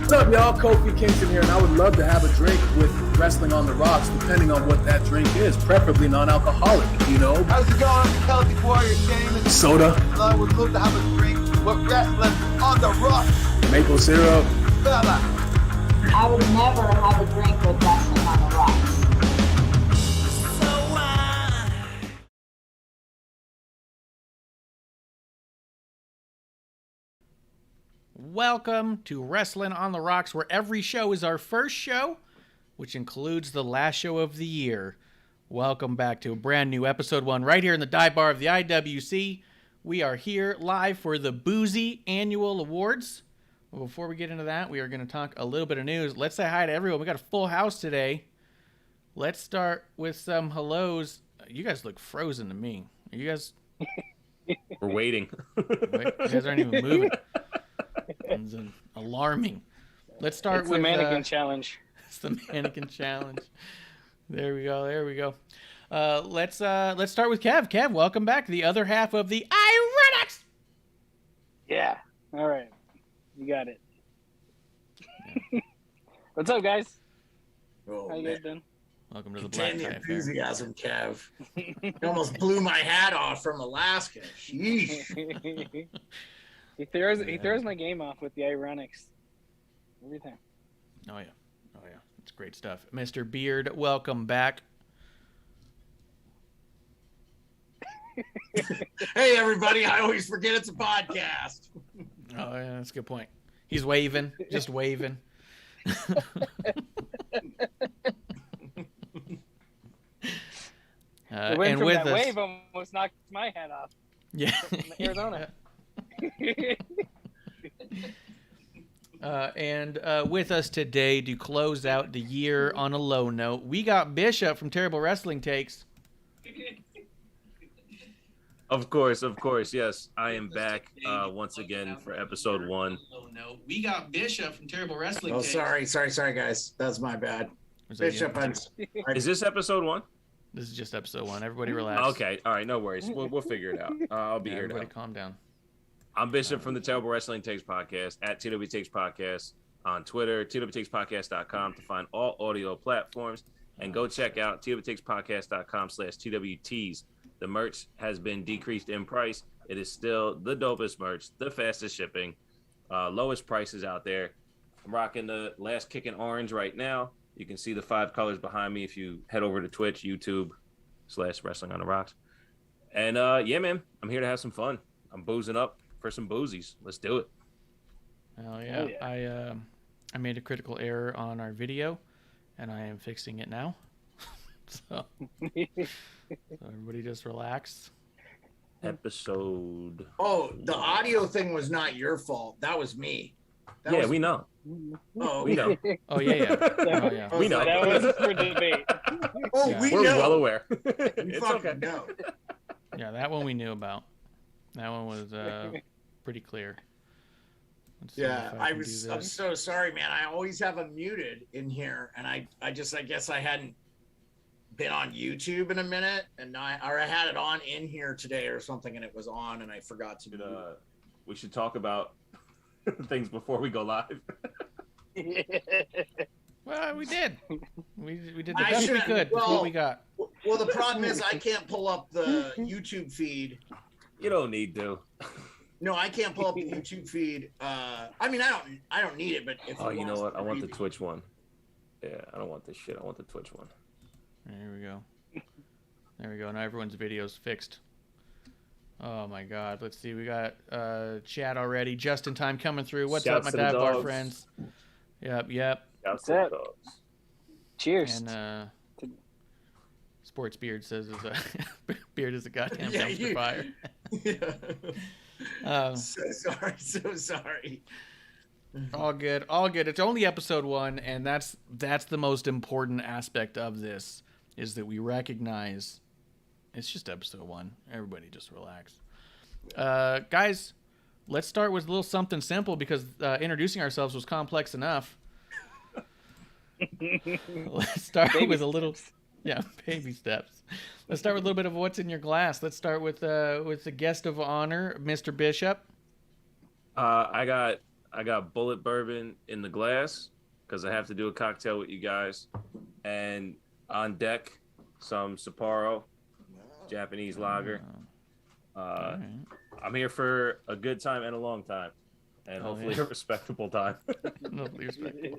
What's up, y'all? Kofi Kingston here, and I would love to have a drink with Wrestling on the Rocks, depending on what that drink is, preferably non-alcoholic, you know? How's it going? Healthy Warrior James. Soda. I would love to have a drink with Wrestling on the Rocks. Maple syrup. Fella. I would never have a drink with Wrestling on the Rocks. Welcome to Wrestling on the Rocks, where every show is our first show, which includes the last show of the year. Welcome back to a brand new episode 1 right here in the dive bar of the IWC. We are here live for the Boozie Annual Awards. Well, before we get into that, we are going to talk a little bit of news. Let's say hi to everyone. We got a full house today. Let's start with some hellos. You guys look frozen to me. Are you guys... We're waiting. You guys aren't even moving. It's alarming. Let's start with the mannequin challenge. It's the mannequin challenge. There we go. Let's start with Kev. Kev, welcome back. The other half of the Ironics. Yeah. All right. You got it. Yeah. What's up, guys? Oh, how you guys doing? Welcome to the Black Contain the Tie enthusiasm, Kev. You almost blew my hat off from Alaska. Sheesh. He throws my game off with the ironics. Every time. Oh yeah. It's great stuff. Mr. Beard, welcome back. Hey everybody, I always forget it's a podcast. Oh yeah, that's a good point. He's waving, just waving. The wind and from with that us, wave almost knocked my head off. Yeah. Arizona. And with us today to close out the year on a low note, we got Bishop from Terrible Wrestling Takes. Of course, yes. I am back once again for episode 1. We got Bishop from Terrible Wrestling Oh, Takes. sorry, guys. That's my bad. Bishop, Is this episode 1? This is just episode 1. Everybody relax. Okay, all right, no worries. We'll figure it out. I'll be here Everybody now. calm down. I'm Bishop from the Terrible Wrestling Takes podcast at TW Takes Podcast on Twitter, twtakespodcast.com to find all audio platforms, and go check out twtakespodcast.com/twts. The merch has been decreased in price. It is still the dopest merch, the fastest shipping, lowest prices out there. I'm rocking the Last Kickin' Orange right now. You can see the 5 colors behind me if you head over to Twitch, YouTube/Wrestling on the Rocks. And yeah, man, I'm here to have some fun. I'm boozing up for some boozies. Let's do it. Hell yeah. I made a critical error on our video, and I am fixing it now. So everybody just relax. Episode. Oh, the audio thing was not your fault. That was me. We know. Oh, We know. Oh yeah. Oh yeah. We know. That was for debate. Oh, Yeah. we We're know. well aware. We It's fucking okay. know. Yeah, that one we knew about. That one was pretty clear. Let's see Yeah, if I'm can do this. so sorry, man. I always have them muted in here, and I guess I hadn't been on YouTube in a minute, and I had it on in here today or something, and it was on, and I forgot to do it. We should talk about things before we go live. Well, we did. We did the I best we should- could with what we got. Well, the problem is I can't pull up the YouTube feed. You don't need to. No, I can't pull up the YouTube feed. I mean, I don't need it, but if Oh, he you know wants what? I want the preview- Twitch one. Yeah, I don't want this shit. I want the Twitch one. There we go. There we go. Now everyone's video's fixed. Oh my God. Let's see. We got chat already. Just in time coming through. What's Shouts up, to my the dive bar dogs. friends? Yep. Shouts What's to the up? dogs. Cheers. And Sports Beard says Beard is a goddamn Yeah, dumpster fire. Yeah. So sorry. All good. It's only episode 1, and that's the most important aspect of this, is that we recognize it's just episode 1. Everybody just relax. Guys, let's start with a little something simple, because introducing ourselves was complex enough. Let's start with a little... Yeah, baby steps. Let's start with a little bit of what's in your glass. Let's start with the guest of honor, Mr. Bishop. I got I got Bullet Bourbon in the glass because I have to do a cocktail with you guys. And on deck, some Sapporo, Japanese lager. Right. I'm here for a good time and a long time. And hopefully a respectable time. Hopefully respectable.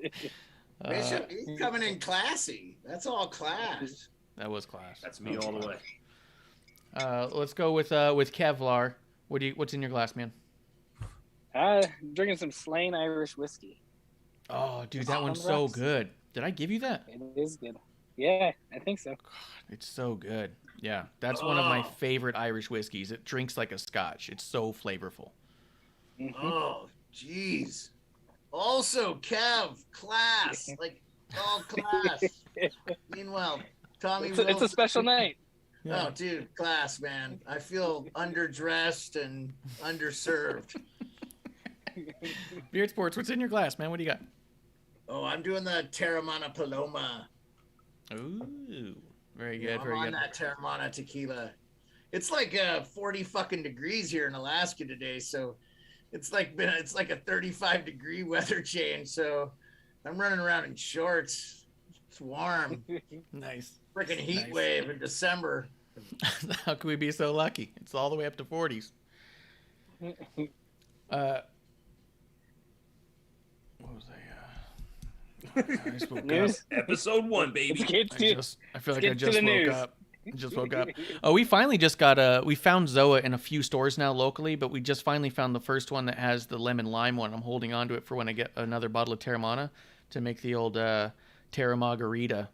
Bishop, he's coming in classy. That's all class. That was class. That's me all the way. Let's go with Kevlar. What's in your glass, man? Drinking some Slain Irish whiskey. Oh, dude, that one's so good. Did I give you that? It is good. Yeah, I think so. God, it's so good. Yeah, that's one of my favorite Irish whiskeys. It drinks like a scotch. It's so flavorful. Mm-hmm. Oh, jeez. Also, Kev, class. Like, all class. Meanwhile, Tommy It's a Wilson- special night. Yeah. Oh, dude, class, man. I feel underdressed and underserved. Beard Sports, what's in your glass, man? What do you got? Oh, I'm doing the Terramana Paloma. Ooh, very good, I'm very on good. that Terramana tequila. It's like 40 fucking degrees here in Alaska today, so it's like a 35-degree weather change. So I'm running around in shorts. It's warm. Nice. Freaking heat Nice. wave in December. How can we be so lucky? It's all the way up to 40s. What was I spoke up. News? Episode 1, baby. I feel like I get to just the woke news. up. Just woke up. Oh, we finally just got we found Zoa in a few stores now locally, but we just finally found the first one that has the lemon lime one. I'm holding on to it for when I get another bottle of Terramana to make the old Terra Margarita.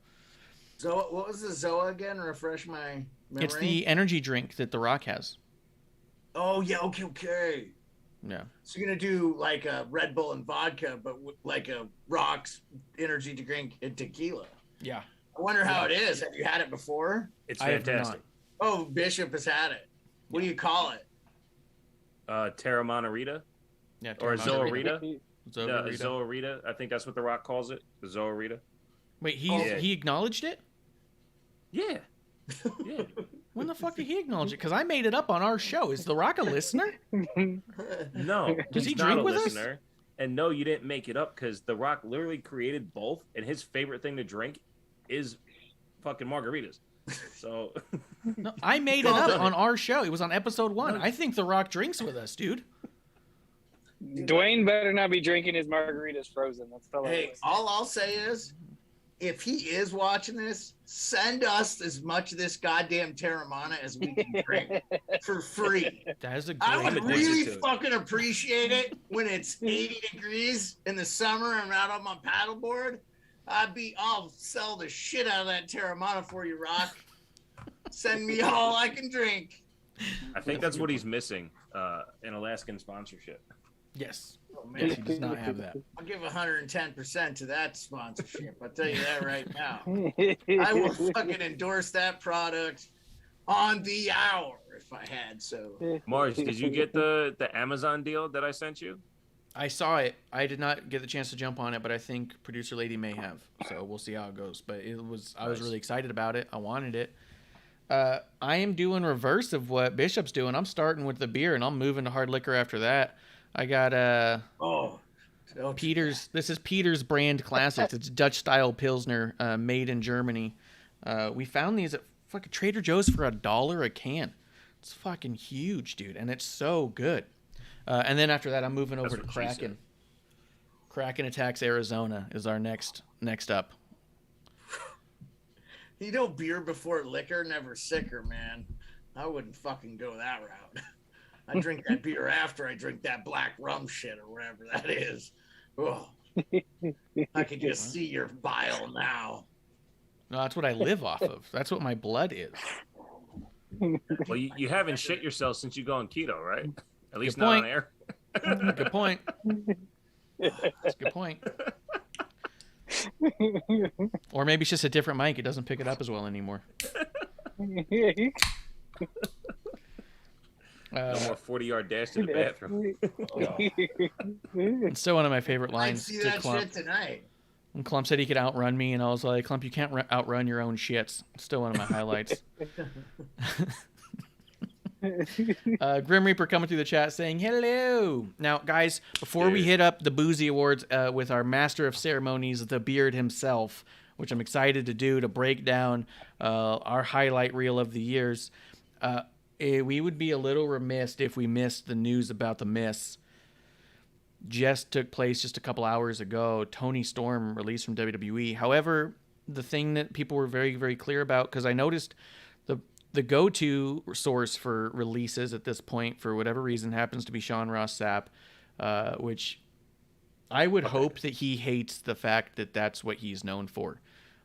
Zoa, what was the Zoa again? Refresh my memory. It's the energy drink that The Rock has. Oh yeah, okay. Yeah. So you're gonna do like a Red Bull and vodka, but like a Rocks energy drink and tequila. Yeah. I wonder how it is. Have you had it before? It's I have fantastic. Oh, Bishop has had it. What do you call it? Terramana Rita Yeah. or Terramana Zoa Rita. Rita. Zoa No, Rita. Zoa Rita. I think that's what The Rock calls it. The Zoa Rita. Wait, Oh. he acknowledged it? Yeah. Yeah. When the fuck did he acknowledge it? Because I made it up on our show. Is The Rock a listener? No. Does he he's not drink a with us? listener. And no, you didn't make it up because The Rock literally created both, and his favorite thing to drink is fucking margaritas. So No, I made it up on our show. It was on episode 1. I think The Rock drinks with us, dude. Dwayne better not be drinking his margaritas frozen. That's all. Hey, all I'll say is, if he is watching this, send us as much of this goddamn Terramana as we can drink for free. That is a I great would addicted point. really to it. fucking appreciate it when it's 80 degrees in the summer and I'm out on my paddleboard. I'll sell the shit out of that Terramana for you, Rock. Send me all I can drink. I think that's what he's missing, an Alaskan sponsorship. Yes. Oh, man. Yes, he does not have that. I'll give 110% to that sponsorship. I'll tell you that right now. I will fucking endorse that product on the hour if I had so. Marsh, did you get the Amazon deal that I sent you? I saw it. I did not get the chance to jump on it, but I think producer lady may have. So we'll see how it goes. But I was Nice. really excited about it. I wanted it. I am doing reverse of what Bishop's doing. I'm starting with the beer, and I'm moving to hard liquor after that. I got Oh, Peter's. This is Peter's brand classics. It's Dutch style Pilsner, made in Germany. We found these at fucking Trader Joe's for $1 a can. It's fucking huge, dude, and it's so good. And then after that, I'm moving over That's to what she Kraken. said. Kraken Attacks Arizona is our next up. you know, beer before liquor, never sicker, man. I wouldn't fucking go that route. I drink that beer after I drink that black rum shit or whatever that is. Oh, I can just see your bile now. No, that's what I live off of. That's what my blood is. Well, you haven't shit yourself since you go on keto, right? At least Good not on point. air. Good point. That's a good point. Or maybe it's just a different mic. It doesn't pick it up as well anymore. No more 40-yard dash to the bathroom. It's still one of my favorite I lines see to that Clump. shit tonight. And Clump said he could outrun me, and I was like, Clump, you can't outrun your own shits. It's still one of my highlights. Grim Reaper coming through the chat saying hello. Now, guys, before we hit up the Boozie Awards with our master of ceremonies, the Beard himself, which I'm excited to do to break down our highlight reel of the years, we would be a little remiss if we missed the news about the Miss. Just took place just a couple hours ago. Toni Storm released from WWE. However, the thing that people were very, very clear about, because I noticed the go-to source for releases at this point, for whatever reason, happens to be Sean Ross Sapp, which I would hope that he hates the fact that that's what he's known for.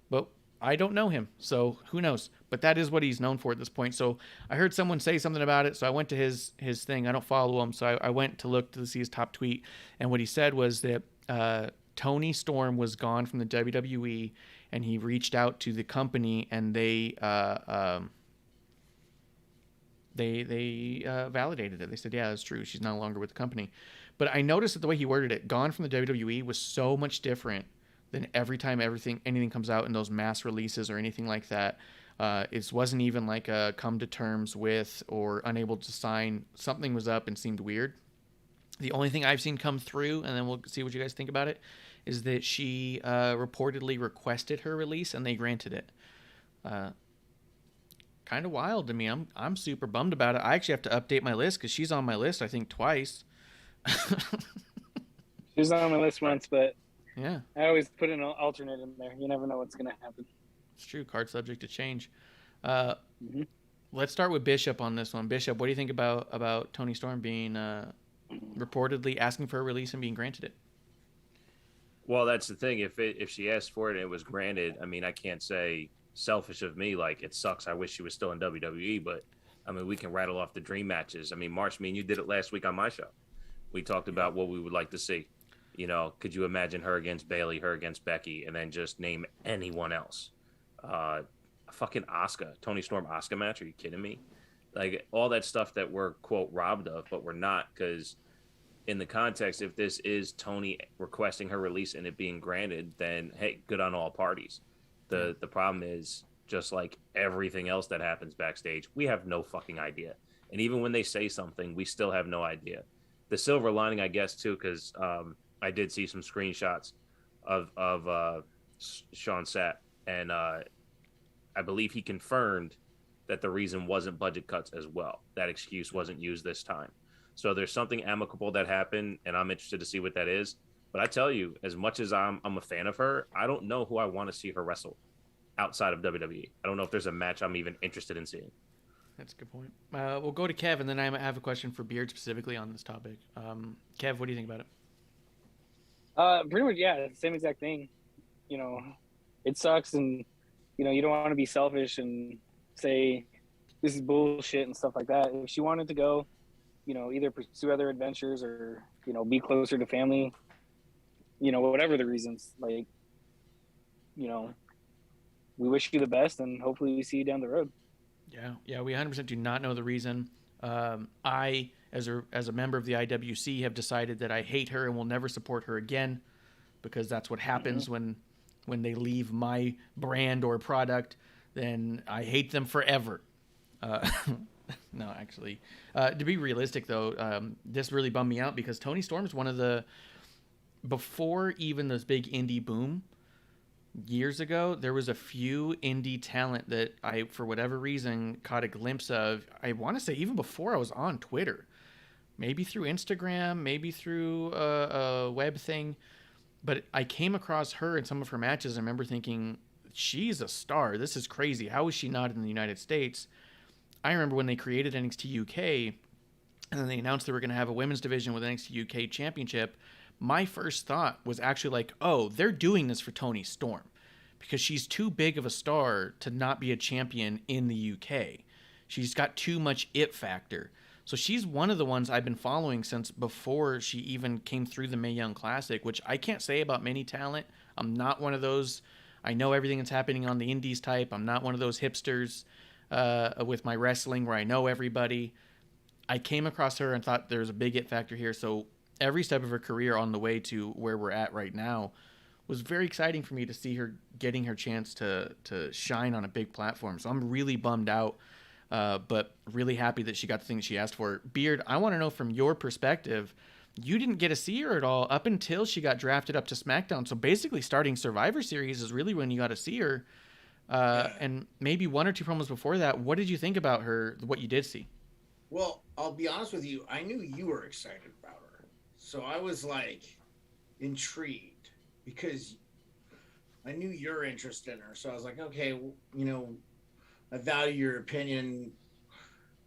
But I don't know him, so who knows? But that is what he's known for at this point. So I heard someone say something about it, so I went to his thing. I don't follow him, so I went to look to see his top tweet. And what he said was that Toni Storm was gone from the WWE, and he reached out to the company, and they validated it. They said, yeah, that's true. She's no longer with the company. But I noticed that the way he worded it, gone from the WWE, was so much different than every time anything comes out in those mass releases or anything like that. It wasn't even like a come to terms with or unable to sign. Something was up and seemed weird. The only thing I've seen come through, and then we'll see what you guys think about it, is that she reportedly requested her release and they granted it. Kind of wild to me. I'm super bummed about it. I actually have to update my list because she's on my list, I think, twice. She was on my list once, but yeah, I always put an alternate in there. You never know what's going to happen. It's true. Card subject to change. Let's start with Bishop on this one. Bishop, what do you think about Toni Storm being reportedly asking for a release and being granted it? Well, that's the thing. If she asked for it and it was granted, I mean, I can't say selfish of me, like, it sucks, I wish she was still in WWE, but I mean, we can rattle off the dream matches. I mean, Marsh, me and you did it last week on my show. We talked about what we would like to see. You know, could you imagine her against Bayley, her against Becky, and then just name anyone else? Fucking Asuka, Toni Storm Asuka match, are you kidding me? Like, all that stuff that we're, quote, robbed of, but we're not, because in the context, if this is Toni requesting her release and it being granted, then hey, good on all parties. The problem is, just like everything else that happens backstage, we have no fucking idea. And even when they say something, we still have no idea. The silver lining, I guess, too, because I did see some screenshots of Sean Sapp, and I believe he confirmed that the reason wasn't budget cuts as well. That excuse wasn't used this time. So there's something amicable that happened, and I'm interested to see what that is. But I tell you, as much as I'm a fan of her, I don't know who I want to see her wrestle outside of WWE. I don't know if there's a match I'm even interested in seeing. That's a good point. We'll go to Kev, and then I have a question for Beard specifically on this topic. Kev, what do you think about it? Pretty much, yeah, same exact thing. You know, it sucks, and you know, you don't want to be selfish and say this is bullshit and stuff like that. If she wanted to go, you know, either pursue other adventures or, you know, be closer to family, you know, whatever the reasons, like, you know, we wish you the best, and hopefully we see you down the road. Yeah, we 100% do not know the reason. I, as a member of the IWC, have decided that I hate her and will never support her again, because that's what happens when they leave my brand or product. Then I hate them forever. No, actually, to be realistic though, this really bummed me out because Toni Storm's one of the, before even this big indie boom years ago, there was a few indie talent that I, for whatever reason, caught a glimpse of. I want to say even before I was on Twitter, maybe through Instagram, maybe through a web thing, but I came across her in some of her matches. I remember thinking, she's a star. This is crazy. How is she not in the United States? I remember when they created NXT UK and then they announced they were going to have a women's division with NXT UK Championship. My first thought was actually like, oh, they're doing this for Toni Storm because she's too big of a star to not be a champion in the UK. She's got too much it factor. So she's one of the ones I've been following since before she even came through the Mae Young Classic, which I can't say about many talent. I'm not one of those, I know everything that's happening on the indies type. I'm not one of those hipsters with my wrestling where I know everybody. I came across her and thought there's a big it factor here. So every step of her career on the way to where we're at right now was very exciting for me to see her getting her chance to shine on a big platform. So I'm really bummed out but really happy that she got the thing that she asked for. Beard, I want to know from your perspective, you didn't get to see her at all up until she got drafted up to SmackDown. So basically starting Survivor Series is really when you got to see her. And maybe one or two promos before that. What did you think about her, what you did see? Well, I'll be honest with you. I knew you were excited about her. So I was like intrigued because I knew your interest in her. So I was like, okay, well, you know, I value your opinion.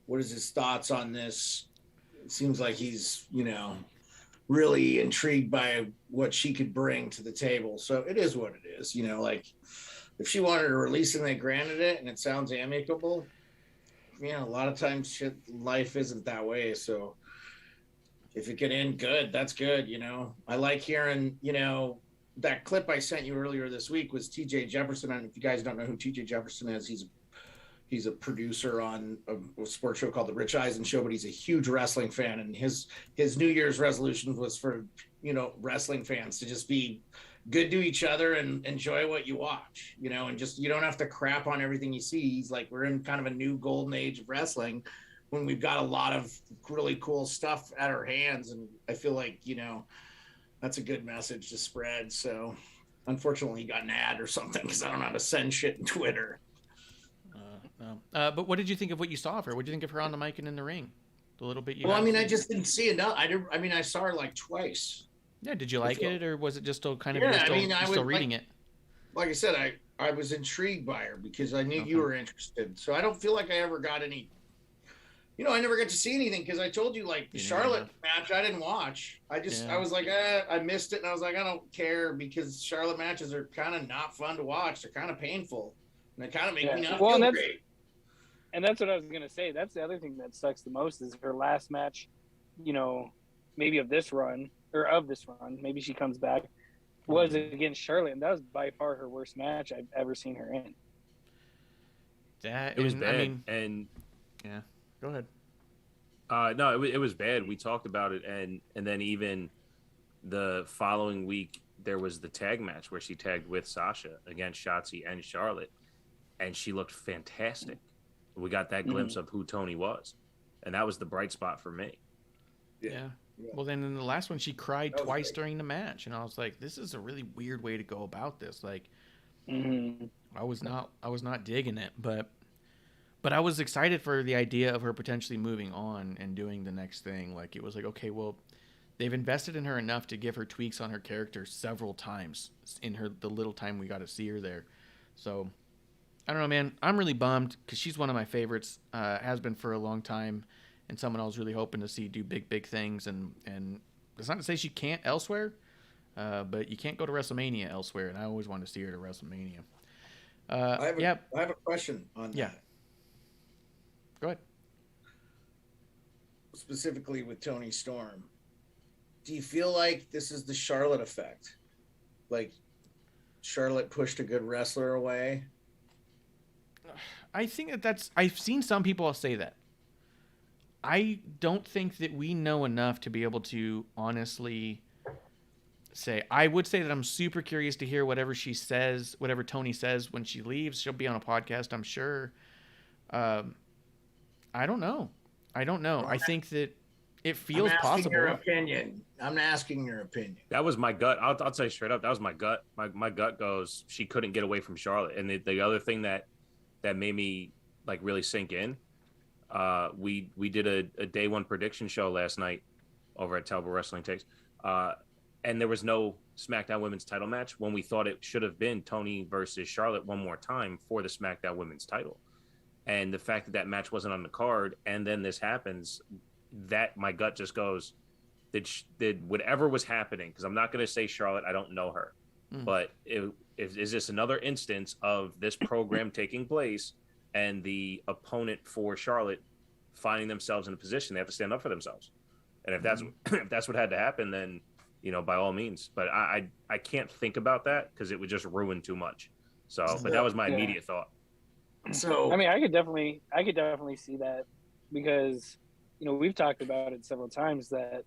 What is his thoughts on this? It seems like he's, you know, really intrigued by what she could bring to the table. So it is what it is, you know, like if she wanted to release it and they granted it and it sounds amicable, you know, a lot of times life isn't that way. So if it could end good, that's good. You know, I like hearing, you know, that clip I sent you earlier this week was TJ Jefferson. And if you guys don't know who TJ Jefferson is, he's a producer on a sports show called The Rich Eisen Show, but he's a huge wrestling fan. And his New Year's resolution was for, you know, wrestling fans to just be good to each other and enjoy what you watch, you know, and just, you don't have to crap on everything you see. He's like, we're in kind of a new golden age of wrestling when we've got a lot of really cool stuff at our hands. And I feel like, you know, that's a good message to spread. So unfortunately he got an ad or something because I don't know how to send shit in Twitter. But what did you think of what you saw of her? What did you think of her on the mic and in the ring? The little bit you Well, I mean, seen? I just didn't see enough. I mean, I saw her like twice. Yeah, did you like it, or was it just still kind of Yeah, you're still reading it? Like I said, I was intrigued by her because I knew you were interested. So I don't feel like I ever got any, you know, I never got to see anything because I told you, like, the Charlotte match I didn't watch. I was like, I missed it. And I was like, I don't care because Charlotte matches are kind of not fun to watch. They're kind of painful. And they kind of make me not feel great. And that's what I was going to say. That's the other thing that sucks the most is her last match, you know, maybe of this run, maybe she comes back, was against Charlotte, and that was by far her worst match I've ever seen her in. That it was bad, I mean, and yeah, go ahead. No, it was bad. We talked about it, and then even the following week there was the tag match where she tagged with Sasha against Shotzi and Charlotte, and she looked fantastic. We got that glimpse of who Tony was, and that was the bright spot for me. Yeah. Well, then in the last one, she cried twice during the match, and I was like, "This is a really weird way to go about this." Like, I was not digging it, but I was excited for the idea of her potentially moving on and doing the next thing. Like, it was like, okay, well, they've invested in her enough to give her tweaks on her character several times in the little time we got to see her there. So, I don't know, man. I'm really bummed because she's one of my favorites. Has been for a long time. And someone I was really hoping to see do big things, and it's not to say she can't elsewhere, but you can't go to WrestleMania elsewhere, and I always want to see her to WrestleMania. I have a question on that. Go ahead. Specifically with Toni Storm, do you feel like this is the Charlotte effect? Like Charlotte pushed a good wrestler away? I think that's. I've seen some people say that. I don't think that we know enough to be able to honestly say. I would say that I'm super curious to hear whatever she says, whatever Toni says when she leaves. She'll be on a podcast, I'm sure. I don't know. I think that it feels possible. Your opinion. I'm asking your opinion. That was my gut. I'll tell you straight up. That was my gut. My gut goes, she couldn't get away from Charlotte. And the other thing that made me like really sink in, we did a day one prediction show last night over at Talbot Wrestling Takes, and there was no SmackDown Women's title match when we thought it should have been Toni versus Charlotte one more time for the SmackDown Women's title. And the fact that match wasn't on the card, and then this happens, that my gut just goes, did whatever was happening, because I'm not going to say Charlotte, I don't know her, but is this another instance of this program taking place and the opponent for Charlotte finding themselves in a position they have to stand up for themselves? And if that's what had to happen, then, you know, by all means. But I can't think about that because it would just ruin too much. So, but that was my immediate thought. So I mean, I could definitely see that, because, you know, we've talked about it several times that,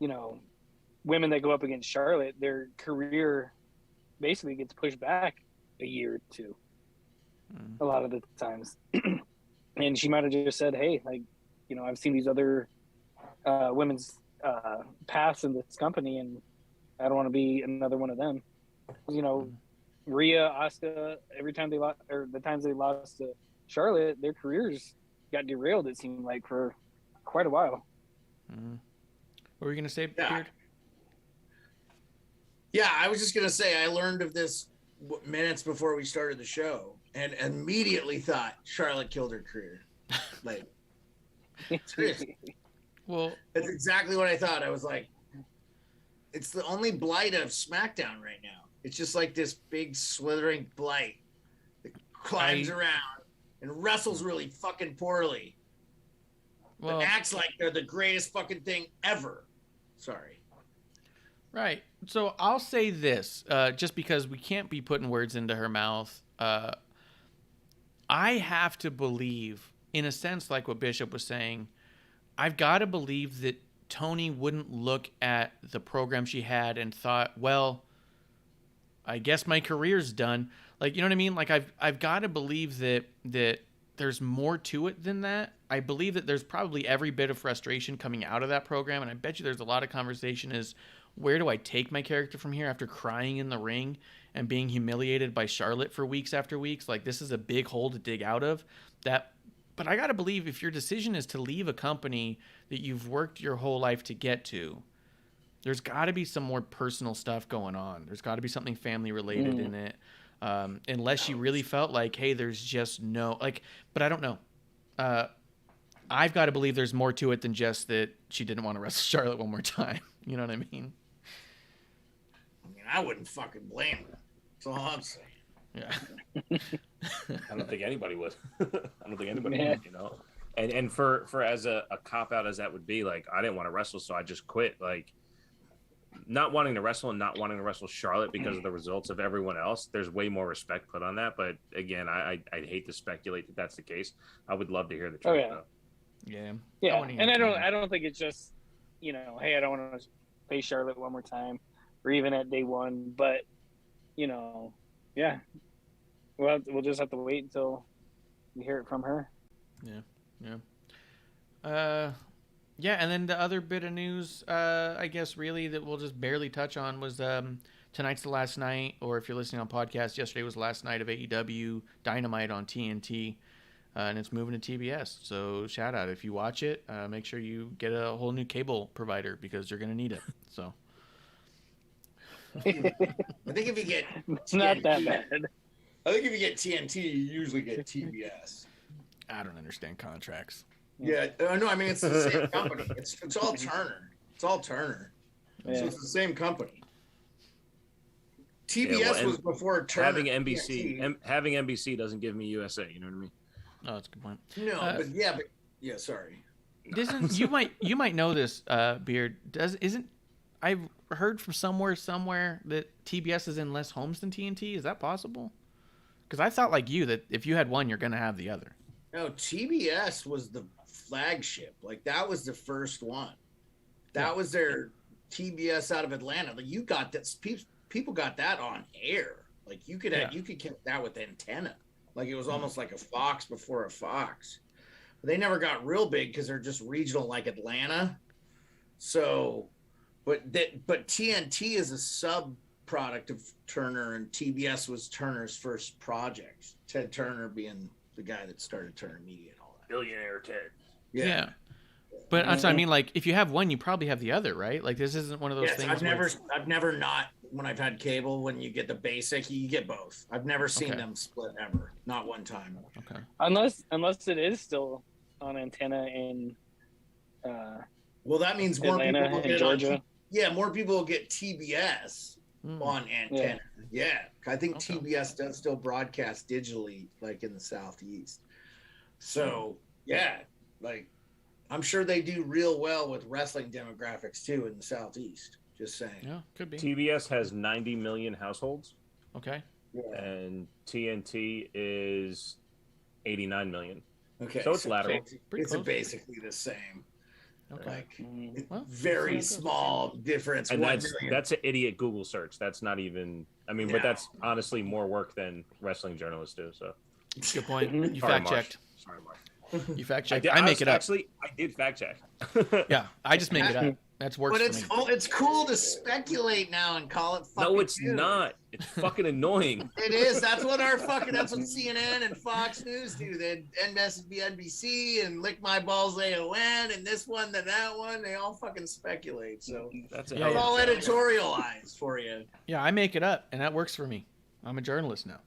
you know, women that go up against Charlotte, their career basically gets pushed back a year or two. A lot of the times. And she might have just said, hey, like, you know, I've seen these other women's paths in this company, and I don't want to be another one of them. You know, Rhea, Asuka, every time they lost, or the times they lost to Charlotte, their careers got derailed, it seemed like, for quite a while. Mm-hmm. What were you going to say, Yeah. Beard? Yeah, I was just gonna say I learned of this minutes before we started the show, and immediately thought Charlotte killed her career. Like, seriously, Well, that's exactly what I thought. I was like, it's the only blight of SmackDown right now. It's just like this big slithering blight that climbs around and wrestles really fucking poorly, well, but acts like they're the greatest fucking thing ever. Sorry. right. So I'll say this, just because we can't be putting words into her mouth. I have to believe, in a sense, like what Bishop was saying, I've got to believe that Tony wouldn't look at the program she had and thought, well, I guess my career's done. Like, you know what I mean? Like, I've got to believe that there's more to it than that. I believe that there's probably every bit of frustration coming out of that program, and I bet you there's a lot of conversation is, where do I take my character from here after crying in the ring and being humiliated by Charlotte for weeks after weeks? Like, this is a big hole to dig out of. But I got to believe if your decision is to leave a company that you've worked your whole life to get to, there's got to be some more personal stuff going on. There's got to be something family related in it. Unless she really felt like, hey, there's just no, like, but I don't know. I've got to believe there's more to it than just that she didn't want to wrestle Charlotte one more time. You know what I mean? I mean, I wouldn't fucking blame her. That's all I'm saying. Yeah. I don't think anybody would. I don't think anybody would, you know. And for as a cop out as that would be, like, I didn't want to wrestle, so I just quit. Like, not wanting to wrestle and not wanting to wrestle Charlotte because of the results of everyone else, there's way more respect put on that. But again, I'd hate to speculate that that's the case. I would love to hear the truth. yeah. Though. Yeah. Yeah, wanna hear and it. I don't think it's just, you know, hey, I don't want to face Charlotte one more time, or even at day one. But, you know, yeah, we'll just have to wait until we hear it from her. Yeah. Yeah, and then the other bit of news, I guess, really, that we'll just barely touch on was tonight's the last night, or if you're listening on podcast, yesterday was the last night of AEW Dynamite on TNT, and it's moving to TBS. So shout out. If you watch it, make sure you get a whole new cable provider because you're going to need it. So I think if you get It's not that bad. I think if you get TNT, you usually get TBS. I don't understand contracts. Yeah, no, I mean it's the same company. It's all Turner. It's all Turner. Yeah. So it's the same company. TBS Yeah, well, was before Turner. Having NBC, TNT. having NBC doesn't give me USA. You know what I mean? Oh, that's a good point. No, but yeah, sorry. Isn't you might know this, Beard? I've heard from somewhere that TBS is in less homes than TNT? Is that possible? Because I thought like you that if you had one, you're gonna have the other. No, TBS was the flagship. Like that was the first one. That was their TBS out of Atlanta. Like you got that. People got that on air. Like you could get that with antenna. Like it was almost like a Fox before a Fox. But they never got real big because they're just regional like Atlanta. So, but TNT is a sub product of Turner, and TBS was Turner's first project. Ted Turner being the guy that started Turner Media and all that. Billionaire Ted. Yeah. But that's what I mean. Like, if you have one, you probably have the other, right? Like, this isn't one of those things. I've never not, when I've had cable, when you get the basic, you get both. I've never seen them split ever. Not one time. Okay. Unless it is still on antenna in Well, that means more Atlanta people will and get Georgia. more people will get TBS on antenna. Yeah. I think TBS does still broadcast digitally, like in the Southeast. So, yeah, like, I'm sure they do real well with wrestling demographics too in the Southeast. Just saying. Yeah, could be. TBS has 90 million households, Okay. and TNT is 89 million. Okay. So it's lateral. Pretty It's close. basically the same. Okay. Like Well, very that's small difference. And 1 million. that's an idiot Google search. That's not even. I mean, but that's honestly more work than wrestling journalists do. So good point. You Sorry, fact Marsh. checked. Sorry, Marsh. You fact check. I make it up. Actually, I did fact check. Yeah, I just make it up. That's works But for me. it's cool to speculate now and call it fucking No, it's news. not. It's fucking annoying. It is. That's what CNN and Fox News do. Then NBC and Lick My Balls AON and this one, then that one. They all fucking speculate. So That's a Yeah, hell all of a show. editorialized for you. Yeah, I make it up, and that works for me. I'm a journalist now.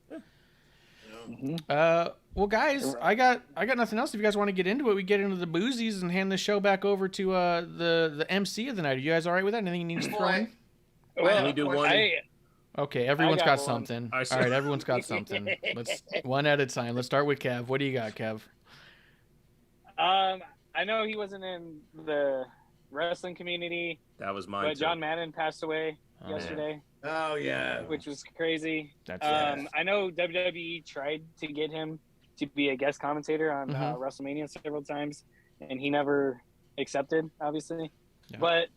Well, guys, I got nothing else. If you guys want to get into it, we get into the boozies and hand the show back over to the MC of the night. Are you guys all right with that? Anything you need to throw in? Can we do one? Okay, everyone's I got got one. something. I All see. right, everyone's got something. Let's one at a time. Let's start with Kev. What do you got, Kev? I know he wasn't in the wrestling community, That was mine. but too. John Madden passed away Oh, yesterday, Oh yeah. which was crazy. That's I know WWE tried to get him to be a guest commentator on Mhm. WrestleMania several times, and he never accepted, obviously. Yeah. But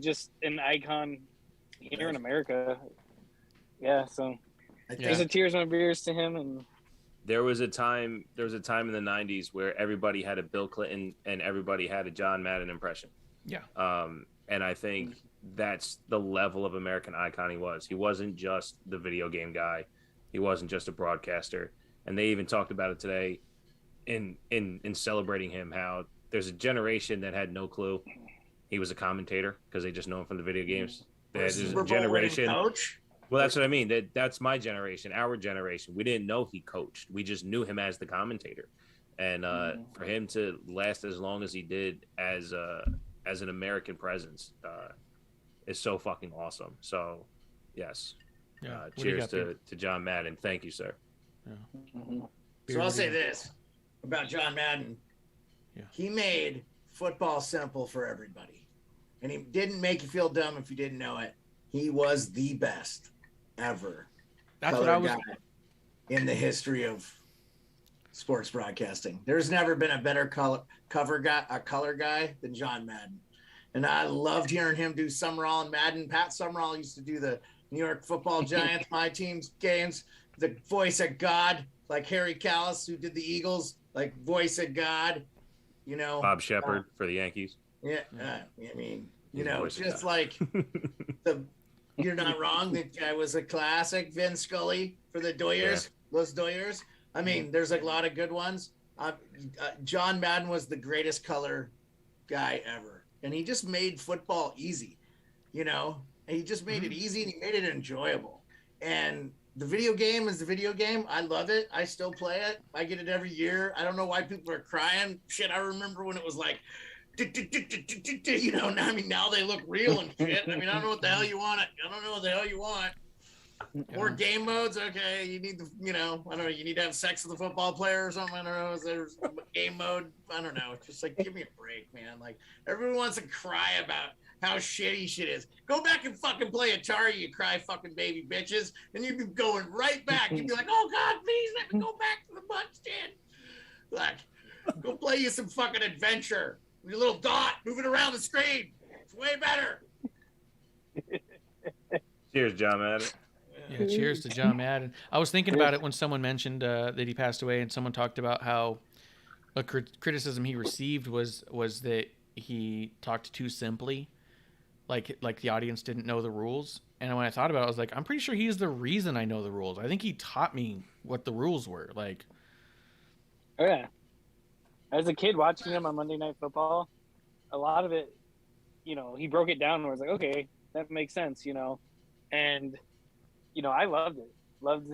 just an icon here in America. Yeah, so there's a tears in my beers to him, and There was a time in the 90s where everybody had a Bill Clinton and everybody had a John Madden impression. Yeah. And I think that's the level of American icon he was. He wasn't just the video game guy. He wasn't just a broadcaster. And they even talked about it today in celebrating him, how there's a generation that had no clue he was a commentator because they just know him from the video games. There's Super a Bowl winning generation. coach. Well, that's what I mean. That's my generation, our generation. We didn't know he coached. We just knew him as the commentator. And for him to last as long as he did as an American presence is so fucking awesome. So, yes. Yeah. What do you Cheers got, to John Madden. Thank you, sir. So I'll say this about John Madden. Yeah. He made football simple for everybody. And he didn't make you feel dumb if you didn't know it. He was the best ever That's what I was. guy in the history of sports broadcasting. There's never been a better color guy than John Madden. And I loved hearing him do Summerall and Madden. Pat Summerall used to do the New York Football Giants, my team's games, the voice of God, like Harry Callis, who did the Eagles, like voice of God, Bob Shepard for the Yankees. Yeah, I mean, He's the voice of just God. like you're not wrong. That guy was a classic. Vin Scully for the Doyers, Los Doyers. I mean, there's a lot of good ones. John Madden was the greatest color guy ever, and he just made football easy. And he just made it easy, and he made it enjoyable. And the video game is the video game. I love it. I still play it. I get it every year. I don't know why people are crying. Shit, I remember when it was like, now they look real and shit. I mean, I don't know what the hell you want. I don't know what the hell you want. More game modes. Okay. You need I don't know. You need to have sex with a football player or something. I don't know. Is there a game mode? I don't know. It's just like, give me a break, man. Like, everyone wants to cry about how shitty shit is. Go back and fucking play Atari, you cry fucking baby bitches. And you'd be going right back. You'd be like, oh God, please let me go back to the punch stand. Like, go play you some fucking adventure. Your little dot moving around the screen. It's way better. Cheers, John Madden. Yeah, cheers to John Madden. I was thinking about it when someone mentioned that he passed away, and someone talked about how a criticism he received was that he talked too simply, like the audience didn't know the rules. And when I thought about it, I was like, I'm pretty sure he's the reason I know the rules. I think he taught me what the rules were. Like, oh yeah. As a kid watching him on Monday Night Football, a lot of it, he broke it down and was like, okay, that makes sense, and I loved it. Loved,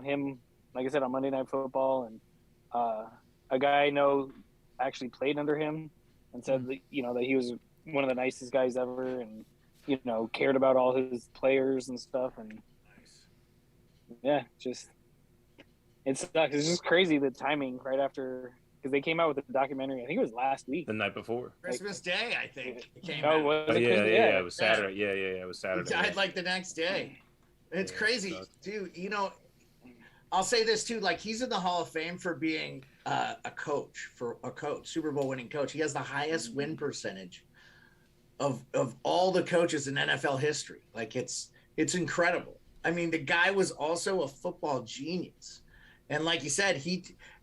him, like I said, on Monday Night Football, and a guy I know actually played under him and said that, that he was one of the nicest guys ever, and cared about all his players and stuff, and yeah, just it sucks. It's just crazy the timing right after, because they came out with a documentary. I think it was last week. The night before. Christmas Day, I think. It came Oh, out. was Oh, it yeah, Christmas? it was Saturday. Yeah, it was He Saturday. died like the next day. It's Yeah, crazy, it dude. I'll say this too. Like, he's in the Hall of Fame for being a coach, Super Bowl winning coach. He has the highest win percentage of all the coaches in NFL history. Like, it's incredible. I mean, the guy was also a football genius, And like you said,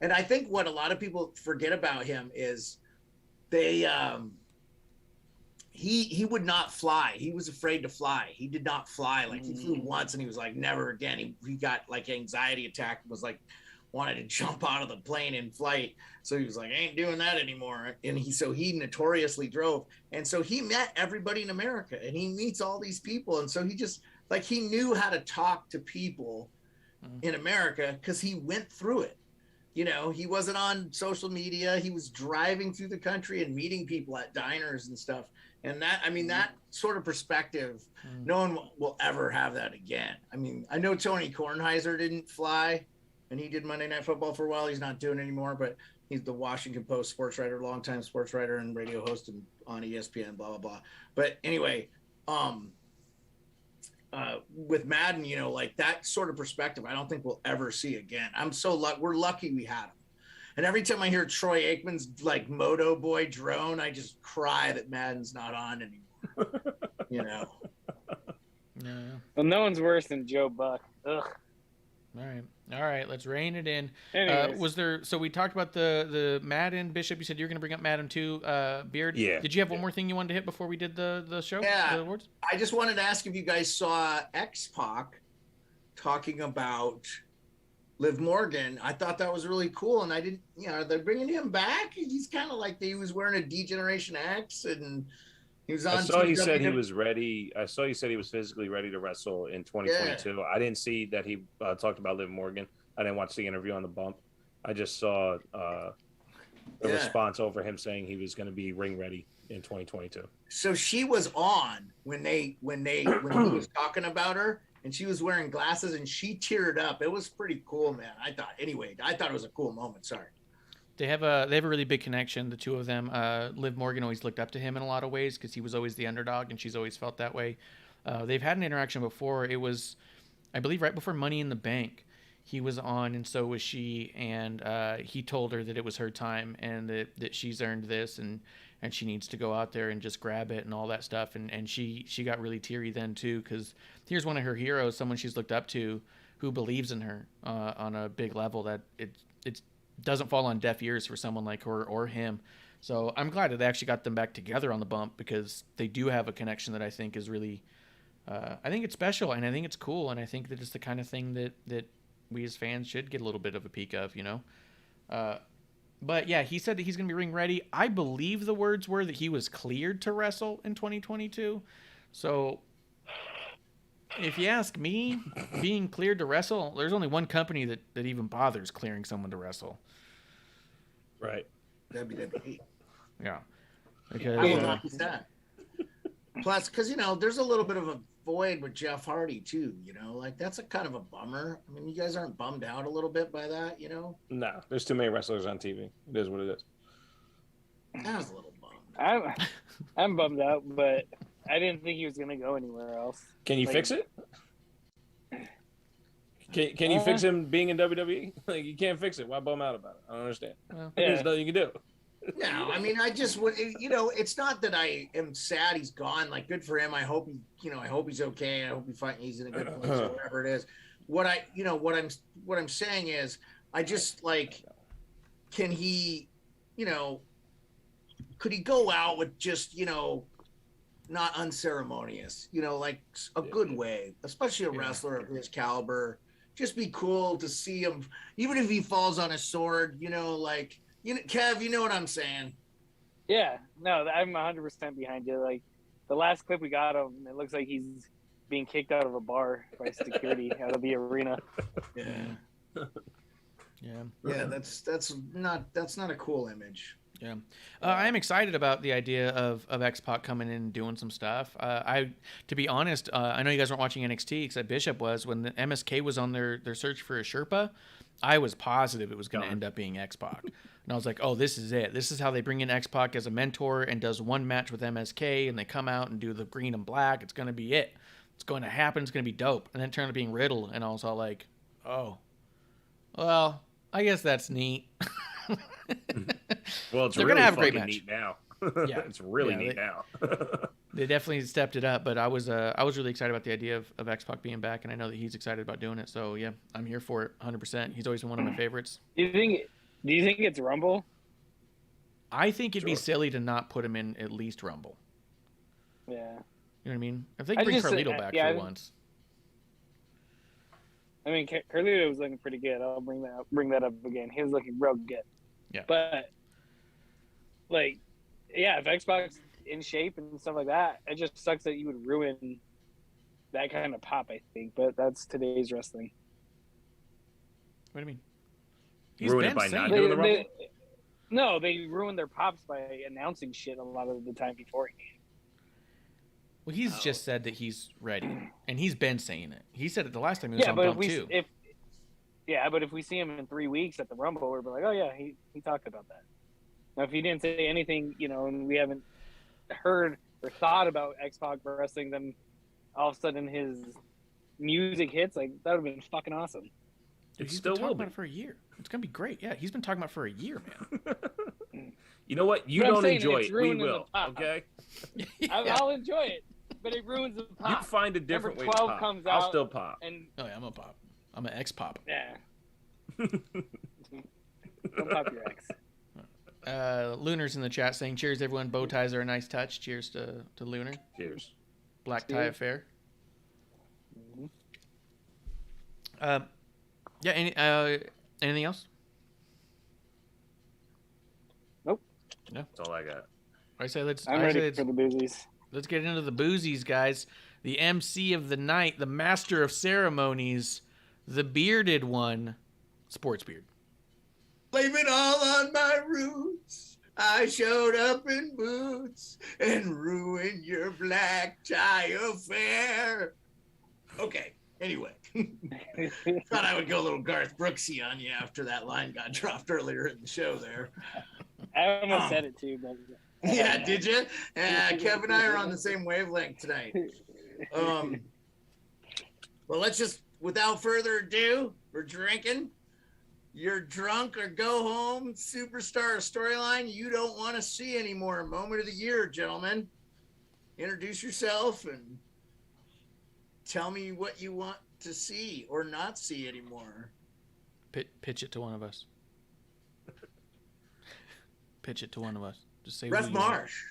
and I think what a lot of people forget about him is he would not fly. He was afraid to fly. He did not fly. Like he flew once and he was like, never again. He got like anxiety attack, was like, wanted to jump out of the plane in flight. So he was like, I ain't doing that anymore. And he notoriously drove. And so he met everybody in America and he meets all these people. And so he just like, he knew how to talk to people in America because he went through it. You know, he wasn't on social media. He was driving through the country and meeting people at diners and stuff. And that, I mean, that sort of perspective, no one will ever have that again. I mean, I know Tony Kornheiser didn't fly and he did Monday Night Football for a while. He's not doing it anymore, but he's the Washington Post sports writer, longtime sports writer and radio host on ESPN, blah, blah, blah. But anyway, with Madden, you know, like that sort of perspective, I don't think we'll ever see again. We're lucky we had him. And every time I hear Troy Aikman's like Moto Boy drone, I just cry that Madden's not on anymore. You know. Yeah. Well, no one's worse than Joe Buck. Ugh. All right. Let's rein it in. Anyways. So we talked about the Madden. Bishop, you said you're going to bring up Madden too. Beard. Yeah. Did you have one more thing you wanted to hit before we did the show? Yeah. The awards? I just wanted to ask if you guys saw X-Pac talking about Liv Morgan. I thought that was really cool, and I didn't. You know, they're bringing him back. He's kind of like he was wearing a D-Generation X, and he was on. I saw he said he was ready. I saw he said he was physically ready to wrestle in 2022. Yeah. I didn't see that he talked about Liv Morgan. I didn't watch the interview on the bump. I just saw a response over him saying he was going to be ring ready in 2022. So she was on when he was talking about her. And she was wearing glasses and she teared up. It was pretty cool, man. I thought it was a cool moment. Sorry. They have a really big connection, the two of them. Liv Morgan always looked up to him in a lot of ways because he was always the underdog, and she's always felt that way. They've had an interaction before. It was, I believe, right before Money in the Bank. He was on, and so was she, and he told her that it was her time and that she's earned this, and she needs to go out there and just grab it and all that stuff. And she got really teary then too, because here's one of her heroes, someone she's looked up to, who believes in her on a big level, that it doesn't fall on deaf ears for someone like her or him. So I'm glad that they actually got them back together on the bump, because they do have a connection that I think is really, I think it's special, and I think it's cool, and I think that it's the kind of thing that we as fans should get a little bit of a peek of, you know. But yeah, he said that he's going to be ring ready. I believe the words were that he was cleared to wrestle in 2022. So if you ask me, being cleared to wrestle, there's only one company that even bothers clearing someone to wrestle. Right. WWE. Yeah. I will not be that. Plus, because, you know, there's a little bit of a void with Jeff Hardy too, you know, like that's a kind of a bummer. I mean, you guys aren't bummed out a little bit by that, you know? No, there's too many wrestlers on TV. It is what it is. I was a little bummed. I'm bummed out, but I didn't think he was gonna go anywhere else. Can you fix it? Can you fix him being in WWE? Like, you can't fix it. Why bum out about it? I don't understand. Well, there's nothing you can do. No, I mean, I just would, you know, it's not that I am sad he's gone. Like, good for him. I hope I hope he's okay. I hope he's in a good place or whatever it is. What I'm saying is, I just like, can he, you know, could he go out with just, you know, not unceremonious, you know, like a good way, especially a wrestler of his caliber. Just be cool to see him, even if he falls on his sword, you know, like, you know, Kev, you know what I'm saying? Yeah, no, I'm 100% behind you. Like, the last clip we got of him, it looks like he's being kicked out of a bar by security out of the arena. Yeah. Yeah. That's not a cool image. Yeah. I am excited about the idea of X-Pac coming in and doing some stuff. To be honest, I know you guys weren't watching NXT because Bishop was. When the MSK was on their search for a Sherpa, I was positive it was going to end up being X-Pac. And I was like, oh, this is it. This is how they bring in X-Pac as a mentor and does one match with MSK, and they come out and do the green and black. It's going to be it. It's going to happen. It's going to be dope. And then it turned out being Riddle, and I was all like, oh, well, I guess that's neat. Well, it's They're really gonna have a great fucking match. neat now. Yeah. It's really neat now. They definitely stepped it up, but I was really excited about the idea of X-Pac being back, and I know that he's excited about doing it. So yeah, I'm here for it 100%. He's always been one of my favorites. Do you think it's Rumble? I think it'd be silly to not put him in at least Rumble. Yeah. You know what I mean? If they can bring Carlito back for once. I mean, Carlito was looking pretty good. I'll bring that up again. He was looking real good. Yeah. But like, yeah, if X-Pac's in shape and stuff like that, it just sucks that you would ruin that kind of pop, I think. But that's today's wrestling. What do you mean? Ruin it by not doing the Rumble? No, they ruined their pops by announcing shit a lot of the time beforehand. Well, he's just said that he's ready, and he's been saying it. He said it the last time he was on Bump too. But if we see him in 3 weeks at the Rumble, we're like, oh yeah, he talked about that. Now, if he didn't say anything, and we haven't heard or thought about X-Pac wrestling, then all of a sudden his music hits, like that would have been fucking awesome. Dude, he's been talking about it for a year. It's gonna be great. Yeah, he's been talking about it for a year, man. You know what? You don't enjoy it. We will. Okay. I'll enjoy it, but it ruins the pop. You can find a different way to 12 pop. comes I'll out still pop. And oh yeah, I'm a pop. I'm an X-Pop. Yeah. Don't pop your X. Lunar's in the chat saying, cheers, everyone. Bow ties are a nice touch. Cheers to Lunar. Cheers. Black tie affair. Yeah, anything else? Nope. No. That's all I got. I'm ready for the boozies. Let's get into the boozies, guys. The MC of the night, the master of ceremonies, the bearded one, Sports Beard. Blame it all on my roots. I showed up in boots and ruined your black tie affair. Okay, anyway. Thought I would go a little Garth Brooksy on you after that line got dropped earlier in the show there. I almost said it too, but... Yeah, did you? Yeah, Kev and I are on the same wavelength tonight. Well, let's just, without further ado, we're drinking. You're drunk or go home. Superstar storyline you don't want to see anymore. Moment of the year, gentlemen. Introduce yourself and tell me what you want to see or not see anymore. Pitch it to one of us. Pitch it to one of us. Just say Ref Marsh.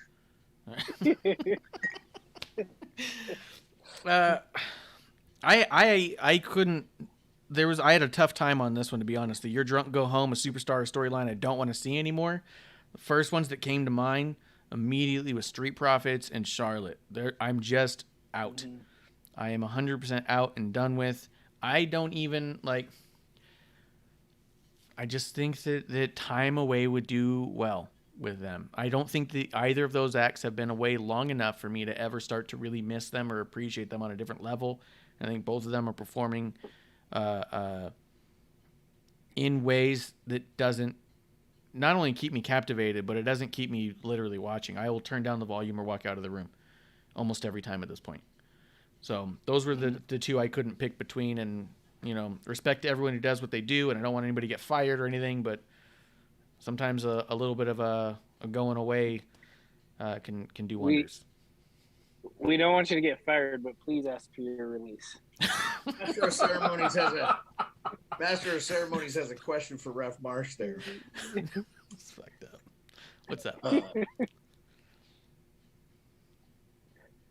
I couldn't. I had a tough time on this one, to be honest. The You're Drunk, Go Home, a superstar storyline I don't want to see anymore. The first ones that came to mind immediately was Street Profits and Charlotte. I'm just out. Mm-hmm. I am 100% out and done with. I don't even I just think that time away would do well with them. I don't think that either of those acts have been away long enough for me to ever start to really miss them or appreciate them on a different level. I think both of them are performing in ways that doesn't not only keep me captivated, but it doesn't keep me literally watching. I will turn down the volume or walk out of the room almost every time at this point. So those were the two I couldn't pick between, and respect to everyone who does what they do, and I don't want anybody to get fired or anything, but sometimes a little bit of a going away can do wonders. We don't want you to get fired, but please ask for your release. Master of Ceremonies has a question for Ref Marsh there. It's fucked up. What's up?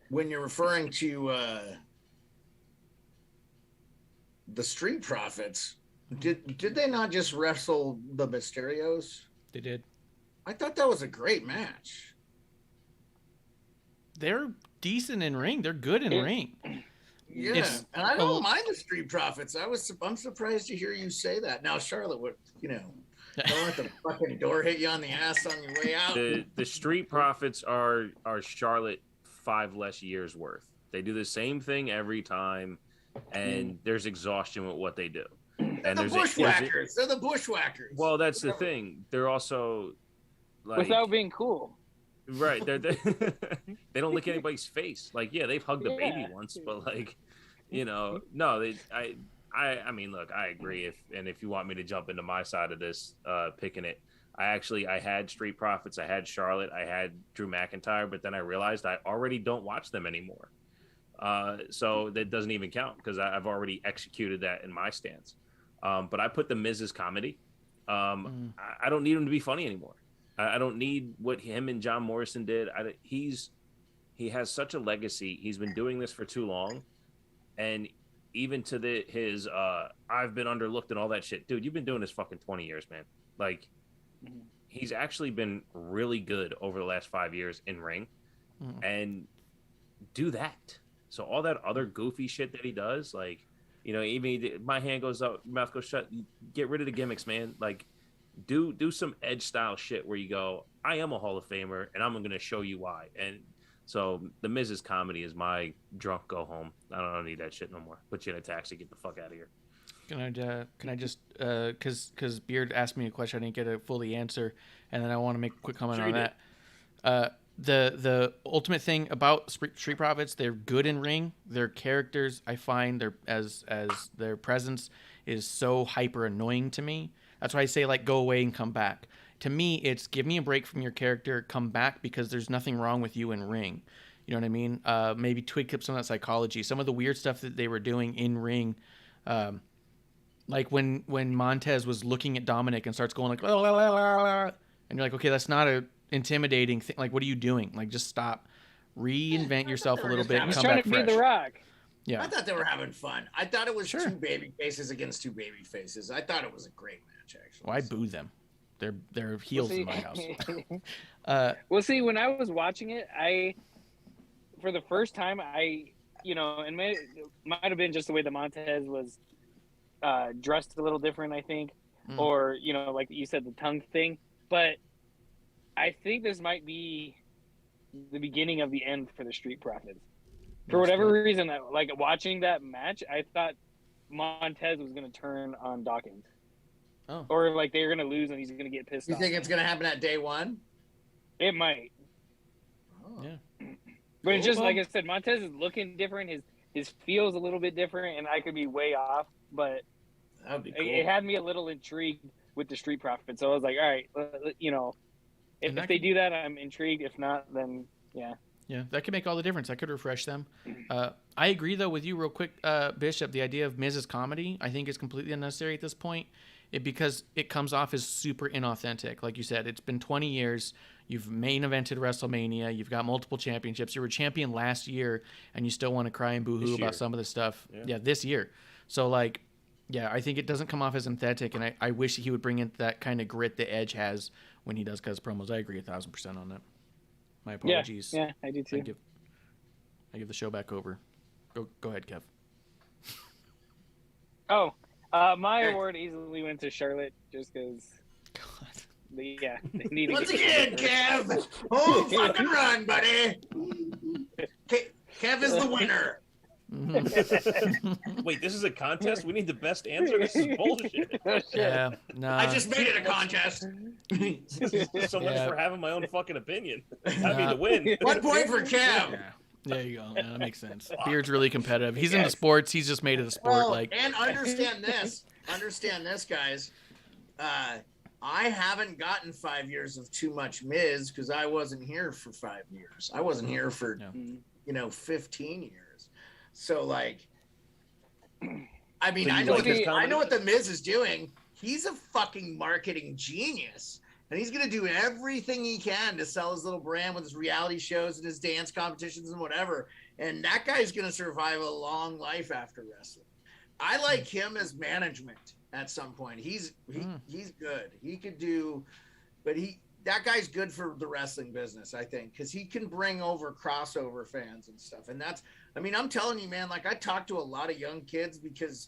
When you're referring to the Street Profits, did they not just wrestle the Mysterios? They did. I thought that was a great match. They're decent in ring. They're good in ring. Yeah, and I don't mind the Street Profits. I'm surprised to hear you say that. Now, Charlotte would, don't let the fucking door hit you on the ass on your way out. The Street Profits are Charlotte 5 less years worth. They do the same thing every time, and there's exhaustion with what they do. And the Bushwhackers. They're the Bushwhackers. Well, that's the thing. They're also without being cool. Right. They don't lick anybody's face. They've hugged a baby once, but no. I mean, look, I agree. If you want me to jump into my side of this, picking it, I had Street Profits, I had Charlotte, I had Drew McIntyre, but then I realized I already don't watch them anymore. So that doesn't even count because I've already executed that in my stance. But I put the Miz's comedy. I don't need him to be funny anymore. I don't need what him and John Morrison did. He has such a legacy. He's been doing this for too long, and even to his I've been underlooked and all that shit, dude. You've been doing this fucking 20 years, man. Like, he's actually been really good over the last 5 years in ring, and do that. So all that other goofy shit that he does, like, you know, even my hand goes up, mouth goes shut. Get rid of the gimmicks, man. Like, do some Edge style shit where you go, I am a Hall of Famer, and I'm going to show you why. And so the Miz's comedy is my drunk go home. I don't need that shit no more. Put you in a taxi, get the fuck out of here. Can I just because Beard asked me a question, I didn't get a fully answer, and then I want to make a quick comment on that. The ultimate thing about Street Profits, they're good in ring. Their characters, I find, as their presence is so hyper annoying to me. That's why I say, like, go away and come back. To me, it's give me a break from your character, come back, because there's nothing wrong with you in ring. You know what I mean? Maybe tweak up some of that psychology. Some of the weird stuff that they were doing in ring, like when Montez was looking at Dominic and starts going like, la, la, la, la, la, and you're like, okay, that's not a intimidating thing. Like, what are you doing? Like, just stop, reinvent yourself a little bit, and come back fresh. Trying to be The Rock. Yeah, I thought they were having fun. I thought it was two baby faces against two baby faces. I thought it was a great match, actually. Well, I boo them. They're heels in my house. Well, see, when I was watching it, for the first time, and it might have been just the way the Montez was dressed a little different, I think, or like you said, the tongue thing. But I think this might be the beginning of the end for the Street Profits. For whatever reason, like watching that match, I thought Montez was going to turn on Dawkins. Oh. Or like they're going to lose and he's going to get pissed off. You think it's going to happen at day one? It might. Oh. Yeah. But it's just like I said, Montez is looking different. His feel's a little bit different, and I could be way off. But that'd be cool. It had me a little intrigued with the Street Profits. So I was like, all right, if they do that, I'm intrigued. If not, then yeah. Yeah, that could make all the difference. That could refresh them. I agree, though, with you real quick, Bishop. The idea of Miz's comedy, I think, is completely unnecessary at this point because it comes off as super inauthentic. Like you said, it's been 20 years. You've main evented WrestleMania. You've got multiple championships. You were champion last year, and you still want to cry and boo-hoo about some of this stuff. Yeah, this year. So, like, yeah, I think it doesn't come off as authentic, and I wish he would bring in that kind of grit that Edge has when he does cut his promos. I agree 1,000% on that. My apologies. Yeah, I do too. I give the show back over. Go ahead, Kev. Oh, my award easily went to Charlotte just because. Yeah. They need once again, Kev. Oh, fucking run, buddy. Kev is the winner. Wait, this is a contest? We need the best answer? This is bullshit. Yeah, no. I just made it a contest. So much for having my own fucking opinion. Happy to win. 1 point for Kev. Yeah. There you go. Yeah, that makes sense. Beard's really competitive. He's into sports. He's just made it a sport. And understand this, guys. I haven't gotten 5 years of too much Miz because I wasn't here for 5 years. I wasn't here for 15 years. So like, I mean, I know what the Miz is doing. He's a fucking marketing genius, and he's gonna do everything he can to sell his little brand with his reality shows and his dance competitions and whatever. And that guy's gonna survive a long life after wrestling. I like him as management at some point. He's good. He could do, but that guy's good for the wrestling business, I think, because he can bring over crossover fans and stuff. And I'm telling you, man, like I talk to a lot of young kids because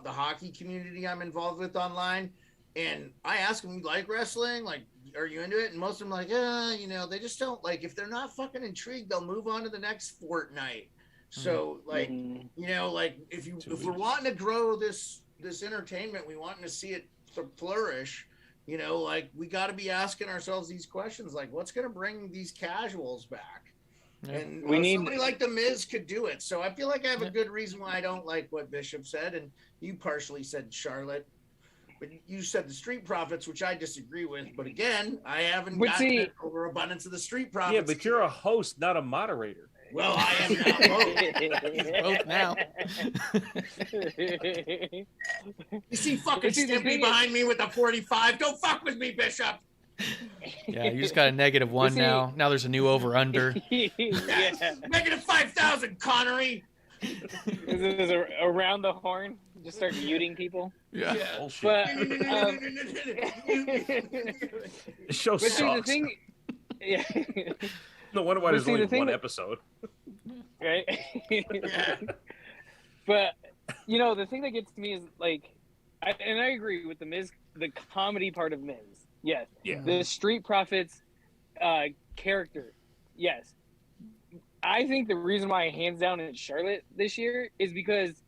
the hockey community I'm involved with online, and I ask them, you like wrestling? Like, are you into it? And most of them are like, they just don't, like, if they're not fucking intrigued, they'll move on to the next fortnight. So like, like if we're wanting to grow this entertainment, we wanting to see it flourish, like we got to be asking ourselves these questions, like what's going to bring these casuals back? Yeah. And somebody like the Miz could do it. So I feel like I have a good reason why I don't like what Bishop said, and you partially said Charlotte. But you said the Street Profits, which I disagree with. But again, I haven't But gotten see- an overabundance of the Street Profits. Yeah, but you're a host, not a moderator. Well, I am now. Both now. You see fucking But see, the Stimpy thing behind me with the 45. Don't fuck with me, Bishop. Yeah, you just got a -1 see- now. Now there's a new over/under. Yeah. Negative 5,000, Connery. This is around the horn. Just start muting people. Yeah. Bullshit. But The show but see, the sucks. thing, yeah, No wonder why but there's see, only the thing one that- episode. right? But the thing that gets to me is like, and I agree with the Miz, the comedy part of Miz. Yes. Yeah. The Street Profits character. Yes. I think the reason why hands down it's Charlotte this year is because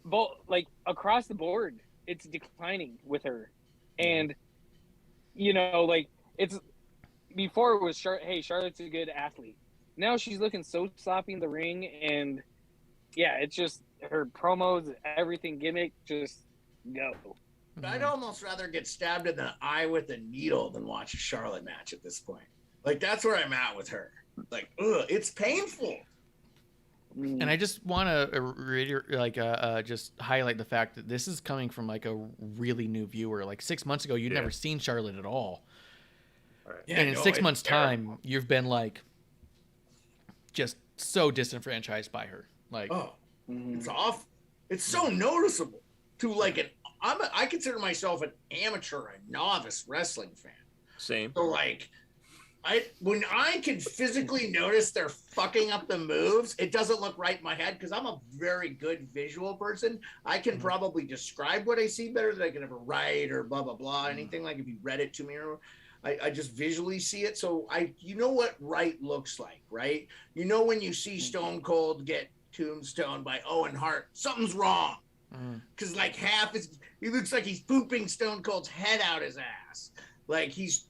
both like across the board it's declining with her, and like it's before it was hey, Charlotte's a good athlete. Now she's looking so sloppy in the ring, and yeah, it's just her promos, everything gimmick, just go. I'd almost rather get stabbed in the eye with a needle than watch a Charlotte match at this point. Like, that's where I'm at with her. Like, ugh, it's painful. And I just want to just highlight the fact that this is coming from like a really new viewer. Like 6 months ago, you'd never seen Charlotte at all. Right. Yeah, And in no, 6 it's months' terrible. time, you've been like just so disenfranchised by her. Like, Oh, it's off. It's so noticeable to like I consider myself an amateur, a novice wrestling fan. Same. So like, when I can physically notice they're fucking up the moves, it doesn't look right in my head because I'm a very good visual person. I can probably describe what I see better than I can ever write or blah blah blah. Anything like if you read it to me, or I just visually see it. So you know what right looks like, right? You know when you see Stone Cold get tombstoned by Owen Hart, something's wrong. Because like he looks like he's pooping Stone Cold's head out his ass. Like he's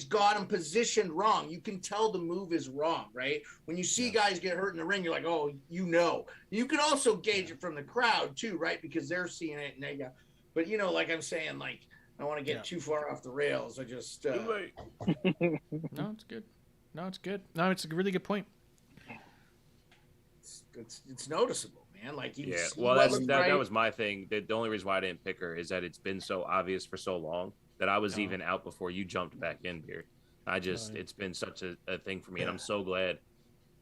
got him positioned wrong. You can tell the move is wrong, right? When you see guys get hurt in the ring, you're like, oh, You can also gauge it from the crowd too, right? Because they're seeing it and they go. But like I'm saying, like I don't want to get too far off the rails. I just no, it's good. No, it's good. No, it's a really good point. it's noticeable. Man, like you see well, what that right- was my thing. The only reason why I didn't pick her is that it's been so obvious for so long that I was even out before you jumped back in, Beard. It's been such a thing for me, and I'm so glad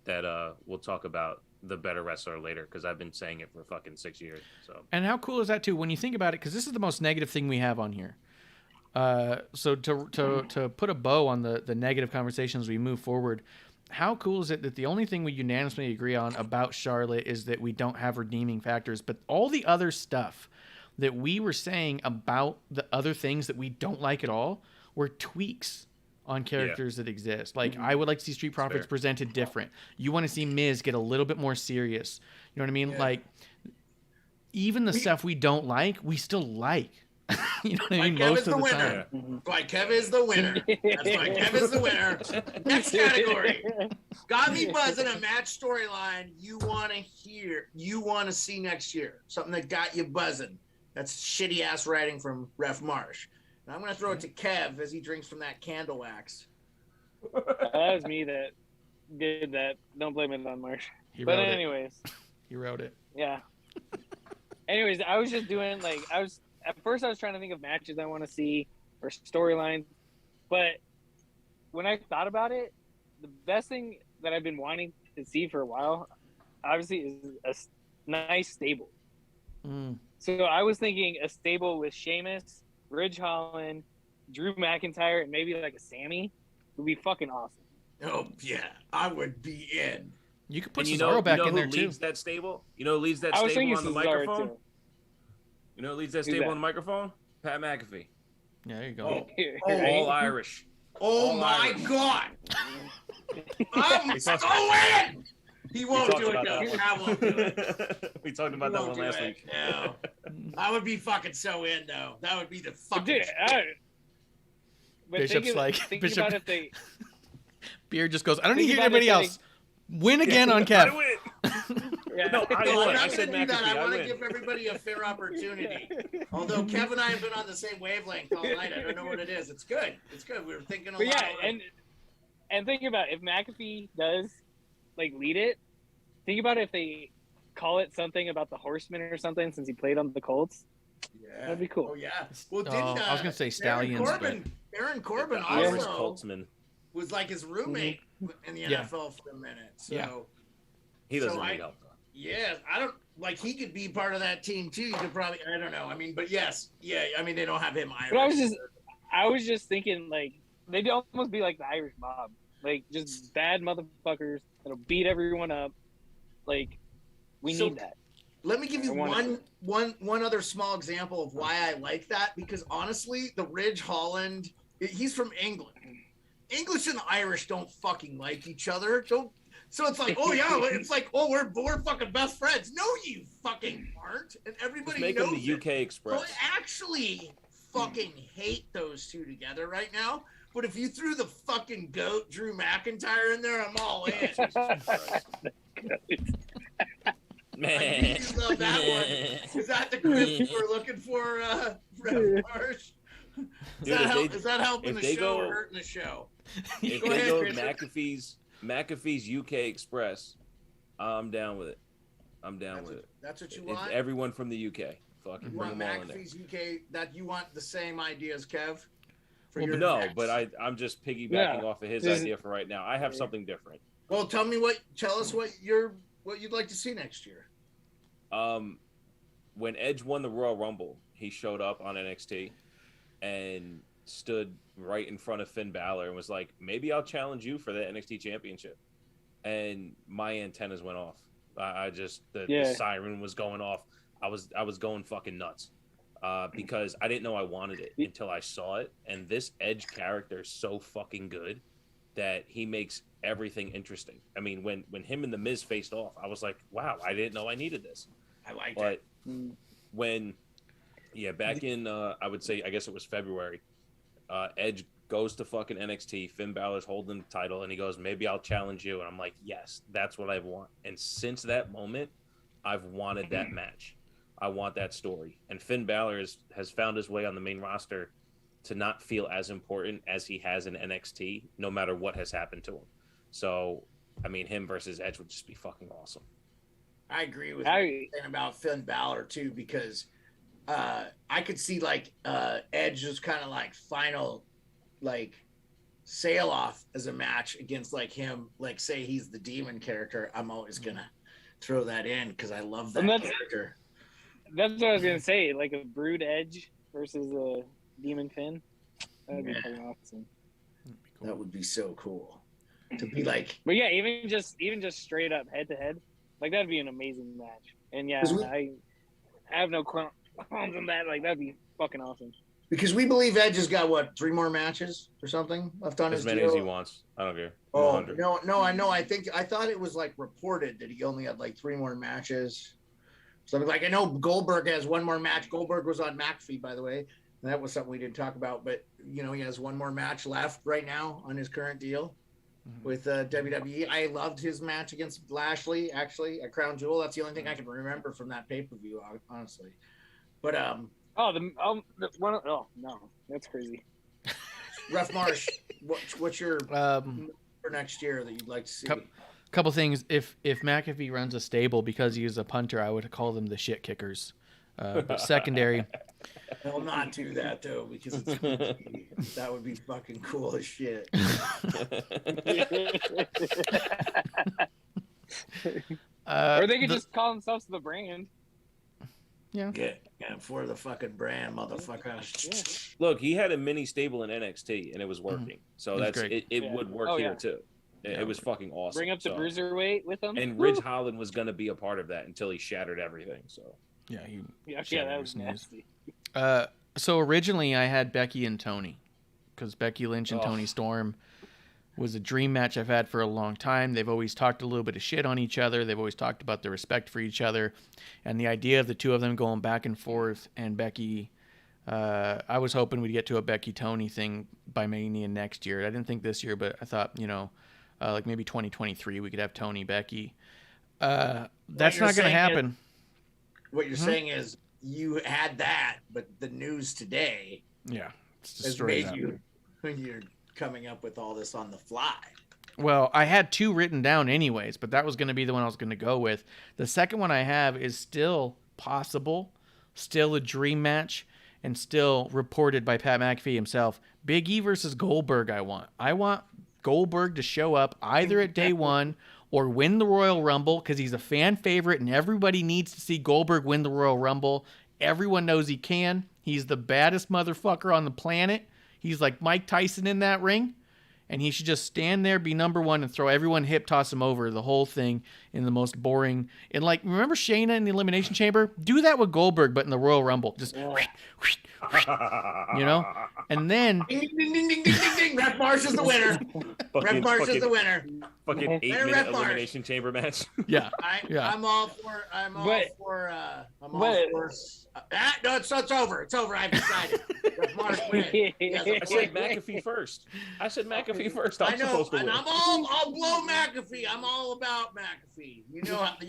that we'll talk about the better wrestler later because I've been saying it for fucking 6 years. So. And how cool is that too when you think about it? Because this is the most negative thing we have on here. So to put a bow on the negative conversations as we move forward, how cool is it that the only thing we unanimously agree on about Charlotte is that we don't have redeeming factors, but all the other stuff that we were saying about the other things that we don't like at all were tweaks on characters that exist. Like I would like to see Street Profits presented different. You want to see Miz get a little bit more serious. You know what I mean? Yeah. Like even the stuff we don't like, we still like. You know what I mean? Most of the time. Why Kev is the winner. That's why Kev is the winner. Next category. Got me buzzing a match storyline you want to hear, you want to see next year. Something that got you buzzing. That's shitty ass writing from Ref Marsh. And I'm going to throw it to Kev as he drinks from that candle wax. That was me that did that. Don't blame it on Marsh. But anyways. He wrote it. Yeah. Anyways, I was just doing at first I was trying to think of matches I want to see or storylines, but when I thought about it, the best thing that I've been wanting to see for a while, obviously, is a nice stable. So I was thinking a stable with Sheamus, Ridge Holland, Drew McIntyre, and maybe like a Sammy would be fucking awesome. Oh yeah, I would be in. You could put Cesaro back in there too. Leads that stable? You know who leads that I was stable thinking on the Cesaro microphone? too. You know who leads that stable on the microphone? Pat McAfee. Yeah, there you go. All Irish. Oh All my Irish. God. I'm so in. He won't do it, though. I won't do it. We talked about that one last week. No. I would be fucking so in, though. That would be the fucking Dude, Bishop's Bishop. About if they, Beard just goes, I don't need to hear about anybody if else. Win again on Kev. Yeah. No, I No, won. I'm I not said going to do that. McAfee. I want to win. give everybody a fair opportunity. Although Kev and I have been on the same wavelength all night. I don't know what it is. It's good. It's good. We were thinking a But lot. yeah, and think about it, if McAfee does like lead it. Think about if they call it something about the Horsemen or something, since he played on the Colts. Yeah. That'd be cool. Oh, yeah. Well, I was gonna say Stallions, Baron Corbin Irish also Coltsman. was like his roommate in the Yeah. NFL for a minute. So, Yeah. He doesn't So need help. Though. yeah, I don't like he could be part of that team too. You could probably, I don't know. I mean, but yes, yeah. I mean, they don't have him Irish. But I was just thinking like they'd almost be like the Irish mob, like just bad motherfuckers that'll beat everyone up. Like we So- need that. Let me give you I wanna- one other small example of why I like that, because honestly, the Ridge Holland, he's from England. English and Irish don't fucking like each other. So it's like, oh yeah, it's like, oh we're fucking best friends. No, you fucking aren't, and everybody Just make knows him the it. UK So Express. I actually fucking hate those two together right now. But if you threw the fucking goat Drew McIntyre in there, I'm all in. Man. I really love that one. Is that the clip you were looking for, Rev Marsh? Dude, if Is that helping if the they show go- or hurting the show? If Go they ahead, go Chris. McAfee's UK Express, I'm down with it. I'm down with it. That's what you It's want? everyone from the UK. Fucking You bring want them all in there. McAfee's UK, that you want the same ideas, Kev? For Well, your no, next? but I'm just piggybacking Yeah. off of his This is- idea for right now. I have something different. Well, tell us what you'd like to see next year. When Edge won the Royal Rumble, he showed up on NXT and stood right in front of Finn Balor and was like, maybe I'll challenge you for the NXT championship. And my antennas went off. The siren was going off. I was going fucking nuts. Because I didn't know I wanted it until I saw it. And this Edge character is so fucking good that he makes everything interesting. I mean, when him and The Miz faced off, I was like, wow, I didn't know I needed this. I like But it. when, back in, I would say, I guess it was February, Edge goes to fucking NXT. Finn Balor's holding the title, and he goes, maybe I'll challenge you. And I'm like, yes, that's what I want. And since that moment, I've wanted that match. I want that story. And Finn Balor has found his way on the main roster to not feel as important as he has in NXT, no matter what has happened to him. So, I mean, him versus Edge would just be fucking awesome. I agree with you about Finn Balor too, because I could see like Edge just kind of like final like sail off as a match against like him, like say he's the demon character. I'm always gonna throw that in because I love that character. That's what I was gonna say, like a Brood Edge versus a Demon Finn. That'd be pretty awesome. That would be so cool to be like. But yeah, even just straight up head to head, like that'd be an amazing match. And yeah, I have no qualms on that. Like that'd be fucking awesome. Because we believe Edge has got what, 3 more matches or something left on his as many deal? as he wants. I don't care. Oh 100. no! I know. I thought it was like reported that he only had like 3 more matches. Something like I know Goldberg has 1 more match. Goldberg was on McAfee, by the way. And that was something we didn't talk about, but you know he has 1 more match left right now on his current deal with WWE. I loved his match against Lashley actually at Crown Jewel. That's the only thing I can remember from that pay-per-view, honestly. But no, that's crazy. Ref Marsh, what's your for next year that you'd like to see? Couple things. If McAfee runs a stable because he is a punter, I would call them the shit kickers. But secondary. I'll not do that though because it's that would be fucking cool as shit. Or they could just call themselves the brand. Yeah, for the fucking brand, motherfucker. Look, he had a mini stable in NXT and it was working. So That's that's great. it would work here too. It was fucking awesome. Bring up the bruiserweight with them. And Ridge Holland was going to be a part of that until he shattered everything. So that was nasty. So originally I had Becky and Tony, because Becky Lynch and Tony Storm was a dream match I've had for a long time. They've always talked a little bit of shit on each other. They've always talked about their respect for each other, and the idea of the two of them going back and forth. And Becky, I was hoping we'd get to a Becky Tony thing by Mania next year. I didn't think this year, but I thought like maybe 2023 we could have Tony Becky. That's you're not going to saying happen. What you're saying is you had that, but the news today Yeah, it's has destroyed made that. you when you're coming up with all this on the fly. Well, I had 2 written down anyways, but that was going to be the one I was going to go with. The second one I have is still possible, still a dream match, and still reported by Pat McAfee himself. Big E versus Goldberg I want Goldberg to show up either at day 1 or win the Royal Rumble because he's a fan favorite and everybody needs to see Goldberg win the Royal Rumble. Everyone knows he can. He's the baddest motherfucker on the planet. He's like Mike Tyson in that ring. And he should just stand there, be number 1, and throw everyone hip toss him over the whole thing in the most boring. And like, remember Shayna in the Elimination Chamber? Do that with Goldberg, but in the Royal Rumble. Just, you know? And then. Ding, ding, ding, ding, ding, ding, ding. Ref Marsh is the winner. Ref Marsh is the winner. Fucking 8-minute elimination chamber match. Yeah. I'm all for. No, it's over. It's over. I've decided. Ref Marsh wins. Yes, I said McAfee first. I'm supposed I know, to win. and I'll blow McAfee. I'm all about McAfee. You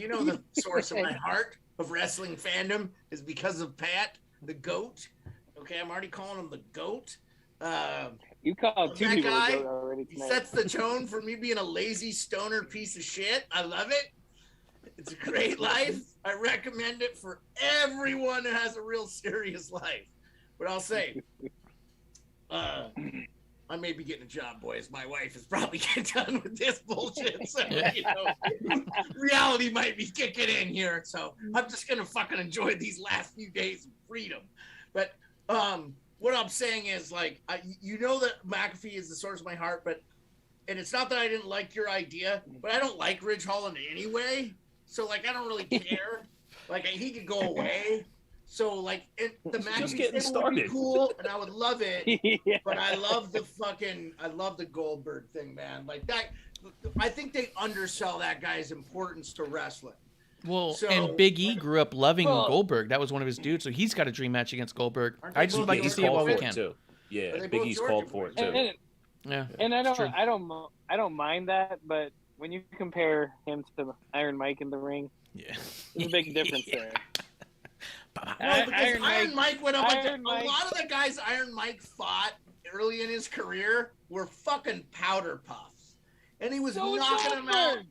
know the source of my heart of wrestling fandom is because of Pat, the GOAT. Okay, I'm already calling him the GOAT. You called 2 that people guy, ago already he tonight. sets the tone for me being a lazy stoner piece of shit. I love it. It's a great life. I recommend it for everyone who has a real serious life. But I'll say, I may be getting a job, boys. My wife is probably getting done with this bullshit. So, reality might be kicking in here. So I'm just going to fucking enjoy these last few days of freedom. But what I'm saying is, like, you know that McAfee is the source of my heart, and it's not that I didn't like your idea, but I don't like Ridge Holland anyway. So, like, I don't really care. Like, he could go away. So, like, the match just getting would started. be cool, and I would love it. Yeah. But I love the Goldberg thing, man. Like that, I think they undersell that guy's importance to wrestling. Well, So- and Big E grew up loving Well- Goldberg. That was one of his dudes, so he's got a dream match against Goldberg. Aren't they I just would both like to He's see it while called we for it can. too. Yeah, Are they Big both E's Georgia called for it boys? too. Yeah. And I it's true. don't mind that, but when you compare him to Iron Mike in the ring, Yeah. there's a big difference there. No, because Iron Mike went up. Iron A Mike- lot of the guys Iron Mike fought early in his career were fucking powder puffs, and he was So was knocking them out. Goldberg.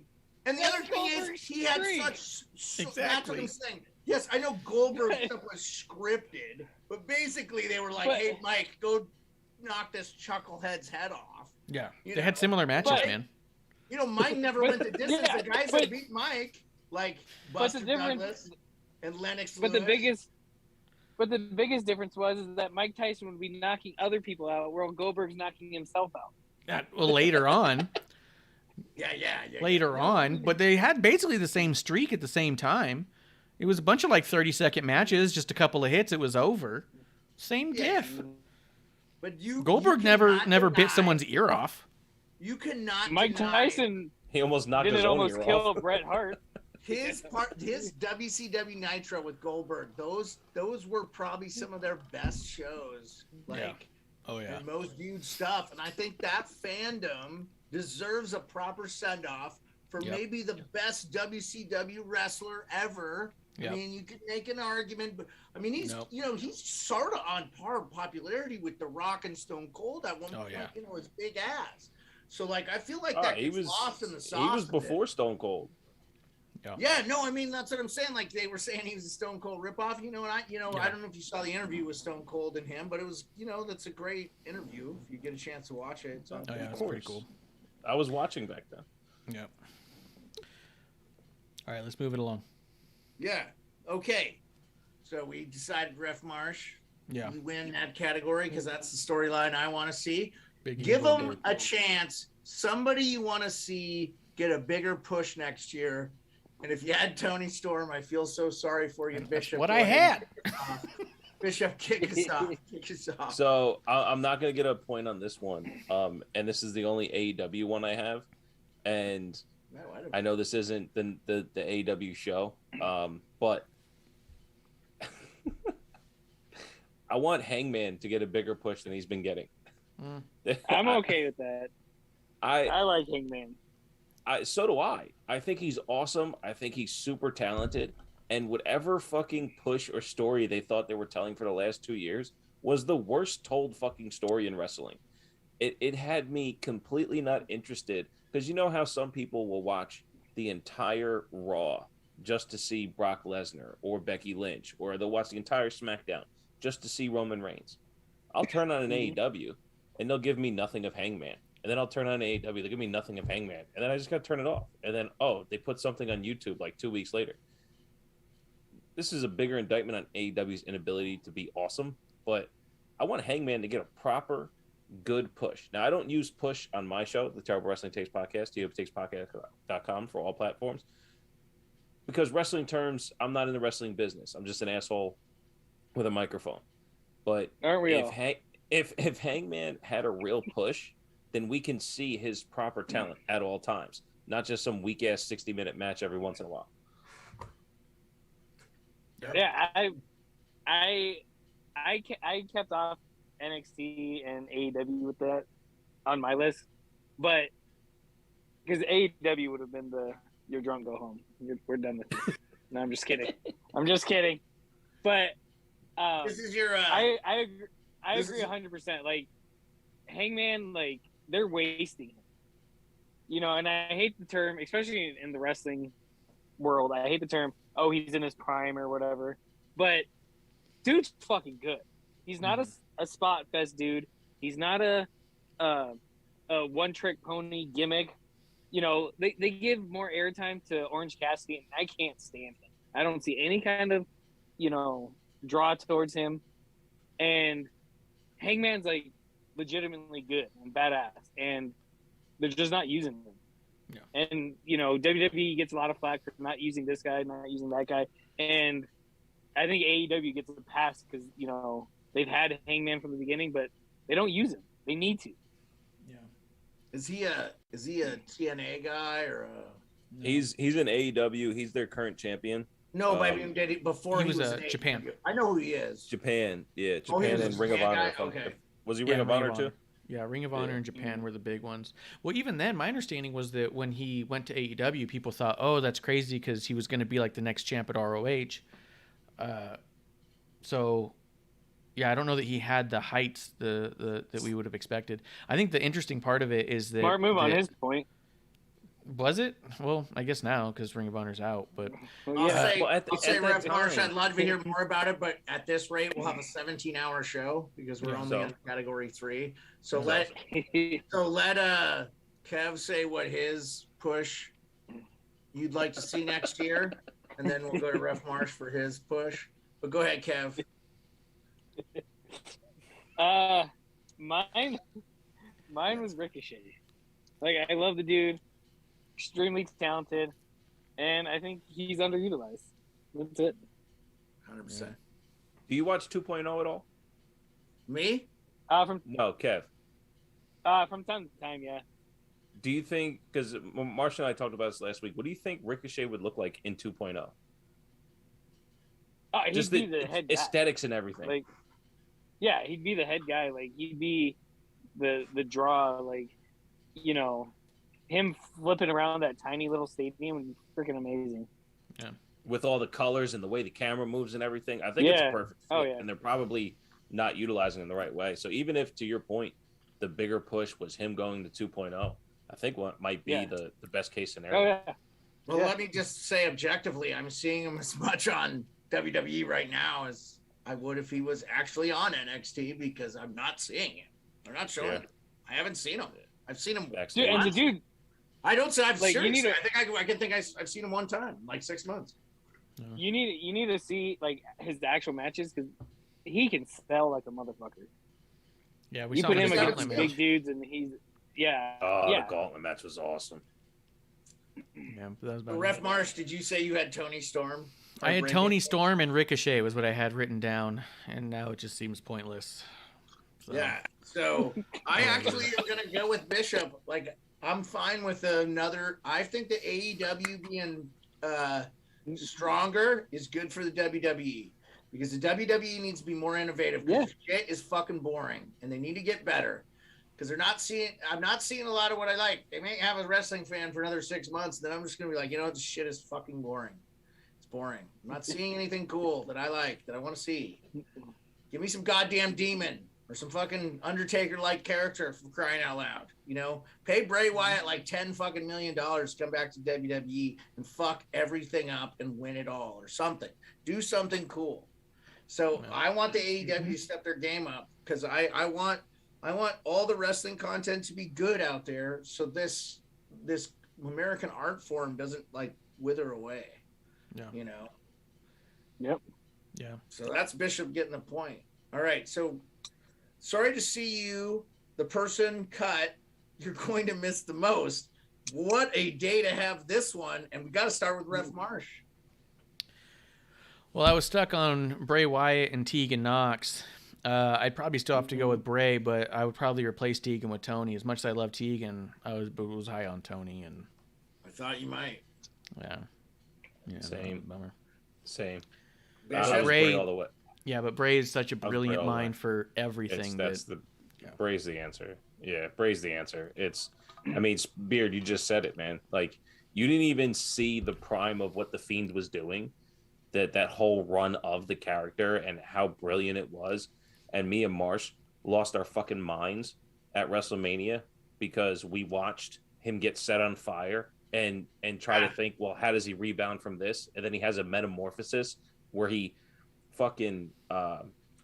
And the That's other thing is, Goldberg's he had streak. That's what Exactly. I'm saying. Yes, I know Goldberg stuff was scripted, but basically they were like, But- "Hey, Mike, go knock this chucklehead's head off." Yeah. You They had know, similar matches, but- man. You know, Mike never went the distance. Yeah, The guys but- that beat Mike, like But Buster the difference, Douglas and Lennox but Lewis. the biggest difference was is that Mike Tyson would be knocking other people out, while Goldberg's knocking himself out. Well, later on. Yeah. Later on. But they had basically the same streak at the same time. It was a bunch of like 30-second matches, just a couple of hits, it was over. Same Yeah. diff. But you Goldberg you never cannot bit deny- someone's ear off. You cannot. Mike deny Tyson He almost knocked his didn't own almost ear kill off. Bret Hart. his WCW Nitro with Goldberg. Those were probably some of their best shows. Like. Oh yeah. And most viewed stuff. And I think that fandom deserves a proper send off for Yep. maybe the best WCW wrestler ever. Yep. I mean, you could make an argument, but I mean, he's Nope. he's sort of on par with popularity with The Rock and Stone Cold at one Oh, point. yeah. His big ass. So like, I feel like Oh, that he gets was lost in the he sauce. was a bit. before Stone Cold. Yeah, no, I mean that's what I'm saying. Like they were saying he was a Stone Cold ripoff. You know, and I don't know if you saw the interview with Stone Cold and him, but it was, that's a great interview. If you get a chance to watch it, it's on. Oh yeah, Of that's pretty course. cool. I was watching back then. Yep. All right, let's move it along. Yeah. Okay. So we decided Ref Marsh. Yeah. We win that category because that's the storyline I want to see. Big E Give Goldberg. them a chance. Somebody you want to see get a bigger push next year. And if you had Tony Storm, I feel so sorry for you, Bishop. what Go I ahead had. and kick us off. Bishop, kick us off. Kick us off. So I'm not gonna get a point on this one. And this is the only AEW one I have. And No, I don't- I know this isn't the AEW show, but I want Hangman to get a bigger push than he's been getting. I'm okay with that. I I like Hangman. So do I. I think he's awesome. I think he's super talented. And whatever fucking push or story they thought they were telling for the last 2 years was the worst told fucking story in wrestling. It had me completely not interested, because you know how some people will watch the entire Raw just to see Brock Lesnar or Becky Lynch, or they'll watch the entire SmackDown just to see Roman Reigns. I'll turn on an AEW and they'll give me nothing of Hangman. And then I'll turn on AEW, they'll give me nothing of Hangman. And then I just got to turn it off. And then, they put something on YouTube like 2 weeks later. This is a bigger indictment on AEW's inability to be awesome, but I want Hangman to get a proper, good push. Now, I don't use push on my show, the Terrible Wrestling Takes Podcast, TWTakesPodcast.com for all platforms, because wrestling terms, I'm not in the wrestling business. I'm just an asshole with a microphone. But Aren't we if Hangman had a real push, then we can see his proper talent at all times, not just some weak-ass 60-minute match every once in a while. Yeah, I kept off NXT and AEW with that on my list, but because AEW would have been you're drunk, go home. We're done with it. No, I'm just kidding. But This is your. I agree 100%. Like Hangman, like they're wasting him. And I hate the term, especially in the wrestling world. I hate the term, he's in his prime or whatever. But dude's fucking good. He's not a spot fest dude. He's not a one-trick pony gimmick. They give more airtime to Orange Cassidy, and I can't stand him. I don't see any kind of, draw towards him. And Hangman's like legitimately good and badass, and they're just not using him. Yeah. And WWE gets a lot of flack for not using this guy, not using that guy, and I think AEW gets a pass because they've had Hangman from the beginning, but they don't use him. They need to. Yeah. Is he a TNA guy or a? No. He's in AEW. He's their current champion. No, but I mean, before he was in Japan. AEW. I know who he is. Japan, yeah, Japan and Ring of Honor. Okay. Was he Ring of Honor too? Yeah, Ring of Honor and Japan were the big ones. Well, even then, my understanding was that when he went to AEW, people thought, that's crazy because he was going to be like the next champ at ROH. So, yeah, I don't know that he had the heights that we would have expected. I think the interesting part of it is that smart move on his point. Was it? Well, I guess now because Ring of Honor's out. But I'll say, Ref Marsh, I'd love to hear more about it. But at this rate, we'll have a 17-hour show because we're only in category 3. So let Kev say what his push you'd like to see next year, and then we'll go to Ref Marsh for his push. But go ahead, Kev. Mine was Ricochet. Like, I love the dude. Extremely talented, and I think he's underutilized. That's it. 100%. Do you watch 2.0 at all? Me? No, Kev. From time to time, yeah. Do you think, because Marsh and I talked about this last week, what do you think Ricochet would look like in 2.0? Just the head guy. Aesthetics and everything. Like, yeah, he'd be the head guy. Like, he'd be the draw. Like, him flipping around that tiny little stadium would be freaking amazing. Yeah. With all the colors and the way the camera moves and everything, I think it's a perfect fit. And they're probably not utilizing it in the right way. So even if, to your point, the bigger push was him going to 2.0, I think what might be the best case scenario. Oh, yeah. Well, let me just say objectively, I'm seeing him as much on WWE right now as I would if he was actually on NXT, because I'm not seeing him. They're not showing him. I haven't seen him. I've seen him. Dude, and the dude, I don't say I've seriously. I can think I've seen him one time, like 6 months. You need to see like his actual matches because he can sell like a motherfucker. Yeah, we you saw put him him against against big dudes, and he's the gauntlet match was awesome. Yeah, that was about Ref Marsh, did you say you had Tony Storm? I had Tony Storm and Ricochet was what I had written down, and now it just seems pointless. So. Yeah, so I actually am gonna go with Bishop. Like, I'm fine with another. I think the AEW being stronger is good for the WWE because the WWE needs to be more innovative. Because shit is fucking boring, and they need to get better. because they're not seeing. I'm not seeing a lot of what I like. They may have a wrestling fan for another 6 months, then I'm just gonna be like, you know what, this shit is fucking boring. It's boring. I'm not seeing anything cool that I like, that I want to see. Give me some goddamn demon or some fucking Undertaker-like character for crying out loud. You know, pay Bray Wyatt like $10 million to come back to WWE and fuck everything up and win it all or something. Do something cool. So I want the AEW to step their game up because I want all the wrestling content to be good out there. So this American art form doesn't like wither away. Yeah. You know. Yep. Yeah. So that's Bishop getting the point. All right. So sorry to see you, the person cut. You're going to miss the most. What a day to have this one. And we got to start with Ref Marsh. Well, I was stuck on Bray Wyatt and Tegan Knox. I'd probably still have to go with Bray, but I would probably replace Tegan with Tony. As much as I love Tegan, I was high on Tony, and I thought you might. Yeah. Same. Bummer. Same. Bray all the way. Yeah, but Bray is such a brilliant mind for everything. Bray's the answer. Yeah, Bray's the answer. I mean, Beard, you just said it, man. Like, you didn't even see the prime of what the Fiend was doing. That whole run of the character and how brilliant it was. And me and Marsh lost our fucking minds at WrestleMania because we watched him get set on fire and try to think, well, how does he rebound from this? And then he has a metamorphosis where he fucking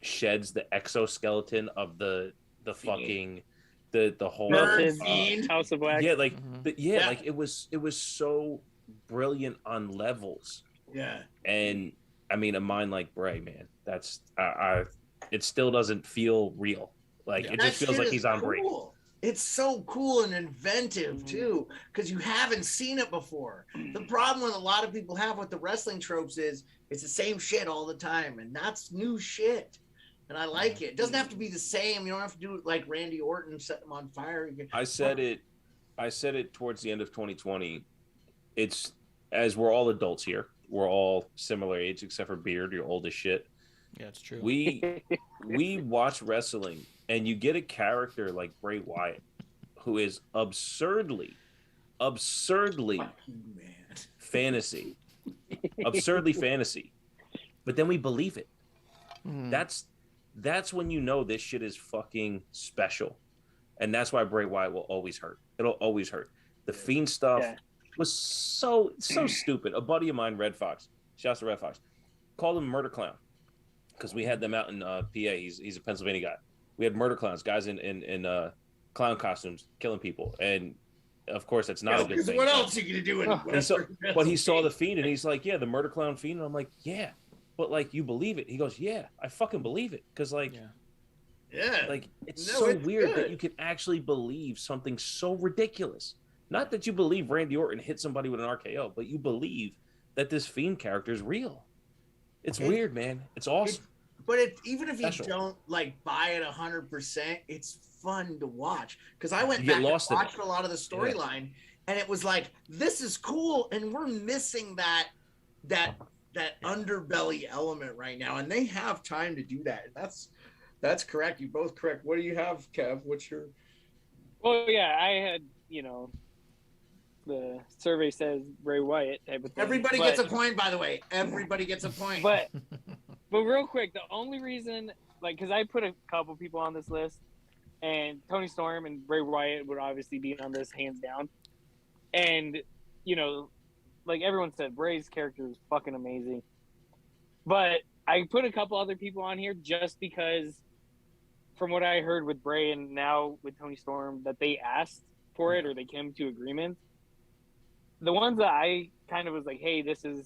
sheds the exoskeleton of the fucking the whole House of Wax. Yeah, like like it was so brilliant on levels. Yeah. And I mean, a mind like Bray, man, that's it still doesn't feel real. Like it just feels like he's on break. It's so cool and inventive too, because you haven't seen it before. The problem that a lot of people have with the wrestling tropes is it's the same shit all the time, and that's new shit. And I like it. It doesn't have to be the same. You don't have to do it like Randy Orton, set him on fire. I said it towards the end of 2020. It's as we're all adults here. We're all similar age, except for Beard. You're old as shit. Yeah, it's true. We watch wrestling, and you get a character like Bray Wyatt, who is absurdly fantasy, absurdly fantasy. But then we believe it. That's when you know this shit is fucking special, and that's why Bray Wyatt will always hurt. It'll always hurt. The Fiend stuff. Yeah. Was so stupid. A buddy of mine, Red Fox, shouts to Red Fox, called him Murder Clown because we had them out in PA. He's a Pennsylvania guy. We had murder clowns, guys in clown costumes killing people, and of course that's not a good thing. What else are you gonna do? But he saw the Fiend and he's like, yeah, the Murder Clown Fiend, and I'm like, yeah, but like you believe it? He goes, yeah, I fucking believe it because like it's weird that you can actually believe something so ridiculous. Not that you believe Randy Orton hit somebody with an RKO, but you believe that this Fiend character is real. It's weird, man. It's awesome. Even if you don't like buy it 100%, it's fun to watch. Because I went back and watched a lot of the storyline, and it was like, this is cool, and we're missing that underbelly element right now, and they have time to do that. That's correct. You both correct. What do you have, Kev? What's your? Well, yeah, I had the survey says Bray Wyatt type of thing. Everybody gets a point, by the way. Everybody gets a point. But real quick, the only reason, because I put a couple people on this list, and Tony Storm and Bray Wyatt would obviously be on this hands down. And, like everyone said, Bray's character is fucking amazing. But I put a couple other people on here just because, from what I heard with Bray and now with Tony Storm, that they asked for it or they came to agreement. The ones that I kind of was like, hey, this is,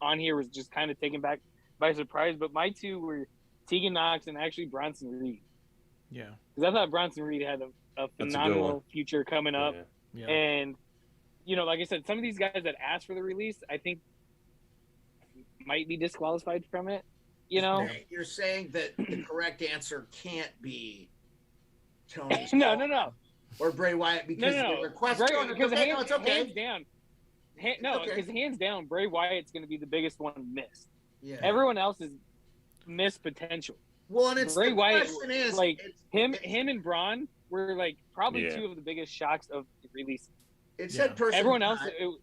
on here was just kind of taken back by surprise. But my two were Tegan Knox and actually Bronson Reed. Yeah. Because I thought Bronson Reed had a phenomenal future coming up. Yeah. And, like I said, some of these guys that asked for the release, I think might be disqualified from it. You're saying that the correct answer can't be Tony. No. Or Bray Wyatt because they requested it. Because it's okay. Hands down. Because hands down, Bray Wyatt's going to be the biggest one missed. Yeah. Everyone else is missed potential. Well, and Bray Wyatt, him and Braun were like probably Yeah. 2 of the biggest shocks of the release. It said person. Everyone else, cut. it,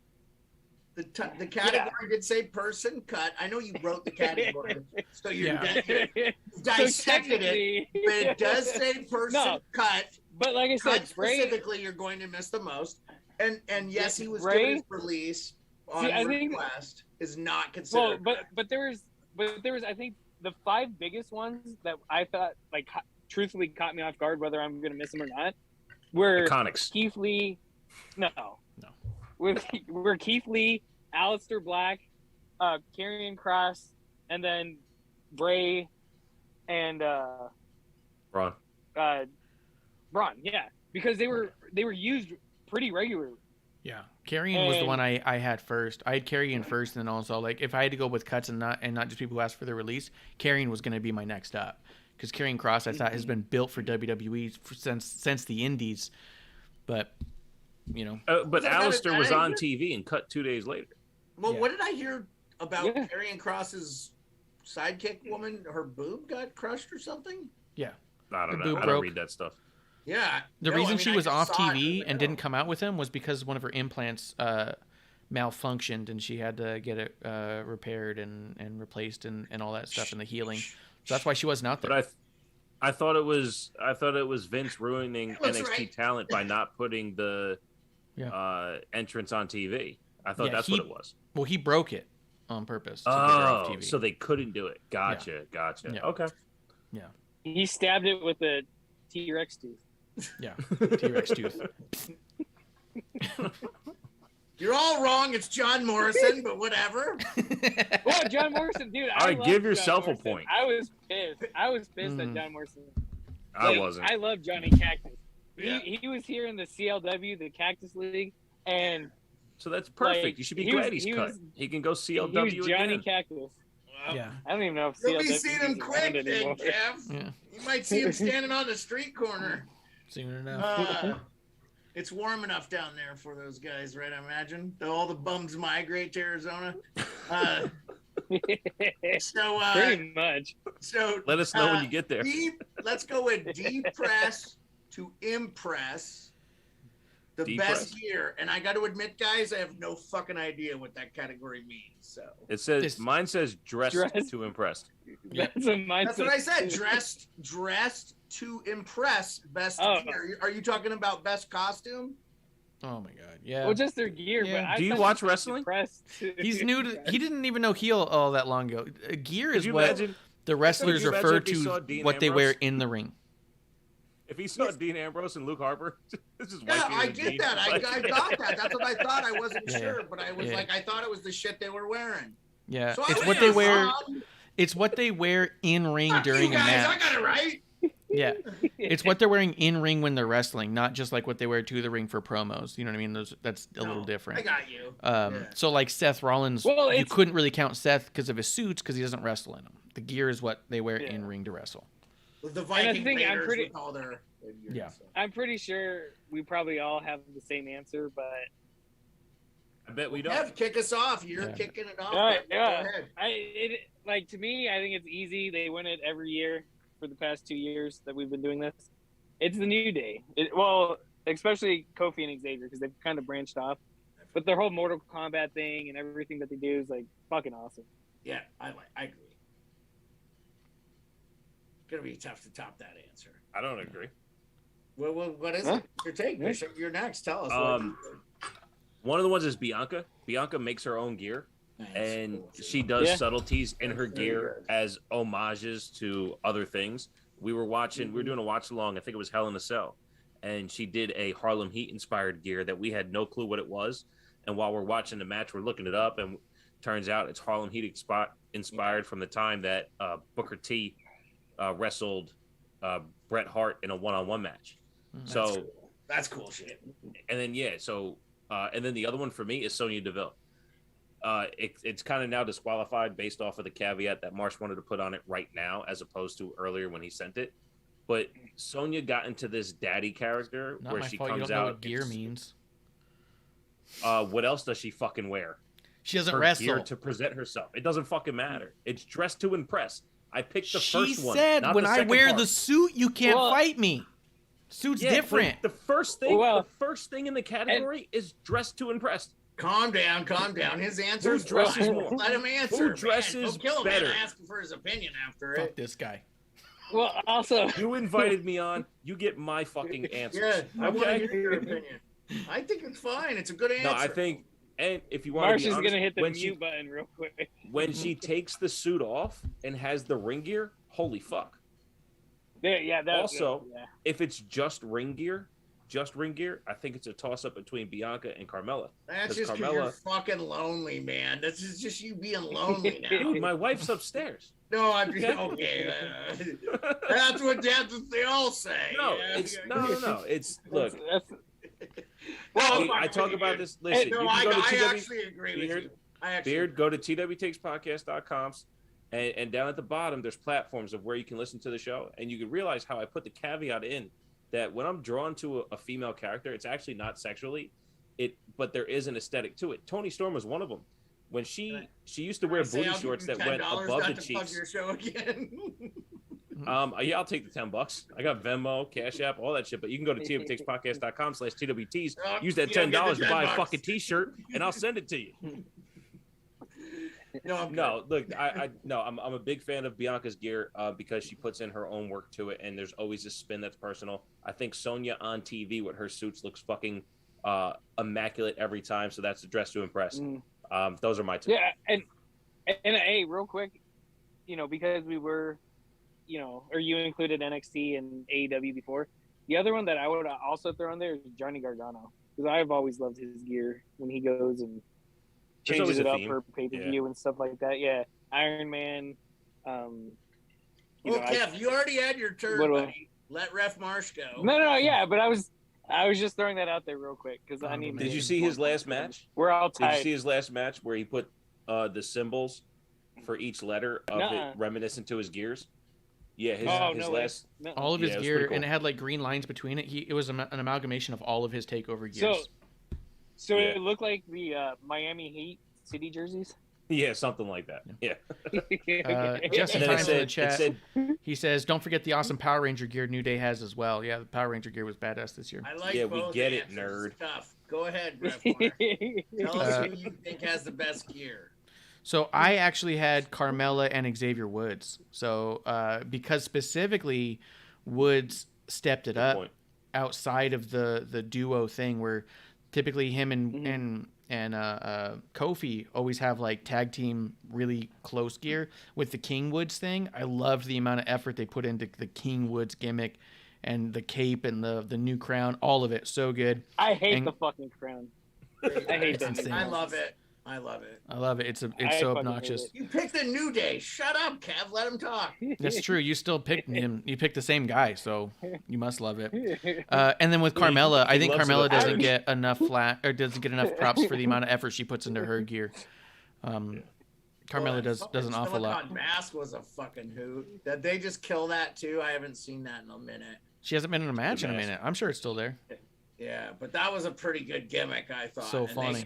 The category did say person cut. I know you wrote the category, so you're dissected it, but it does say person cut. But like I said, Cut specifically, you're going to miss the most. And yes, he was Bray, given his release on request. Is not considered. Well, but there was I think the 5 biggest ones that I thought like truthfully caught me off guard whether I'm going to miss them or not were Iconics. Keith Lee. No. We're Keith Lee, Aleister Black, Karrion Kross, and then Bray and Braun. Braun. Yeah, because they were used pretty regularly. Yeah, Karrion was the one I had first. I had Karrion first, and then also like if I had to go with cuts and not just people who asked for their release, Karrion was going to be my next up because Karrion Kross I thought has been built for WWE since the Indies, but you know. But Aleister was on TV and cut 2 days later. Well, what did I hear about Karrion Kross's sidekick woman? Her boob got crushed or something? Yeah. I don't know. I don't read that stuff. Yeah. The reason she was off TV and didn't come out with him was because one of her implants malfunctioned and she had to get it repaired and replaced and all that stuff and the healing. So that's why she wasn't out there. But I thought it was Vince ruining NXT talent by not putting the entrance on TV. I thought that's what it was. Well, he broke it on purpose to get her off TV. So they couldn't do it. Gotcha. Yeah. Okay. Yeah. He stabbed it with a T-Rex tooth. Yeah, T-Rex tooth. You're all wrong. It's John Morrison, but whatever. Well, John Morrison, dude. All right, give yourself a point. I was pissed at John Morrison. I wasn't. I love Johnny Cactus. Yeah. He was here in the CLW, the Cactus League, and so that's perfect. like, you should be glad he's cut. He can go CLW. He was Johnny again. Cactus. Well, Yeah. I don't even know if You'll CLW be seeing him quick then, anymore. Kev. Yeah. You might see him standing on the street corner. Soon enough. It's warm enough down there for those guys, right? I imagine all the bums migrate to Arizona. Pretty much. So let us know when you get there. Let's go with depress to impress. The Depress. best year, and I got to admit, guys, I have no fucking idea what that category means. So it says mine says dressed to impress. Yeah. That's what I said. Dressed to impress. Best gear. Are you talking about best costume? Oh my god. Yeah. Well, just their gear. Yeah. But I Do you thought watch he was wrestling? depressed. He's new to. He didn't even know heel all that long ago. Gear is you what imagine- the wrestlers Could you refer imagine if he saw to Dean what they wear Ambrose? in the ring. If he saw Dean Ambrose and Luke Harper, this is Yeah, I get that. I got that. That's what I thought. I wasn't Yeah. sure, but I was like, I thought it was the shit they were wearing. Yeah, So it's I what they went, wear. It's what they wear in ring Fuck during you a guys, match. I got it right. Yeah, it's what they're wearing in ring when they're wrestling, not just like what they wear to the ring for promos. You know what I mean? That's a little different. I got you. So like Seth Rollins, you couldn't really count Seth because of his suits because he doesn't wrestle in them. The gear is what they wear in ring to wrestle. The Viking think I'm Raiders pretty- with all their gear, Yeah. so. I'm pretty sure we probably all have the same answer, but I bet we don't. Kev, kick us off. You're Yeah. kicking it off. all right, Go yeah. ahead. Like to me, I think it's easy. They win it every year for the past 2 years that we've been doing this. It's the New Day. Well, especially Kofi and Xavier because they've kind of branched off. But their whole Mortal Kombat thing and everything that they do is like fucking awesome. Yeah, I agree. Gonna be tough to top that answer. I don't agree. Well, what is it? Your take. You're next. Tell us. One of the ones is Bianca. Bianca makes her own gear, and she does subtleties in her gear as homages to other things. We were doing a watch along. I think it was Hell in a Cell, and she did a Harlem Heat inspired gear that we had no clue what it was. And while we're watching the match, we're looking it up, and turns out it's Harlem Heat inspired from the time that Booker T wrestled Bret Hart in a one-on-one match. That's cool shit. And then and then the other one for me is Sonia Deville. It's kind of now disqualified based off of the caveat that Marsh wanted to put on it right now as opposed to earlier when he sent it. But Sonia got into this daddy character Not where my she fault. You comes don't know out. what gear means. What else does she fucking wear? She doesn't Her wrestle. gear to present herself. It doesn't fucking matter. It's dressed to impress. I picked the She first one. said, not "When the I second wear part." the suit, you can't fight me." Suit's Yeah, different. The first thing, Well, the first thing in the category is dressed to impress. Calm down, calm down. His answer's dresses fine. more? Let him answer. Who man. dresses Don't kill him, better? man. Ask him for his opinion after Fuck it. this guy. Well, also, You invited me on. You get my fucking answers. Yeah, I want to Okay. hear your opinion. I think it's fine. It's a good answer. No, I think, and if you want Marsh to be is honest, gonna hit the when mute she button real quick. when she takes the suit off and has the ring gear, holy fuck. Yeah. Also, yeah. if it's just ring gear, I think it's a toss up between Bianca and Carmella. That's 'Cause just because you're fucking lonely, man. That's just you being lonely now. Dude, my wife's upstairs. No, I'm okay. That's what they all say. No, Yeah, it's okay. no. It's look. Well, I talk about this. Listen, No, you I can go to TW actually agree with Beard, you. I actually Beard, go to twtakes.podcast.com, and down at the bottom there's platforms of where you can listen to the show, and you can realize how I put the caveat in that when I'm drawn to a female character, it's actually not sexually, but there is an aesthetic to it. Toni Storm was one of them. When she used to wear booty shorts that went above the cheeks. Your show again. Yeah, I'll take the $10. I got Venmo, Cash App, all that shit. But you can go to twtakes.podcast.com/TWTs. Use that $10 to buy a fucking T-shirt, and I'll send it to you. No, look, I'm a big fan of Bianca's gear because she puts in her own work to it, and there's always a spin that's personal. I think Sonia on TV with her suits looks fucking immaculate every time, so that's a dress to impress. Those are my two. Yeah, and hey, real quick, because we were, or you included NXT and AEW before. The other one that I would also throw in there is Johnny Gargano, because I've always loved his gear when he goes and changes it up for pay-per-view and stuff like that. Yeah, Iron Man. Kev, you already had your turn, buddy. Let Ref Marsh go. No, yeah, but I was just throwing that out there real quick because I need. Did you see his last match? We're all tied. Did you see his last match where he put the symbols for each letter of it reminiscent to his gears? Yeah, his last. All of his gear, cool. And it had like green lines between it. It was an amalgamation of all of his takeover gears. So it looked like the Miami Heat City jerseys. Yeah, something like that. Yeah. Just in time for the chat. He says, "Don't forget the awesome Power Ranger gear New Day has as well." Yeah, the Power Ranger gear was badass this year. I like we both get it, answers. nerd. It's tough. Go ahead, Ref Marsh. Tell us who you think has the best gear. So I actually had Carmella and Xavier Woods. So because specifically Woods stepped it up outside of the duo thing where typically him and Kofi always have like tag team really close gear. With the King Woods thing, I loved the amount of effort they put into the King Woods gimmick and the cape and the new crown, all of it. So good. I hate the fucking crown. I hate that. Insane. I love it. I love it. I love it. It's so obnoxious. You picked the New Day. Shut up, Kev. Let him talk. That's true. You still picked him. You picked the same guy, so you must love it. And then with Carmella, I think Carmella doesn't get enough doesn't get enough props for the amount of effort she puts into her gear. Carmella does an awful lot. Silicon Mask was a fucking hoot. Did they just kill that too? I haven't seen that in a minute. She hasn't been in a match in a minute. I'm sure it's still there. Yeah, but that was a pretty good gimmick, I thought. So funny.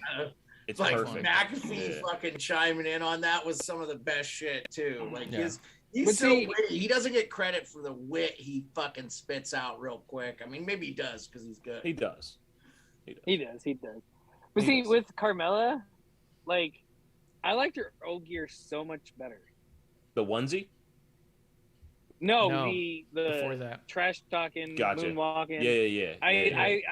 It's like perfect. McAfee fucking chiming in on that was some of the best shit too. Like he's But so witty. He doesn't get credit for the wit he fucking spits out real quick. I mean, maybe he does because he's good. He does. He does. But see, with Carmella, like, I liked her old gear so much better. The onesie? No, before the that. trash talking, Gotcha. moonwalking. Yeah.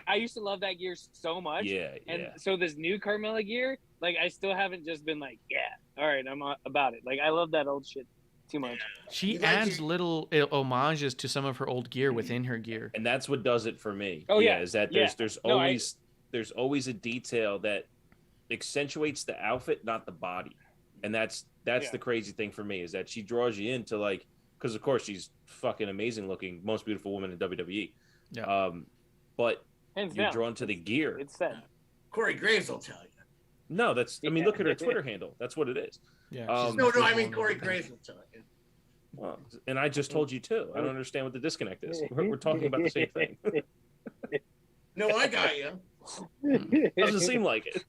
I used to love that gear so much. And so this new Carmella gear, like, I still haven't just been like, yeah, all right, I'm about it. Like, I love that old shit too much. She adds little homages to some of her old gear within her gear. And that's what does it for me. Oh, yeah. Is that there's always a detail that accentuates the outfit, not the body. And that's the crazy thing for me, is that she draws you into, like, because of course she's fucking amazing looking, most beautiful woman in WWE. Yeah. But Hands you're down. drawn to the gear. It's sad. Corey Graves will tell you. No, look at her Twitter handle. That's what it is. Yeah. No, I mean Corey Graves will tell you. Well, and I just told you too. I don't understand what the disconnect is. We're talking about the same thing. No, I got you. Doesn't seem like it.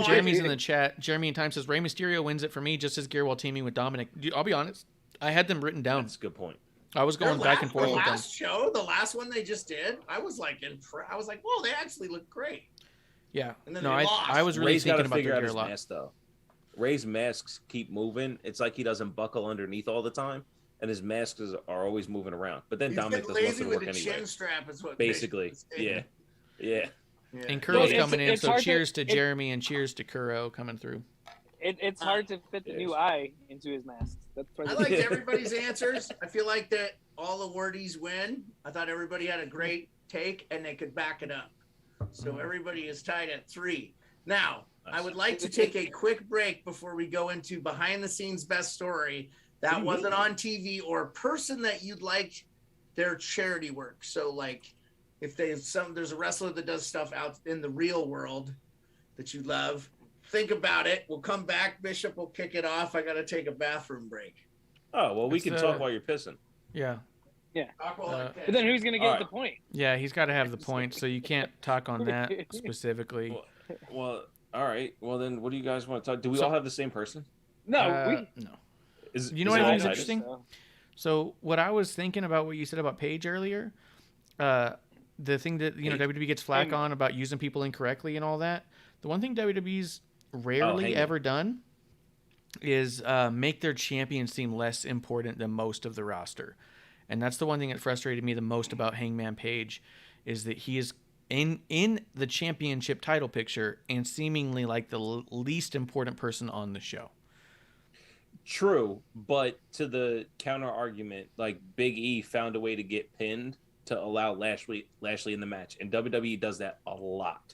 Jeremy's in the chat. Jeremy in time says Rey Mysterio wins it for me, just his gear while teaming with Dominic. I'll be honest, I had them written down. That's a good point. I was going back and forth The with them. last show, the last one they just did, I was like, I was like, whoa, they actually look great. Yeah. And then No, they lost. I was really Ray's got thinking to about figure their out gear his a lot. mask though. Ray's masks keep moving. It's like he doesn't buckle underneath all the time, and his masks are always moving around. But then He's Dominic getting doesn't want lazy to with work the anyway. chin strap is what Basically, basically yeah. Yeah. And Well, Kuro's it's- coming in, it's so hard to- cheers to it- Jeremy and cheers to Kuro coming through. It's hard to fit the Yes. new eye into his mask. That's why I liked everybody's answers. I feel like that all awardees win. I thought everybody had a great take and they could back it up. So everybody is tied at 3. Now, I would like to take a quick break before we go into behind the scenes best story that wasn't on TV or person that you'd like their charity work. So like if there's a wrestler that does stuff out in the real world that you love, think about it. We'll come back. Bishop will kick it off. I got to take a bathroom break. Oh well, we It's, can talk while you're pissing. Yeah. But then who's gonna get Alright. the point? Yeah, he's got to have the point, so you can't talk on that specifically. Well, all right. Well, then, what do you guys want to talk? Do we So- all have the same person? No, No. Is You know is what it I all think is Titus? interesting? So what I was thinking about what you said about Paige earlier, the thing that WWE gets flack And- on about using people incorrectly and all that. The one thing WWE's rarely Hangman. ever done is make their champion seem less important than most of the roster, and that's the one thing that frustrated me the most about Hangman Page, is that he is in the championship title picture and seemingly like the least important person on the show. True, but to the counter argument, like Big E found a way to get pinned to allow Lashley in the match, and WWE does that a lot.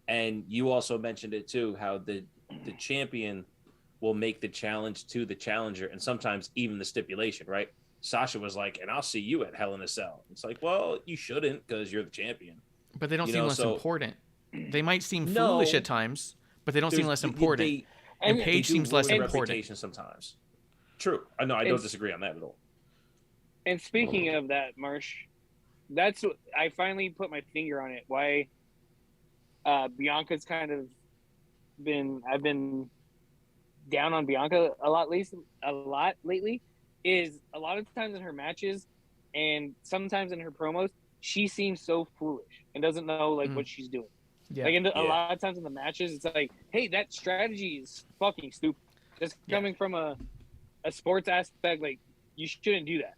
And you also mentioned it too, how the champion will make the challenge to the challenger, and sometimes even the stipulation, right? Sasha was like, "And I'll see you at Hell in a Cell." It's like, well, you shouldn't because you're the champion. But they don't You seem know, less so- important. They might seem No. foolish at times, but they don't seem There's- less they- important. they- and they Paige do seems less ruin important. reputation sometimes. True. I know. I don't It's- disagree on that at all. And speaking of that, Marsh, that's what I finally put my finger on it. Why Bianca's kind of I've been down on Bianca a lot lately. Is a lot of times in her matches and sometimes in her promos, she seems so foolish and doesn't know what she's doing. Yeah. Like a Yeah. lot of times in the matches, it's like, hey, that strategy is fucking stupid. Just coming from a sports aspect, like you shouldn't do that.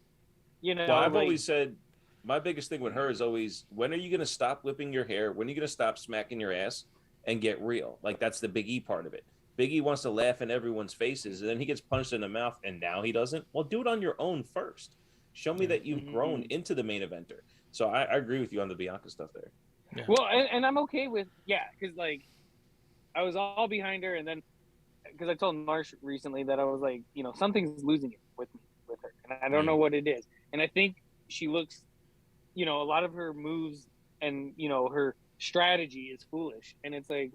You know, Well, I've like, always said my biggest thing with her is always, when are you going to stop whipping your hair? When are you going to stop smacking your ass and get real? Like, that's the Big E part of it. Big E wants to laugh in everyone's faces, and then he gets punched in the mouth, and now he doesn't. Well, do it on your own first. Show me that you've grown into the main eventer. So I agree with you on the Bianca stuff there. Yeah. well, and I'm okay with because like I was all behind her, and then because I told Marsh recently that I was like, something's losing it with her, and I don't know what it is. And I think she looks, a lot of her moves and her strategy is foolish, and it's like,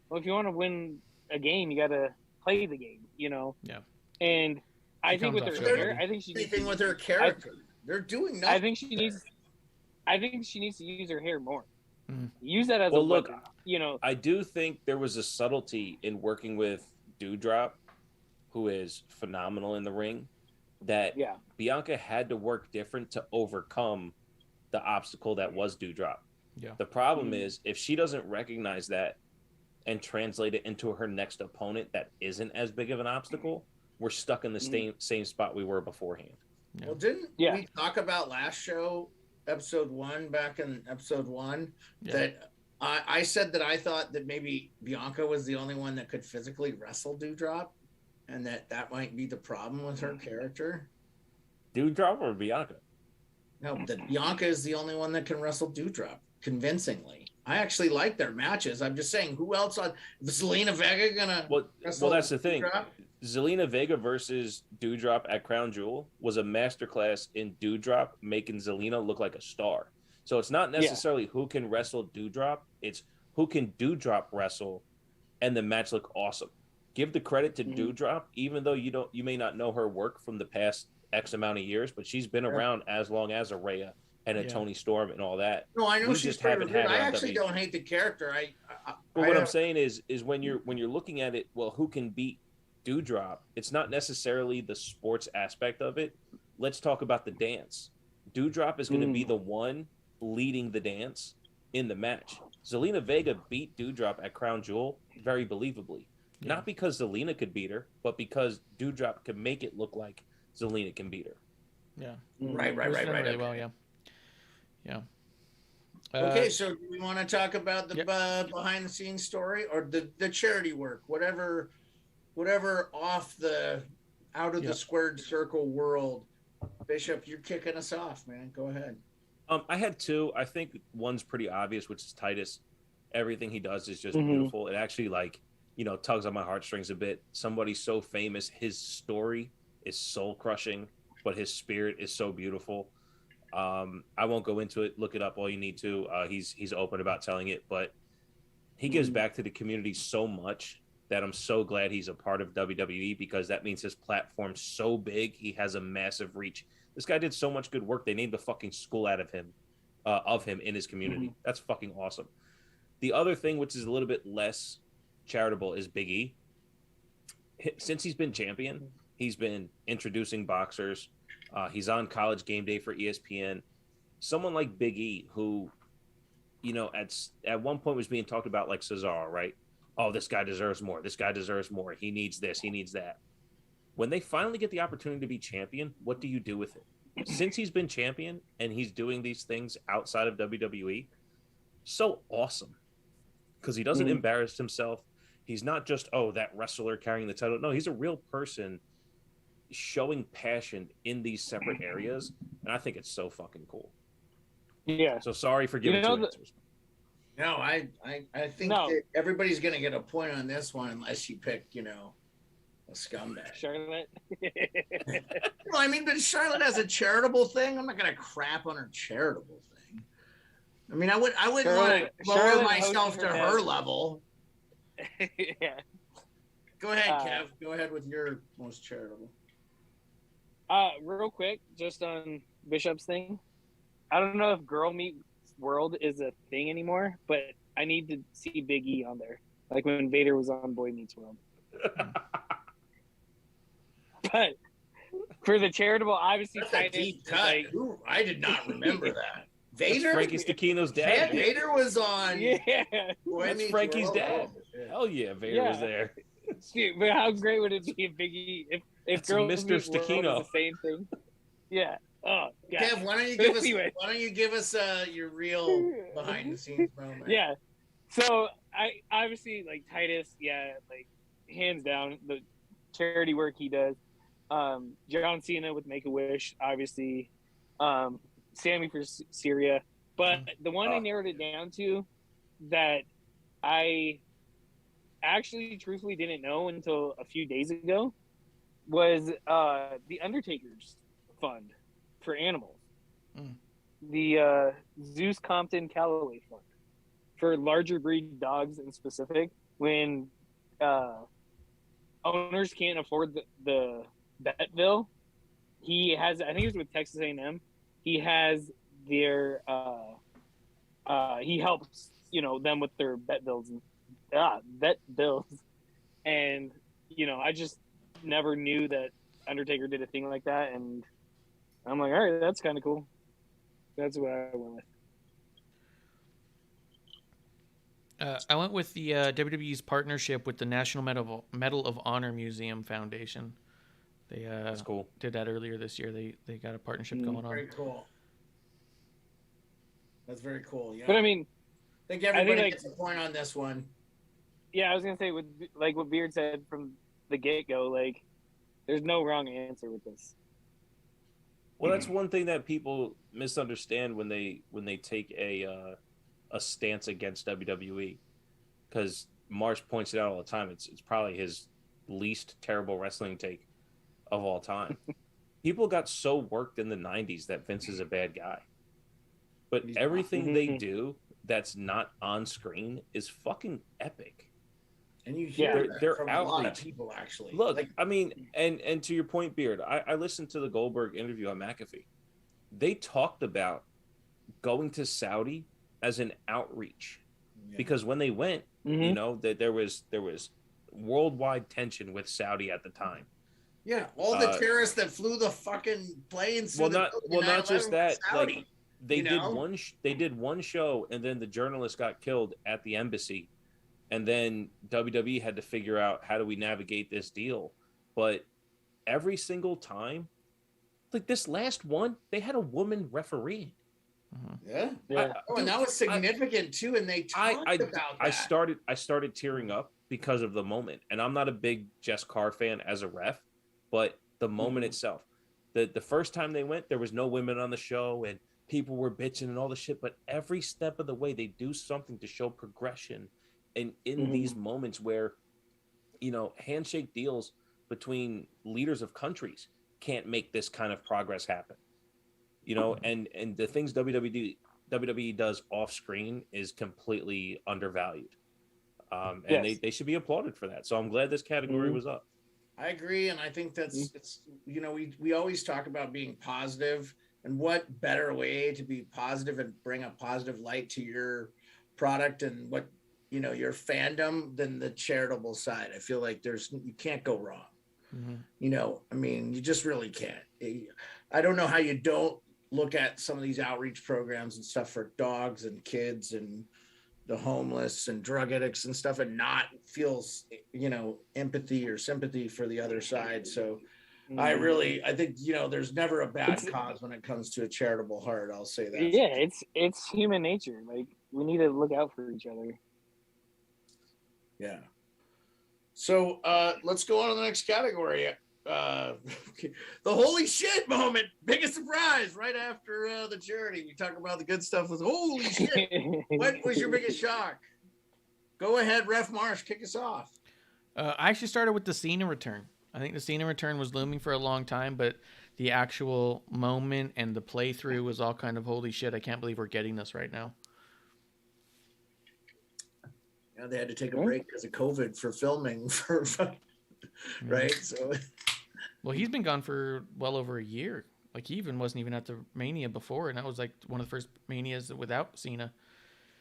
well, if you want to win a game, you got to play the game, Yeah. And I think comes with off her so hair, dirty. I think she needs Anything with her character. They're doing nothing. I think she needs to use her hair more. Mhm. Use that as Well, a look, weapon, I do think there was a subtlety in working with Doudrop, who is phenomenal in the ring, that Yeah. Bianca had to work different to overcome the obstacle that was Doudrop. Yeah. The problem is, if she doesn't recognize that and translate it into her next opponent that isn't as big of an obstacle, we're stuck in the same spot we were beforehand. Well, didn't Yeah. we talk about last show, episode 1, back in episode 1, Yeah. that I said that I thought that maybe Bianca was the only one that could physically wrestle Doudrop, and that might be the problem with her character. Doudrop or Bianca? No, that Bianca is the only one that can wrestle Doudrop convincingly. I actually like their matches. I'm just saying, who else on Zelina Vega gonna Well, wrestle that's the thing. Doudrop? Zelina Vega versus Doudrop at Crown Jewel was a masterclass in Doudrop making Zelina look like a star. So it's not necessarily who can wrestle Doudrop, it's who can Doudrop wrestle and the match look awesome. Give the credit to Doudrop, even though you may not know her work from the past X amount of years, but she's been around as long as a Rhea and a Tony Storm and all that. No, I know We she's just pretty haven't good. had her I on actually WWE. don't hate the character. But what I'm saying is when you're looking at it, well, who can beat Doudrop? It's not necessarily the sports aspect of it. let's talk about the dance. Doudrop is going to be the one leading the dance in the match. Zelina Vega beat Doudrop at Crown Jewel very believably. Yeah. Not because Zelina could beat her, but because Doudrop could make it look like Zelina can beat her. Yeah. Right. Really well, yeah. Okay, so do we want to talk about the behind the scenes story or the charity work, whatever off the out of the squared circle world? Bishop, you're kicking us off, man. Go ahead. I had two. I think one's pretty obvious, which is Titus. Everything he does is just beautiful. It actually tugs on my heartstrings a bit. Somebody so famous, his story is soul crushing, but his spirit is so beautiful. I won't go into it. Look it up all you need to. He's open about telling it, but he gives back to the community so much that I'm so glad he's a part of WWE, because that means his platform's so big. He has a massive reach. This guy did so much good work. They named a fucking school out of him in his community. That's fucking awesome. The other thing, which is a little bit less charitable, is Biggie. Since he's been champion, he's been introducing boxers. He's on College Game Day for ESPN. Someone like Biggie, who, at one point was being talked about like Cesaro, right? Oh, this guy deserves more. This guy deserves more. He needs this. He needs that. When they finally get the opportunity to be champion, what do you do with it? Since he's been champion and he's doing these things outside of WWE, so awesome. Because he doesn't embarrass himself. He's not just, that wrestler carrying the title. No, he's a real person showing passion in these separate areas. And I think it's so fucking cool. Yeah. So sorry for giving two answers. No, I think that everybody's going to get a point on this one unless you pick, a scumbag. Charlotte. Well, I mean, but Charlotte has a charitable thing. I'm not going to crap on her charitable thing. I mean, I wouldn't want to lower myself to her level. Yeah. Go ahead, Kev. Go ahead with your most charitable. Real quick, just on Bishop's thing. I don't know if Girl Meets World is a thing anymore, but I need to see Big E on there, like when Vader was on Boy Meets World. But for the charitable, obviously, that's a deep cut. Ooh, I did not remember that. Vader, Frankie Stachino's dad. Yeah, Vader was on. Yeah, that's Frankie's dad. Hell yeah, Vader was there. Shoot, but how great would it be if Big E, if Girl Mr. Meets World Stachino was the same thing? Yeah. Oh, God. Kev, why don't you give us your real behind the scenes moment? Yeah. So I obviously like Titus, like hands down the charity work he does. John Cena with Make-A-Wish, obviously. Sammy for Syria. But the one I narrowed it down to that I actually truthfully didn't know until a few days ago was the Undertaker's fund for animals. The Zeus Compton Callaway Fund for larger breed dogs in specific, when owners can't afford the vet bill. He has, I think it was with Texas A&M, he has their he helps them with their vet bills and I just never knew that Undertaker did a thing like that, and I'm like, all right, that's kind of cool. That's what I went with. I went with the WWE's partnership with the National Medal of Honor Museum Foundation. They that's cool. Did that earlier this year. They got a partnership going on. Very cool. That's very cool. Yeah. But I mean, I think everybody gets a point on this one. Yeah, I was gonna say with like what Beard said from the get-go, like there's no wrong answer with this. Well, that's one thing that people misunderstand when they take a stance against WWE, because Marsh points it out all the time. It's probably his least terrible wrestling take of all time. People got so worked in the 90s that Vince is a bad guy, but everything they do that's not on screen is fucking epic. And you hear they're from outreach. A lot of people, actually. Look, I mean, and to your point, Beard, I listened to the Goldberg interview on McAfee. They talked about going to Saudi as an outreach, because when they went, that there was worldwide tension with Saudi at the time. Yeah, all the terrorists that flew the fucking planes. Not just that. Saudi, like they did one show, and then the journalist got killed at the embassy, and then WWE had to figure out how do we navigate this deal. But every single time, like this last one, they had a woman referee. Yeah. And that was significant too. And they talked about that. I started tearing up because of the moment. And I'm not a big Jess Carr fan as a ref, but the moment itself, the first time they went, there was no women on the show and people were bitching and all the shit. But every step of the way, they do something to show progression. And in these moments where, handshake deals between leaders of countries can't make this kind of progress happen. And the things WWE does off screen is completely undervalued. And they should be applauded for that. So I'm glad this category was up. I agree. And I think it's, we always talk about being positive, and what better way to be positive and bring a positive light to your product and what, your fandom than the charitable side. I feel like you can't go wrong. You just really can't. I don't know how you don't look at some of these outreach programs and stuff for dogs and kids and the homeless and drug addicts and stuff and not feel, empathy or sympathy for the other side. So I think, there's never a bad cause when it comes to a charitable heart. I'll say that. Yeah. It's human nature. Like, we need to look out for each other. Yeah. So let's go on to the next category. The holy shit moment, biggest surprise right after the charity. We talk about the good stuff with holy shit. What was your biggest shock? Go ahead, Ref Marsh, kick us off. I actually started with the Cena return. I think the Cena return was looming for a long time, but the actual moment and the playthrough was all kind of holy shit. I can't believe we're getting this right now. Yeah, they had to take a break because of COVID for filming right. So. Well, he's been gone for well over a year. Like, he wasn't even at the Mania before, and that was like one of the first Manias without Cena.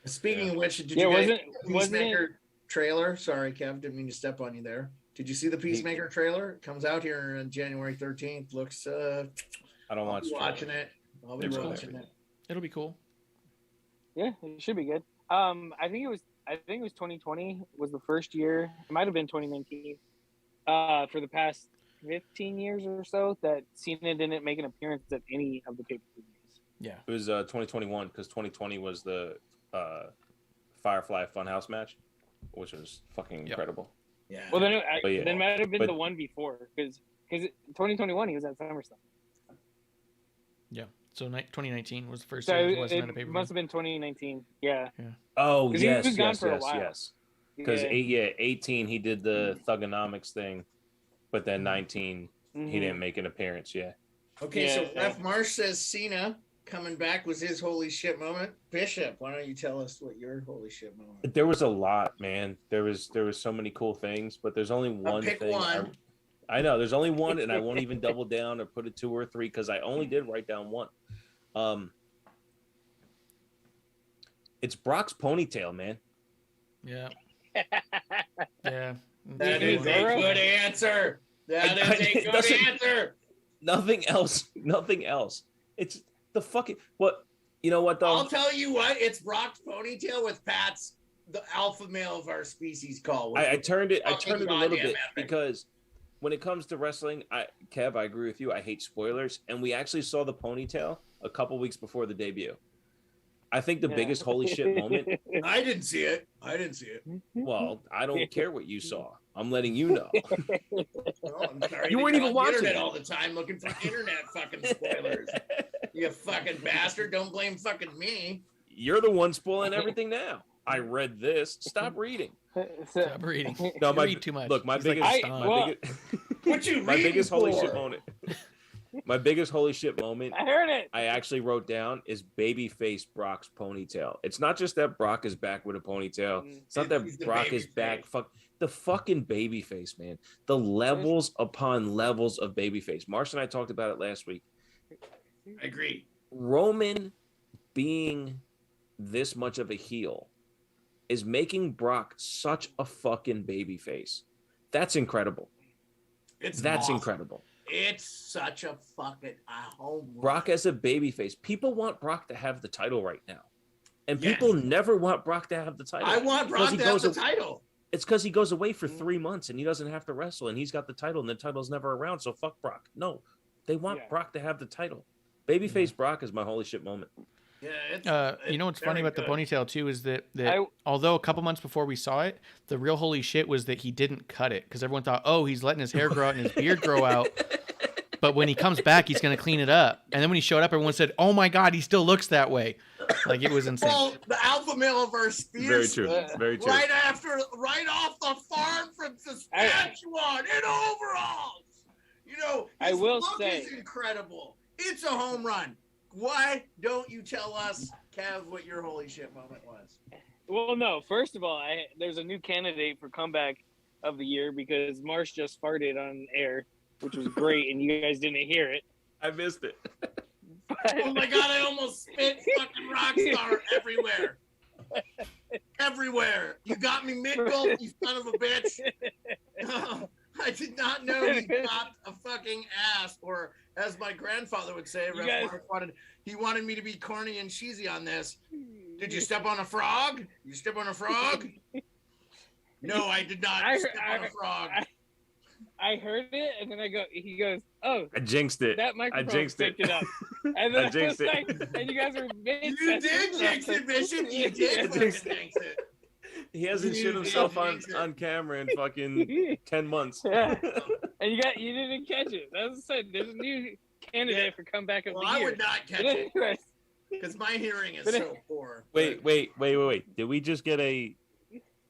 Speaking of which, did you guys see the Peacemaker trailer? Sorry, Kev, didn't mean to step on you there. Did you see the Peacemaker trailer? It comes out here on January 13th. Looks. I don't watch. Watching it. I'll be watching it. It'll be cool. Yeah, it should be good. I think it was 2020 was the first year. It might have been 2019. For the past 15 years or so that Cena didn't make an appearance at any of the pay-per-views. Yeah. It was 2021 because 2020 was the Firefly Funhouse match, which was fucking incredible. Yeah. Well, then it might have been the one before because 2021 he was at SummerSlam. Yeah. So 2019 was the first so time he wasn't at a pay-per-view. It must have been 2019. Yeah. Oh, yes, he was gone yes, for a yes, while. yes. Because 18 he did the Thugonomics thing, but then 19 he didn't make an appearance. Yeah. Okay, so Ref Marsh says Cena coming back was his holy shit moment. Bishop, why don't you tell us what your holy shit moment? There was a lot, man. There was so many cool things, but there's only one pick thing. One. I know there's only one, and I won't even double down or put a 2 or 3 because I only did write down one. It's Brock's ponytail, man. Yeah. Yeah. That is a good answer. That is a good answer. Nothing else. Nothing else. It's the fucking what. You know what though? I'll tell you what. It's Brock's ponytail with Pat's the alpha male of our species call. I turned it a little bit because when it comes to wrestling, Kev, I agree with you. I hate spoilers, and we actually saw the ponytail a couple weeks before the debut. I think the biggest holy shit moment. I didn't see it. Well, I don't care what you saw. I'm letting you know. Well, I'm sorry. You weren't even watching internet it all the time looking for internet fucking spoilers. You fucking bastard. Don't blame fucking me. You're the one spoiling everything now. I read this. Stop reading. Stop reading. No, you read too much. Look, my biggest holy shit moment. My biggest holy shit moment. I heard it. I actually wrote down is babyface Brock's ponytail. It's not just that Brock is back with a ponytail. It's not that Brock is back. Fuck the fucking babyface, man. The levels upon levels of babyface. Marsh and I talked about it last week. I agree. Roman being this much of a heel is making Brock such a fucking babyface. That's incredible. That's awesome. incredible. It's such a fucking home run. Brock as a babyface. People want Brock to have the title right now. And Yes. people never want Brock to have the title. I want Brock to have the title. It's because he goes away for 3 months and he doesn't have to wrestle and he's got the title and the title's never around. So fuck Brock. No, they want Brock to have the title. Babyface Brock is my holy shit moment. Yeah, you know what's funny about good. the ponytail too is that although a couple months before we saw it, the real holy shit was that he didn't cut it because everyone thought, oh, he's letting his hair grow out and his beard grow out. But when he comes back, he's going to clean it up. And then when he showed up, everyone said, oh my God, he still looks that way. Like it was insane. Well, the Alpha Male versus Spears. Very true. Very true. Right off the farm from Saskatchewan in overalls. You know, I his will look say- is incredible. It's a home run. Why don't you tell us, Kev, what your holy shit moment was? Well, no. First of all, there's a new candidate for comeback of the year because Marsh just farted on air, which was great, and you guys didn't hear it. I missed it. Oh my God, I almost spit fucking Rockstar everywhere. Everywhere. You got me mid-gulp, you son of a bitch. I did not know you got a fucking ass, or as my grandfather would say, he wanted me to be corny and cheesy on this. Did you step on a frog? You step on a frog? No, I did not step on a frog. I heard it, and then he goes, oh. I jinxed it. That microphone picked it up. And I then jinxed it. And you guys were You did jinx it, Bishop. You did jinx it. He hasn't shit himself on camera in fucking 10 months. Yeah. And you didn't catch it. As I said, there's a new candidate for comeback of the year. I would not catch it because my hearing is so poor. Wait. Did we just get a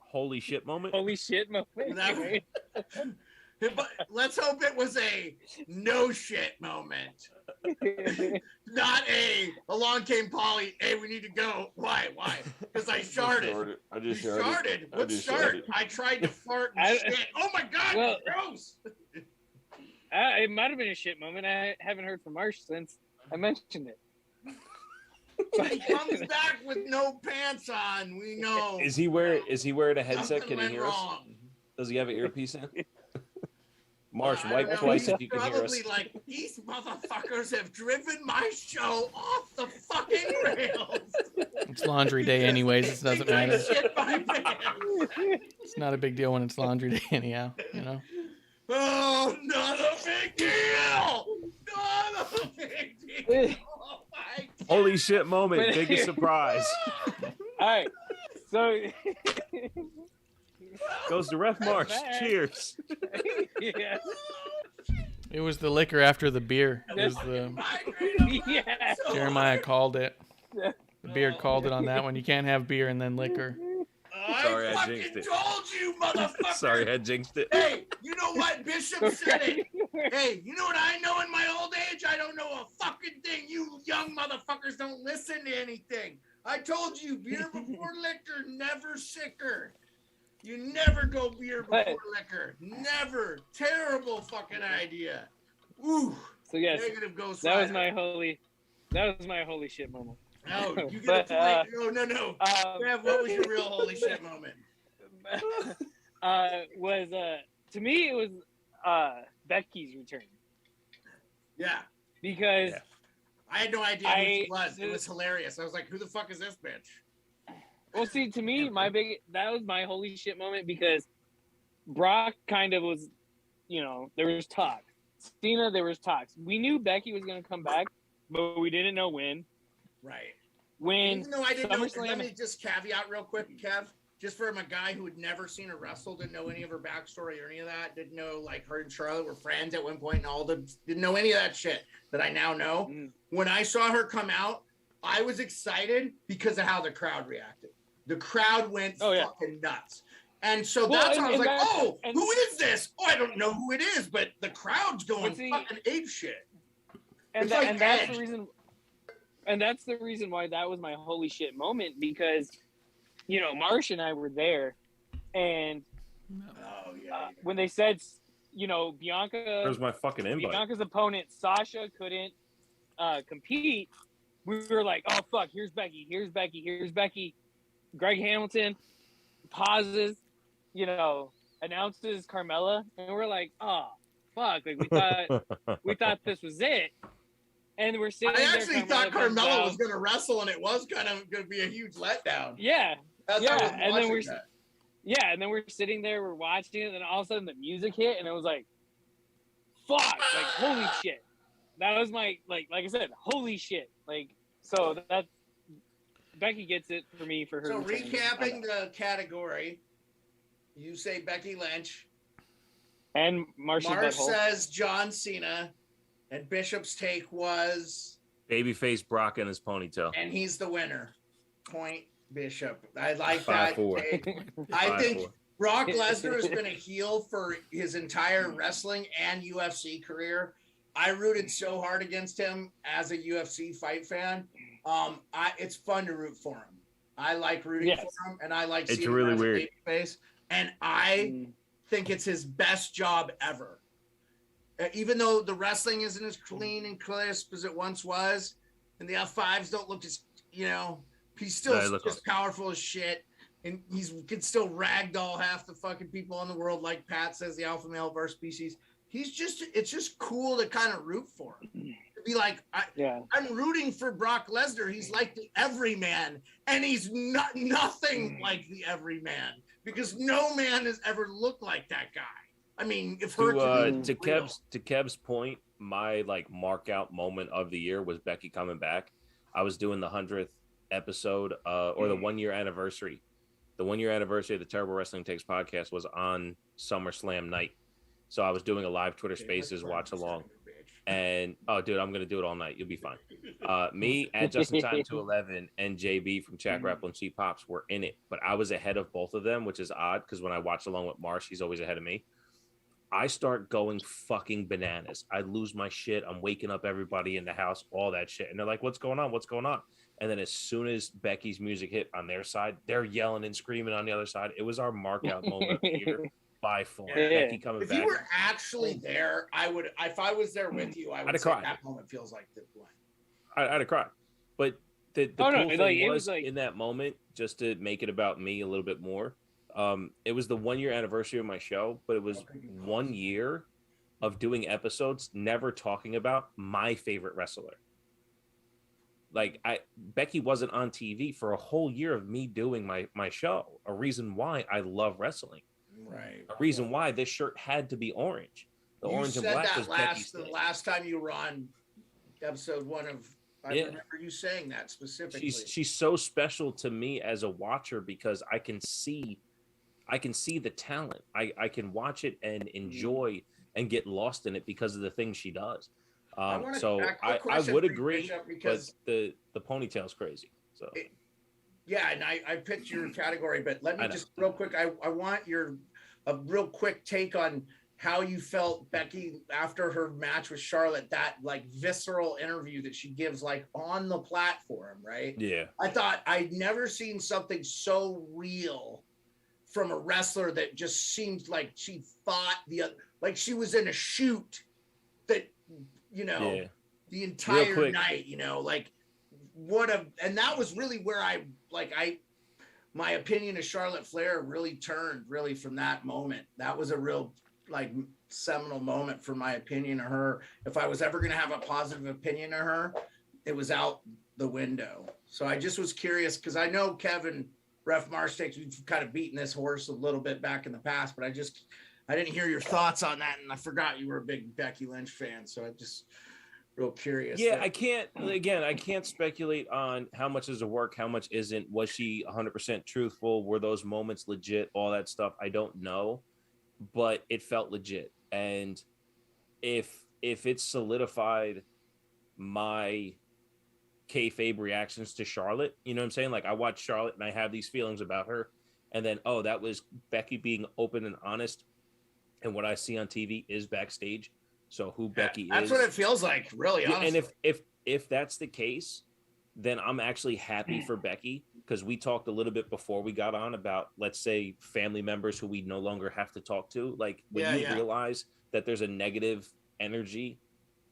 holy shit moment? Holy shit moment. But let's hope it was a no shit moment. Not along came Polly. Hey, we need to go. Why? Because I sharted. I just sharted. What shart? I tried to fart and shit. Oh my God, gross. It might have been a shit moment. I haven't heard from Marsh since I mentioned it. He comes back with no pants on. We know. Is he wearing a headset? Something Can he hear us? wrong. Does he have an earpiece in? Marsh, wipe twice if you can hear us. Probably like, these motherfuckers have driven my show off the fucking rails. It's laundry day anyways. It doesn't matter. Shit my pants. It's not a big deal when it's laundry day anyhow, you know? Oh, not a big deal. Not a big deal. Oh my God. Holy shit moment. Biggest surprise. All right. So... Goes to Ref Marsh. Cheers. Yeah. It was the liquor after the beer. It was Yeah. Jeremiah called it. The beard called it on that one. You can't have beer and then liquor. Sorry, I fucking jinxed it. told you, motherfucker. Sorry, I jinxed it. Hey, you know what? Bishop said it. Hey, you know what I know in my old age? I don't know a fucking thing. You young motherfuckers don't listen to anything. I told you, beer before liquor, never sicker. You never go beer before liquor. Never. Terrible fucking idea. Ooh. So yes, Negative Ghost that was Rider. my holy shit moment. No, you get a point. No. Kev, what was your real holy shit moment? To me it was Becky's return. Yeah. Because I had no idea who she was. It was hilarious. I was like, who the fuck is this bitch? Well, see, to me, that was my holy shit moment because Brock kind of was, there was talk. Cena, there was talks. We knew Becky was going to come back, but we didn't know when. Right. Even though I didn't know, let me just caveat real quick, Kev. Just from a guy who had never seen her wrestle, didn't know any of her backstory or any of that, didn't know like her and Charlotte were friends at one point and didn't know any of that shit that I now know. When I saw her come out, I was excited because of how the crowd reacted. The crowd went fucking nuts. And so that's why I was like, who is this? Oh, I don't know who it is, but the crowd's going fucking ape shit. And that's the reason. And that's the reason why that was my holy shit moment because, Marsh and I were there, and when they said, Bianca. Where's my fucking invite? Bianca's opponent Sasha couldn't compete. We were like, oh fuck, here's Becky. Greg Hamilton pauses, announces Carmella, and we're like, oh fuck? Like we thought this was it, and we're sitting. I there, actually thought Carmella was going to wrestle, and it was kind of going to be a huge letdown. Yeah, That's yeah, how I was and then watching that. yeah, and then we're sitting there, we're watching it, and then all of a sudden the music hit, and it was like, fuck, like holy shit. That was my like I said, holy shit. Like so that's Becky gets it for me for her. So return. recapping the category, you say Becky Lynch. And Marsh says John Cena, and Bishop's take was Babyface Brock and his ponytail. and he's the winner. Point Bishop. I like 5-4. that take. I 5-4. think Brock Lesnar has been a heel for his entire wrestling and UFC career. I rooted so hard against him as a UFC fight fan. It's fun to root for him. I like rooting for him, and I like seeing really him as weird. a babyface. And I think it's his best job ever. Even though the wrestling isn't as clean and crisp as it once was, and the F5s don't look as, he's still just powerful as shit. And he can still ragdoll half the fucking people in the world, like Pat says, the alpha male of our species. It's just cool to kind of root for him. To be like, I'm rooting for Brock Lesnar. He's like the everyman, and he's nothing like the everyman because no man has ever looked like that guy. I mean, if to Kev's point, my like mark out moment of the year was Becky coming back. I was doing the 100th episode or the 1 year anniversary. The 1 year anniversary of the Terrible Wrestling Takes podcast was on SummerSlam night. So I was doing a live Twitter Spaces watch along. And oh, dude, I'm gonna do it all night. You'll be fine. Me at Justin Time 211 and JB from Chat Grapple and Cheap Pops were in it, but I was ahead of both of them, which is odd because when I watch along with Marsh, he's always ahead of me. I start going fucking bananas. I lose my shit. I'm waking up everybody in the house, all that shit, and they're like, "What's going on? What's going on?" And then as soon as Becky's music hit on their side, they're yelling and screaming on the other side. It was our mark out moment of the year. By far, Becky coming back. If you were actually there, I would. If I was there with you, I would say that moment feels like the one. I'd have cried. But the cool thing was in that moment, just to make it about me a little bit more. It was the 1 year anniversary of my show, but it was 1 year of doing episodes, never talking about my favorite wrestler. Like Becky wasn't on TV for a whole year of me doing my show. A reason why I love wrestling. Right. A reason why this shirt had to be orange. The orange and black was Becky's thing. The last time you were on episode 1 of, I remember you saying that specifically. She's so special to me as a watcher because I can see the talent. I can watch it and enjoy and get lost in it because of the things she does. So I would agree, because the ponytail's crazy. So. Yeah, and I picked your category, but let me just real quick. I want a real quick take on how you felt Becky after her match with Charlotte, that like visceral interview that she gives like on the platform, right? Yeah. I thought I'd never seen something so real from a wrestler that just seemed like she thought like she was in a shoot that, the entire night, like and that was really where my opinion of Charlotte Flair really turned really from that moment. That was a real like seminal moment for my opinion of her. If I was ever going to have a positive opinion of her, it was out the window. So I just was curious because I know Kevin, Ref Marsh takes, we've kind of beaten this horse a little bit back in the past, but I didn't hear your thoughts on that. And I forgot you were a big Becky Lynch fan. So I just real curious. Yeah, I can't speculate on how much is a work, how much isn't. Was she 100% truthful? Were those moments legit? All that stuff, I don't know, but it felt legit. And if it solidified my kayfabe reactions to Charlotte, you know what I'm saying? Like I watch Charlotte and I have these feelings about her, and then that was Becky being open and honest, and what I see on TV is backstage. So who Becky is. That's what it feels like, really, honestly. And if that's the case, then I'm actually happy for Becky, because we talked a little bit before we got on about, let's say, family members who we no longer have to talk to. Like when you realize that there's a negative energy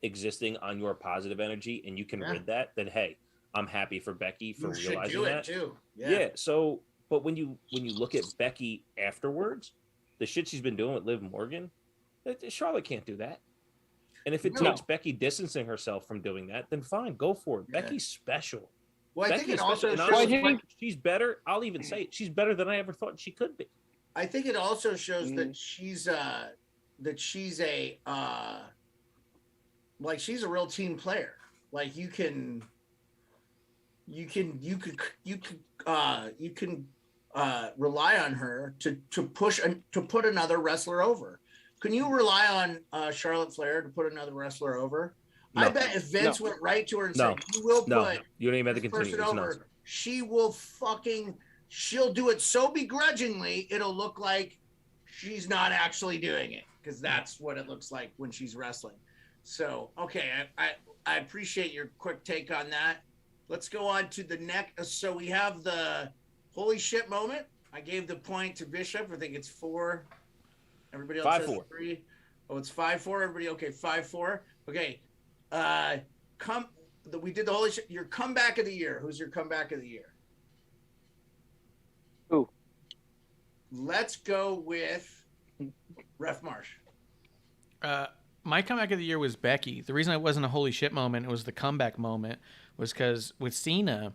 existing on your positive energy and you can rid that, then hey, I'm happy for Becky for realizing that. Too. Yeah. So, but when you look at Becky afterwards, the shit she's been doing with Liv Morgan, Charlotte can't do that. And if it No. takes Becky distancing herself from doing that, then fine, go for it. Yeah. Becky's special. Well, I think it also and shows. honestly, she's better. I'll even say it. She's better than I ever thought she could be. I think it also shows that she's a like she's a real team player. Like you can rely on her to put another wrestler over. Can you rely on Charlotte Flair to put another wrestler over? No. I bet if Vince went right to her and No. said, "You will No, put you don't even have to this continue. person It's over," nonsense. she will she'll do it so begrudgingly it'll look like she's not actually doing it, because that's what it looks like when she's wrestling. So okay, I appreciate your quick take on that. Let's go on to the next. So we have the holy shit moment. I gave the point to Bishop. I think it's 4. Everybody else 5-4. has 3. Oh, it's 5-4. Everybody okay? 5-4. Okay. We did the holy shit. Your comeback of the year. Who's your comeback of the year? Who? Let's go with Ref Marsh. My comeback of the year was Becky. The reason it wasn't a holy shit moment, it was the comeback moment, was because with Cena,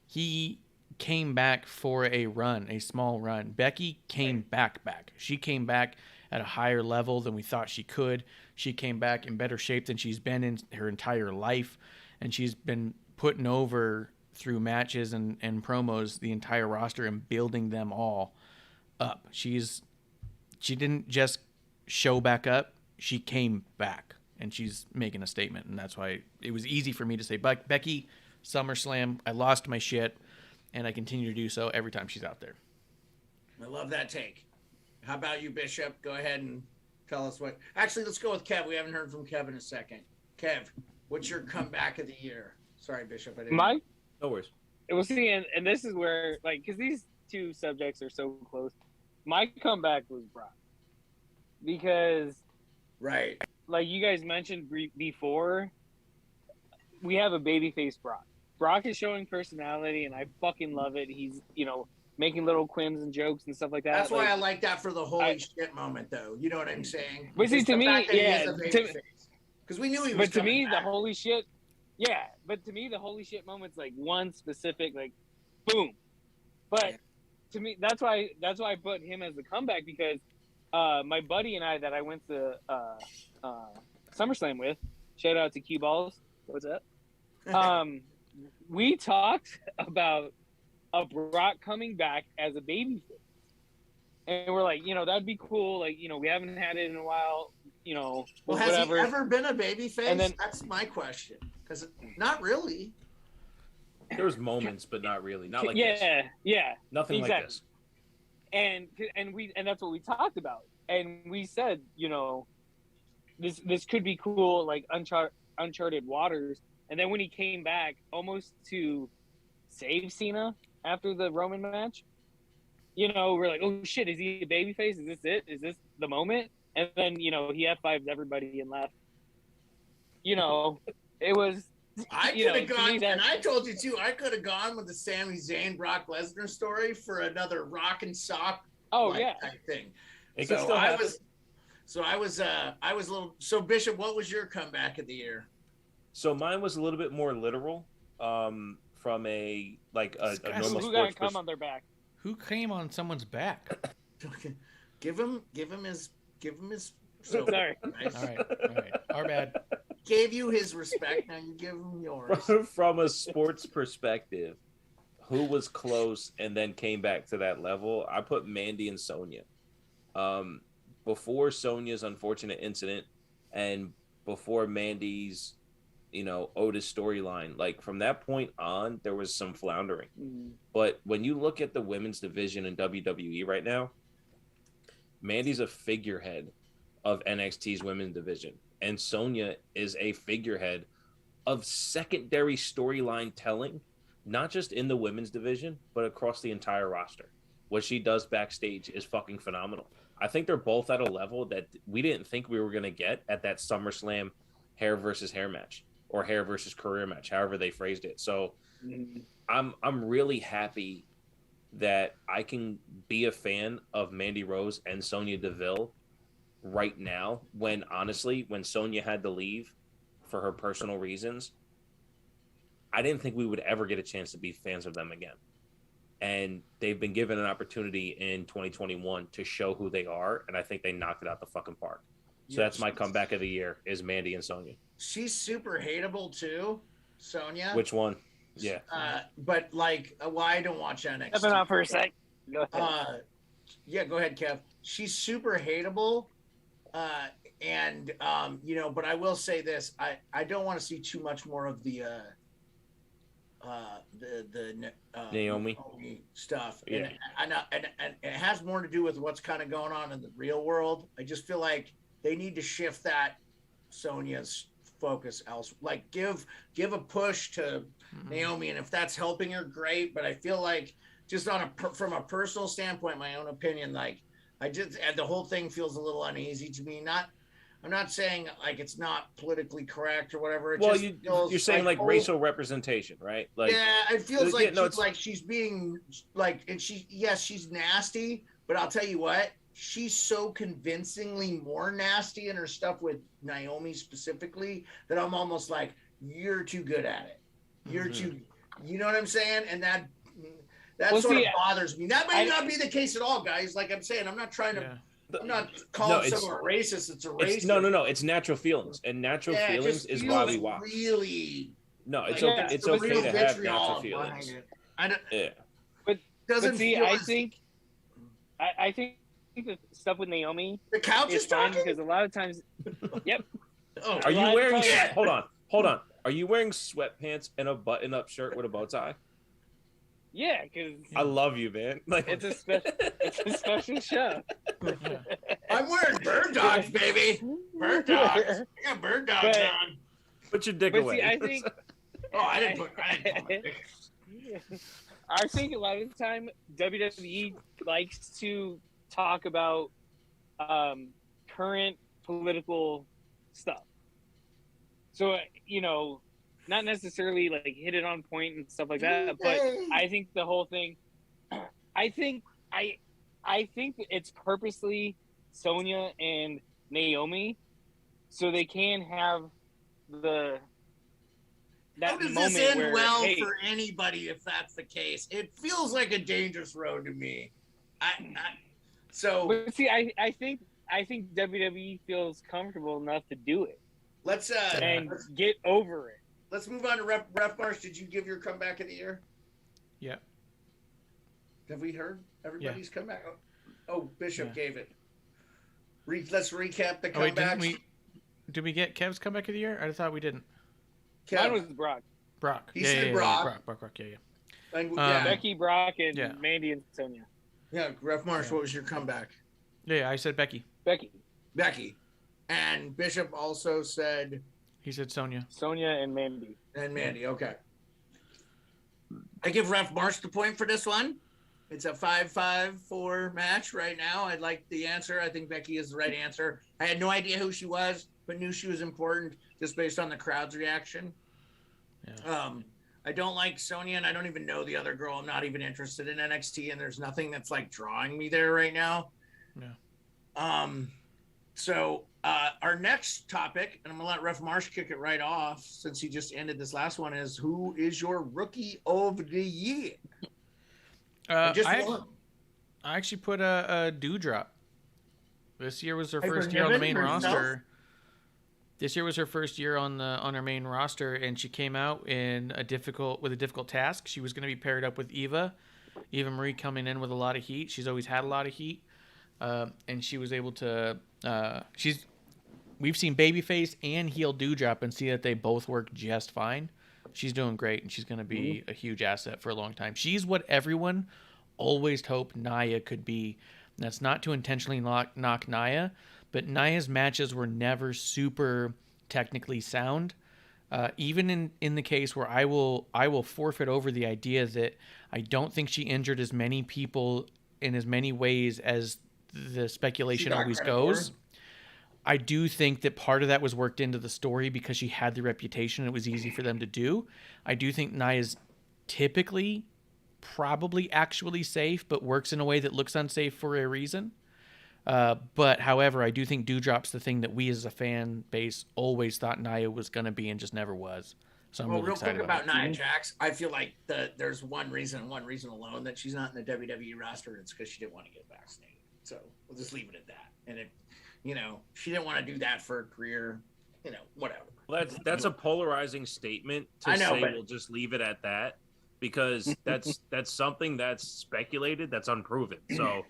he came back for a run, a small run. Becky came back. She came back at a higher level than we thought she could. She came back in better shape than she's been in her entire life, and she's been putting over through matches and promos the entire roster and building them all up. She didn't just show back up. She came back, and she's making a statement, and that's why it was easy for me to say, Becky, SummerSlam, I lost my shit, and I continue to do so every time she's out there. I love that take. How about you, Bishop? Go ahead and tell us what. Actually, let's go with Kev. We haven't heard from Kev in a second. Kev, what's your comeback of the year? Sorry, Bishop. I didn't. No worries. We'll see, and this is where, like, because these two subjects are so close. My comeback was Brock, because, Right. like you guys mentioned before, we have a babyface Brock. Brock is showing personality, and I fucking love it. He's, making little quims and jokes and stuff like that. That's why I like that for the holy shit moment, though. You know what I'm saying? But see, It's to the me, fact that he yeah, is a babyface. Because we knew he was. But to me, coming back. the holy shit, yeah. But to me, the holy shit moment's like one specific, like, boom. But to me, that's why I put him as the comeback, because my buddy and I that I went to SummerSlam with, shout out to Q Balls, what's up? We talked about a Brock coming back as a babyface, and we're like, that'd be cool. Like, we haven't had it in a while. Well, whatever. has he ever been a babyface? And then- That's my question. Because not really. There was moments, but not really. Not like yeah, this. yeah, Nothing like exactly. this. And that's what we talked about, and we said, this could be cool, like uncharted waters. And then when he came back, almost to save Cena after the Roman match, we're like, oh shit, is he a babyface? Is this it? Is this the moment? And then he F5'd everybody and left. It was. I could have gone, and I told you too, I could have gone with the Sami Zayn Brock Lesnar story for another rock and sock type thing. It could still happen. I was a little. So Bishop, what was your comeback of the year? So mine was a little bit more literal, from a normal Who sports got come on their back? Who came on someone's back? Give him his. Sorry. Nice. All right. Our bad. Gave you his respect. Now you give him yours. From a sports perspective, who was close and then came back to that level? I put Mandy and Sonia. Before Sonia's unfortunate incident and before Mandy's, Otis storyline, like from that point on, there was some floundering. Mm-hmm. But when you look at the women's division in WWE right now, Mandy's a figurehead of NXT's women's division, and Sonia is a figurehead of secondary storyline telling, not just in the women's division, but across the entire roster. What she does backstage is fucking phenomenal. I think they're both at a level that we didn't think we were going to get at that SummerSlam hair versus hair match or hair versus career match, however they phrased it. So I'm really happy that I can be a fan of Mandy Rose and Sonia Deville right now, when honestly, when Sonya had to leave for her personal reasons, I didn't think we would ever get a chance to be fans of them again. And they've been given an opportunity in 2021 to show who they are, and I think they knocked it out the fucking park. So that's my comeback of the year is Mandy and Sonya. She's super hateable too, Sonya. Which one? Yeah. But like, well, I don't watch NXT. Stepping on for a sec. Go ahead. Yeah, go ahead, Kev. She's super hateable, and but I will say this: I don't want to see too much more of the Naomi stuff. Yeah. And it has more to do with what's kind of going on in the real world. I just feel like they need to shift that Sonya's focus else. Like give a push to Naomi, and if that's helping her, great. But I feel like just from a personal standpoint, my own opinion, like the whole thing feels a little uneasy to me. I'm not saying like it's not politically correct or whatever. You're saying like racial representation, right? Like, yeah, it feels like no, she's being like, and she's nasty, but I'll tell you what, she's so convincingly more nasty in her stuff with Naomi specifically that I'm almost like, you're too good at it. You're too, you know what I'm saying? And that sort of bothers me. That may not be the case at all, guys. Like I'm saying, I'm not trying to. Yeah. I'm not calling someone racist. It's a racist. No. It's natural feelings, and natural feelings is why we watch. Really? No, it's okay. It's okay to have natural feelings. I don't. Yeah. But see, I think the stuff with Naomi. The couch is fine talking because a lot of times. Yep. Oh, are you wearing? Hold on. Are you wearing sweatpants and a button-up shirt with a bow tie? Yeah, because I love you, man. Like it's a special show. I'm wearing bird dogs, baby. Bird dogs. I got bird dogs on. Put your dick away. See, I think. I didn't put I think a lot of the time WWE likes to talk about current political stuff. So not necessarily like hit it on point and stuff like that, but I think the whole thing, I think it's purposely Sonya and Naomi so they can have that How does moment this end where, well for anybody if that's the case? It feels like a dangerous road to me. But see, I think WWE feels comfortable enough to do it. Let's get over it. Let's move on to Ref Marsh. Did you give your comeback of the year? Yeah. Have we heard everybody's comeback? Oh, Bishop gave it. Let's recap the comebacks. Did we get Kev's comeback of the year? I thought we didn't. Mine was Brock. He said Brock. Brock, yeah. And, Becky, Brock, and Mandy and Sonya. Yeah, Ref Marsh, what was your comeback? Yeah, I said Becky. Becky. And Bishop also said... He said Sonya. Sonya and Mandy. Okay. I give Ref Marsh the point for this one. It's a 5-5-4 match right now. I like the answer. I think Becky is the right answer. I had no idea who she was, but knew she was important just based on the crowd's reaction. Yeah. I don't like Sonya, and I don't even know the other girl. I'm not even interested in NXT, and there's nothing that's like drawing me there right now. Yeah. So our next topic, and I'm gonna let Ref Marsh kick it right off since he just ended this last one, is who is your rookie of the year? I actually put a Dewdrop. This year was her first year on the main roster. This year was her first year on our main roster, and she came out with a difficult task. She was going to be paired up with Eva Marie, coming in with a lot of heat. She's always had a lot of heat, and she was able to. We've seen babyface and heel Dewdrop and see that they both work just fine. She's doing great, and she's going to be a huge asset for a long time. She's what everyone always hoped Nia could be. And that's not to intentionally knock Nia, but Nia's matches were never super technically sound. Even in the case where I will forfeit over the idea that I don't think she injured as many people in as many ways as the speculation always goes. I do think that part of that was worked into the story because she had the reputation. It was easy for them to do. I do think Nia's typically probably actually safe, but works in a way that looks unsafe for a reason. But however, I do think Dewdrop's the thing that we as a fan base always thought Nia was going to be and just never was. So I'm really real excited quick about about it. Nia Jax, I feel like there's one reason alone that she's not in the WWE roster. It's because she didn't want to get vaccinated. So we'll just leave it at that. And it, she didn't want to do that for a career. Whatever. Well, that's a polarizing statement to say we'll just leave it at that, because that's something that's speculated, that's unproven. So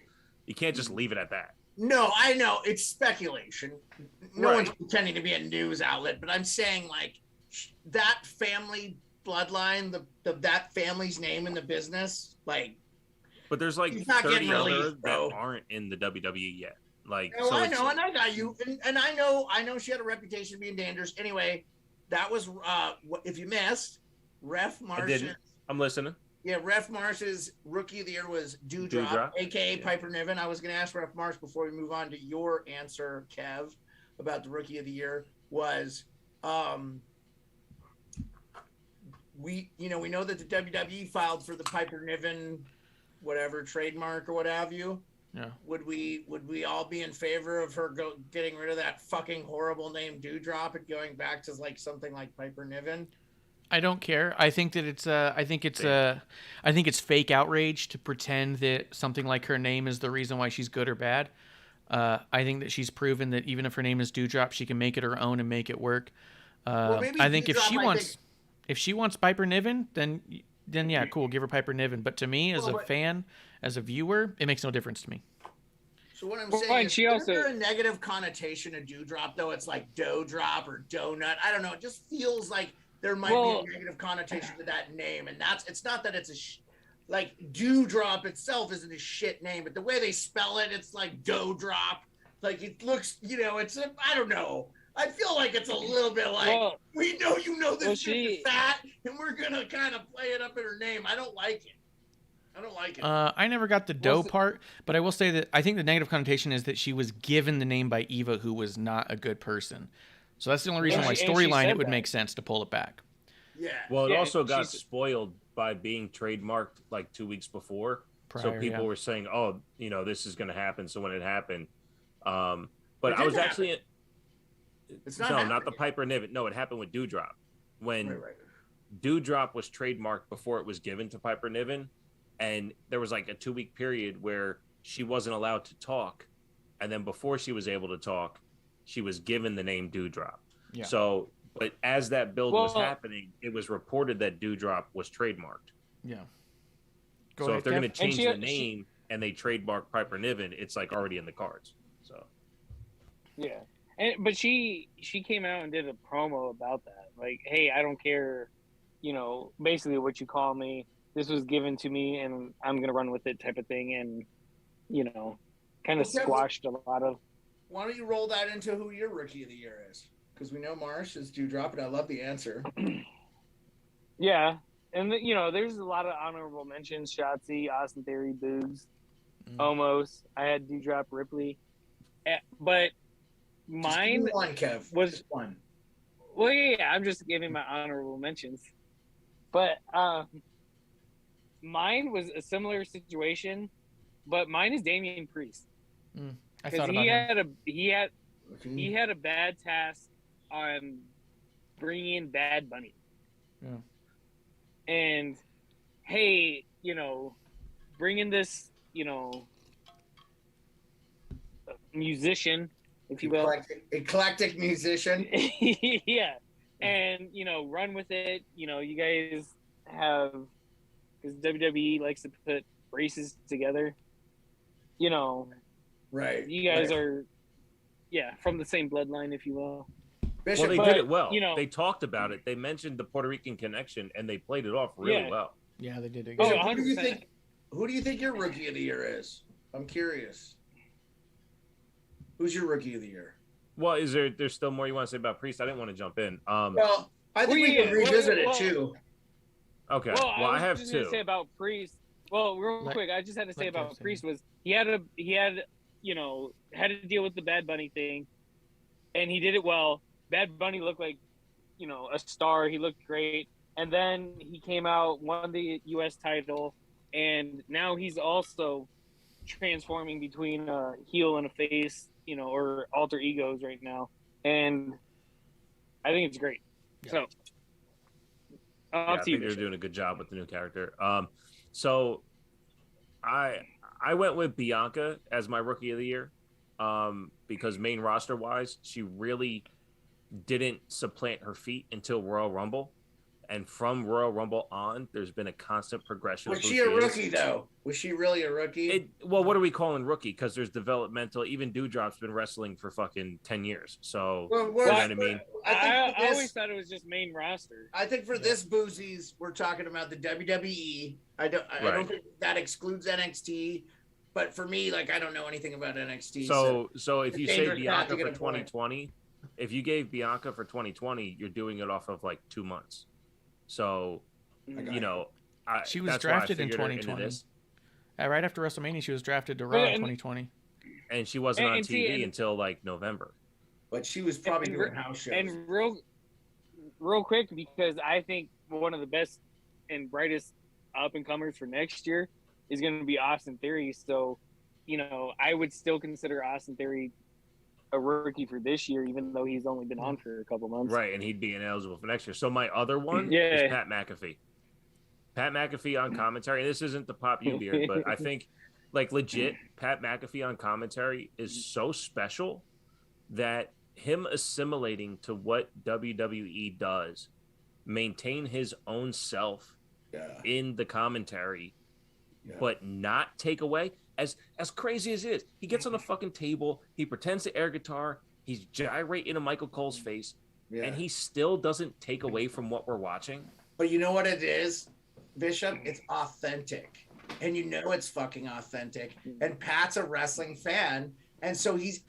you can't just leave it at that. No, I know it's speculation. No Right. one's pretending to be a news outlet, but I'm saying like that family bloodline, that family's name in the business, like. But there's like He's not 30 getting released, others bro. that aren't in the WWE yet. Like, Oh, so I it's know, like- and I got you, and I know she had a reputation of being dangerous. Anyway, that was if you missed, Ref I Marsh. didn't. I'm listening. Yeah, Ref Marsh's rookie of the year was Dewdrop, Dewdrop. aka Piper Niven. I was going to ask Ref Marsh before we move on to your answer, Kev, about the rookie of the year. Was we know that the WWE filed for the Piper Niven, whatever trademark or what have you. Yeah. Would we all be in favor of her getting rid of that fucking horrible name Dewdrop and going back to like something like Piper Niven? I don't care. I think that I think it's fake outrage to pretend that something like her name is the reason why she's good or bad. I think that she's proven that even if her name is Dewdrop, she can make it her own and make it work. I think if she wants Piper Niven, then yeah, cool, give her Piper Niven. But to me, as a fan, as a viewer, it makes no difference to me. So what I'm Well, saying fine, is, she isn't also- there a negative connotation to Dewdrop, though? It's like dough drop or donut. I don't know. It just feels like there might be a negative connotation to that name, and it's not that it's like Dewdrop itself isn't a shit name, but the way they spell it, it's like dough drop. Like it looks, I don't know. I feel like it's a little bit like we know this chick is fat, and we're gonna kind of play it up in her name. I don't like it. I never got the dough part, but I will say that I think the negative connotation is that she was given the name by Eva, who was not a good person. So that's the only reason why storyline it would make sense to pull it back. Yeah. Well, it also got spoiled by being trademarked like 2 weeks before. So people were saying, "Oh, this is going to happen." So when it happened, but I was actually, not the Piper Niven. No, it happened with Dewdrop. When Dewdrop was trademarked before it was given to Piper Niven, and there was like a 2-week period where she wasn't allowed to talk, and then before she was able to talk, she was given the name Dewdrop. Yeah. So, but as that build was happening, it was reported that Dewdrop was trademarked. Yeah. So if they're going to change the name and they trademark Piper Niven, it's like already in the cards. So. Yeah, but she came out and did a promo about that. Like, hey, I don't care, basically what you call me. This was given to me, and I'm gonna run with it, type of thing. And kind of squashed a lot of. Why don't you roll that into who your rookie of the year is? Because we know Marsh is Dewdrop, and I love the answer. Yeah, and there's a lot of honorable mentions: Shotzi, Austin Theory, Boogs, Omos. I had Dewdrop, Ripley, but mine Kev. was one. Well, yeah, I'm just giving my honorable mentions, but mine was a similar situation, but mine is Damian Priest. I thought about him. He had a bad task on bringing in Bad Bunny. Yeah. And hey, bringing this, musician, if you will, eclectic musician. yeah, and run with it. You guys have, because WWE likes to put races together. Right. You guys are, from the same bloodline, if you will. Bishop, well, they did it well. They talked about it. They mentioned the Puerto Rican connection, and they played it off really well. Yeah, they did it. Oh, who do you think your rookie of the year is? I'm curious. Who's your rookie of the year? Well, there's still more you want to say about Priest? I didn't want to jump in. Well, I think we can revisit it too. Okay. Well, I have just two. Gonna say about Priest. Well, real quick, I just had to say about Priest was he had to deal with the Bad Bunny thing, and he did it well. Bad Bunny looked like, a star. He looked great. And then he came out, won the U.S. title, and now he's also transforming between a heel and a face, or alter egos right now, and I think it's great. Yeah. So, I think they're doing a good job with the new character. So I went with Bianca as my rookie of the year, because main roster wise, she really didn't supplant her feet until Royal Rumble. And from Royal Rumble on, there's been a constant progression. Was she a rookie, though? Was she really a rookie? Well, what are we calling rookie? Because there's developmental. Even Dewdrop's been wrestling for fucking 10 years. So, you know what I mean? I always thought it was just main roster. I think for this Boozies, we're talking about the WWE. I don't think that excludes NXT. But for me, like, I don't know anything about NXT. So if you say Bianca for 2020, if you gave Bianca for 2020, you're doing it off of like 2 months. So, she was drafted in 2020. Right after WrestleMania, she was drafted to Raw in 2020. And she wasn't on TV until like November. But she was probably doing house shows. And real quick, because I think one of the best and brightest up-and-comers for next year is going to be Austin Theory. So, I would still consider Austin Theory a rookie for this year, even though he's only been on for a couple months. Right, and he'd be ineligible for next year. So my other one is Pat McAfee. Pat McAfee on commentary. This isn't the pop you beard, but I think, like, legit, Pat McAfee on commentary is so special that him assimilating to what WWE does, maintain his own self in the commentary, but not take away. As crazy as it is, he gets on the fucking table, he pretends to air guitar, he's gyrating into Michael Cole's face, and he still doesn't take away from what we're watching. But you know what it is, Bishop? It's authentic. And it's fucking authentic. And Pat's a wrestling fan. And so he's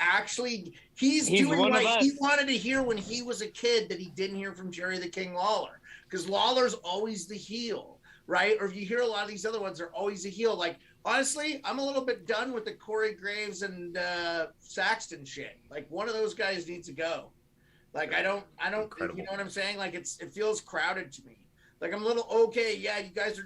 doing what he wanted to hear when he was a kid that he didn't hear from Jerry the King Lawler. Because Lawler's always the heel, right? Or if you hear a lot of these other ones, they're always a heel. Like, honestly, I'm a little bit done with the Corey Graves and Saxton shit. Like, one of those guys needs to go. Like, I don't. Incredible. You know what I'm saying? Like, it feels crowded to me. Like, I'm a little you guys are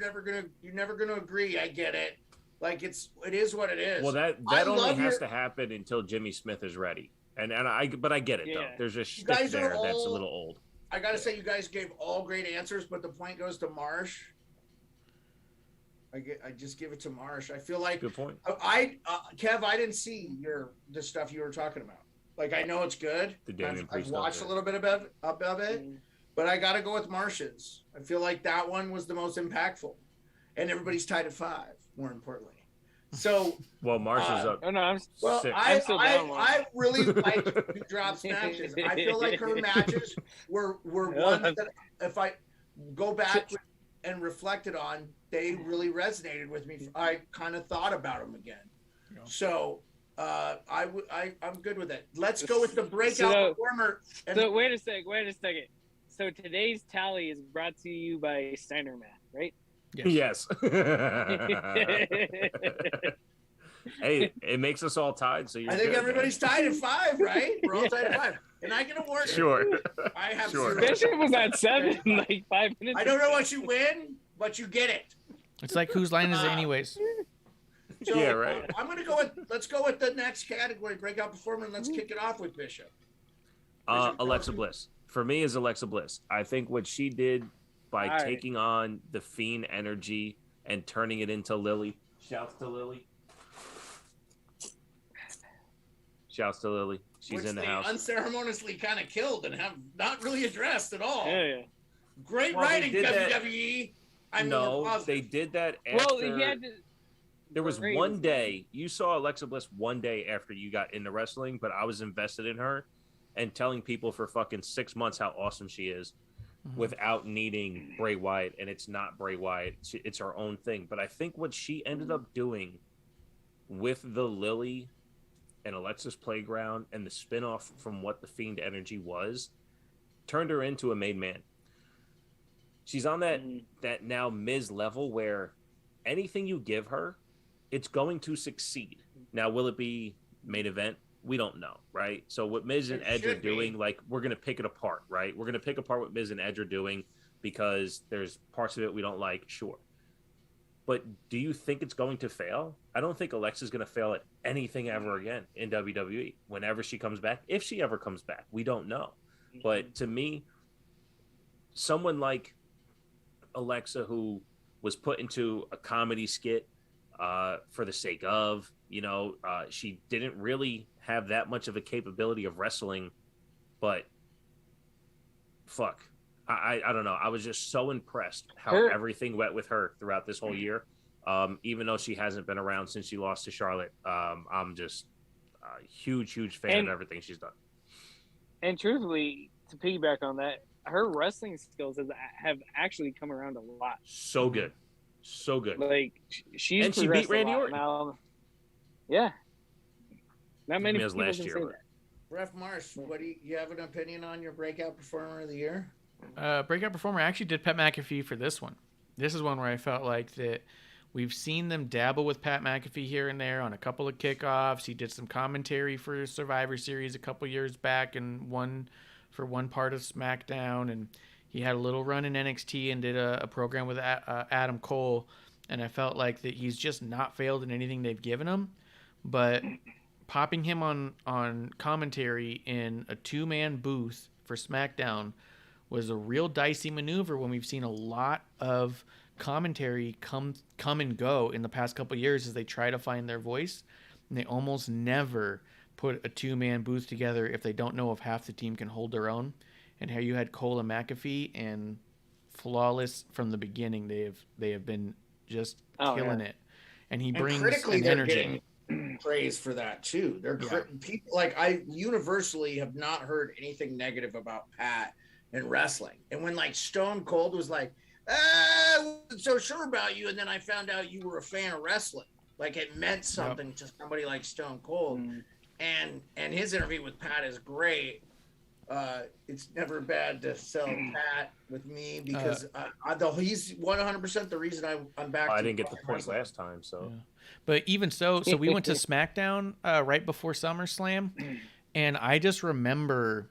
you're never gonna agree. I get it. Like, it is what it is. Well, that only has to happen until Jimmy Smith is ready. But I get it though. There's a shtick there that's a little old. I gotta say, you guys gave all great answers, but the point goes to Marsh. I just give it to Marsh. I feel like good point. Kev, I didn't see the stuff you were talking about. Like, I know it's good. I've watched a little bit about it, but I got to go with Marsh's. I feel like that one was the most impactful, and everybody's tied at 5. More importantly, so well, Marsh is up. Oh no, I'm 6. I really like Drop's matches. I feel like her matches were ones that if I go back and reflected on, they really resonated with me. I kind of thought about them again. So I'm good with it. Let's go with the breakout performer. So wait a second. So today's tally is brought to you by Steiner Math, right? Yes. Hey, it makes us all tied. So I think everybody's tied at 5, right? We're all tied at 5. And I can award it. Sure. I have sure. Bishop was at 7 like 5 minutes. I don't know what you win, but you get it. It's like, whose line is it anyways? So, yeah, right. Let's go with the next category, breakout performer, and let's kick it off with Bishop. Alexa Bliss. For me is Alexa Bliss. I think what she did by taking on the Fiend energy and turning it into Lily. Shouts to Lily. She's in the house. Unceremoniously kind of killed and have not really addressed at all. Yeah. Great writing, WWE. They did that after. There was one day, you saw Alexa Bliss one day after you got into wrestling, but I was invested in her and telling people for fucking 6 months how awesome she is without needing Bray Wyatt. And it's not Bray Wyatt. It's her own thing. But I think what she ended up doing with the Lily and Alexa's Playground and the spinoff from what the Fiend energy was turned her into a made man. She's on that now Miz level where anything you give her, it's going to succeed. Now, will it be main event? We don't know, right? So what Miz and Edge are doing, like, we're going to pick it apart, right? We're going to pick apart what Miz and Edge are doing because there's parts of it we don't like, sure. But do you think it's going to fail? I don't think Alexa's going to fail at anything ever again in WWE whenever she comes back. If she ever comes back, we don't know. But to me, someone like Alexa, who was put into a comedy skit for the sake of, she didn't really have that much of a capability of wrestling, but fuck. I don't know. I was just so impressed how everything went with her throughout this whole year. Even though she hasn't been around since she lost to Charlotte, I'm just a huge fan of everything she's done. And truthfully, to piggyback on that, her wrestling skills have actually come around a lot. So good. Like, she's she beat Randy Orton. Now. Yeah. Not many people last can year, say but... that. Ref Marsh, what do you have an opinion on your breakout performer of the year? Breakout performer, I actually did Pat McAfee for this one. This is one where I felt like that we've seen them dabble with Pat McAfee here and there on a couple of kickoffs. He did some commentary for Survivor Series a couple years back and one part of SmackDown, and he had a little run in NXT and did a program with Adam Cole, and I felt like that he's just not failed in anything they've given him, but popping him on commentary in a two-man booth for SmackDown was a real dicey maneuver when we've seen a lot of commentary come and go in the past couple of years as they try to find their voice, and they almost never put a two-man booth together if they don't know if half the team can hold their own. And here you had Cole and McAfee, and flawless from the beginning. They have been just killing it, and he brings an energy. Praise for that too. People like I universally have not heard anything negative about Pat in wrestling. And when like Stone Cold was like, I wasn't so sure about you, and then I found out you were a fan of wrestling, like it meant something to somebody like Stone Cold. And his interview with Pat is great. It's never bad to sell Pat with me because he's 100% the reason I'm back. I didn't get the point last time, so. Yeah. But even so we went to SmackDown right before SummerSlam, and I just remember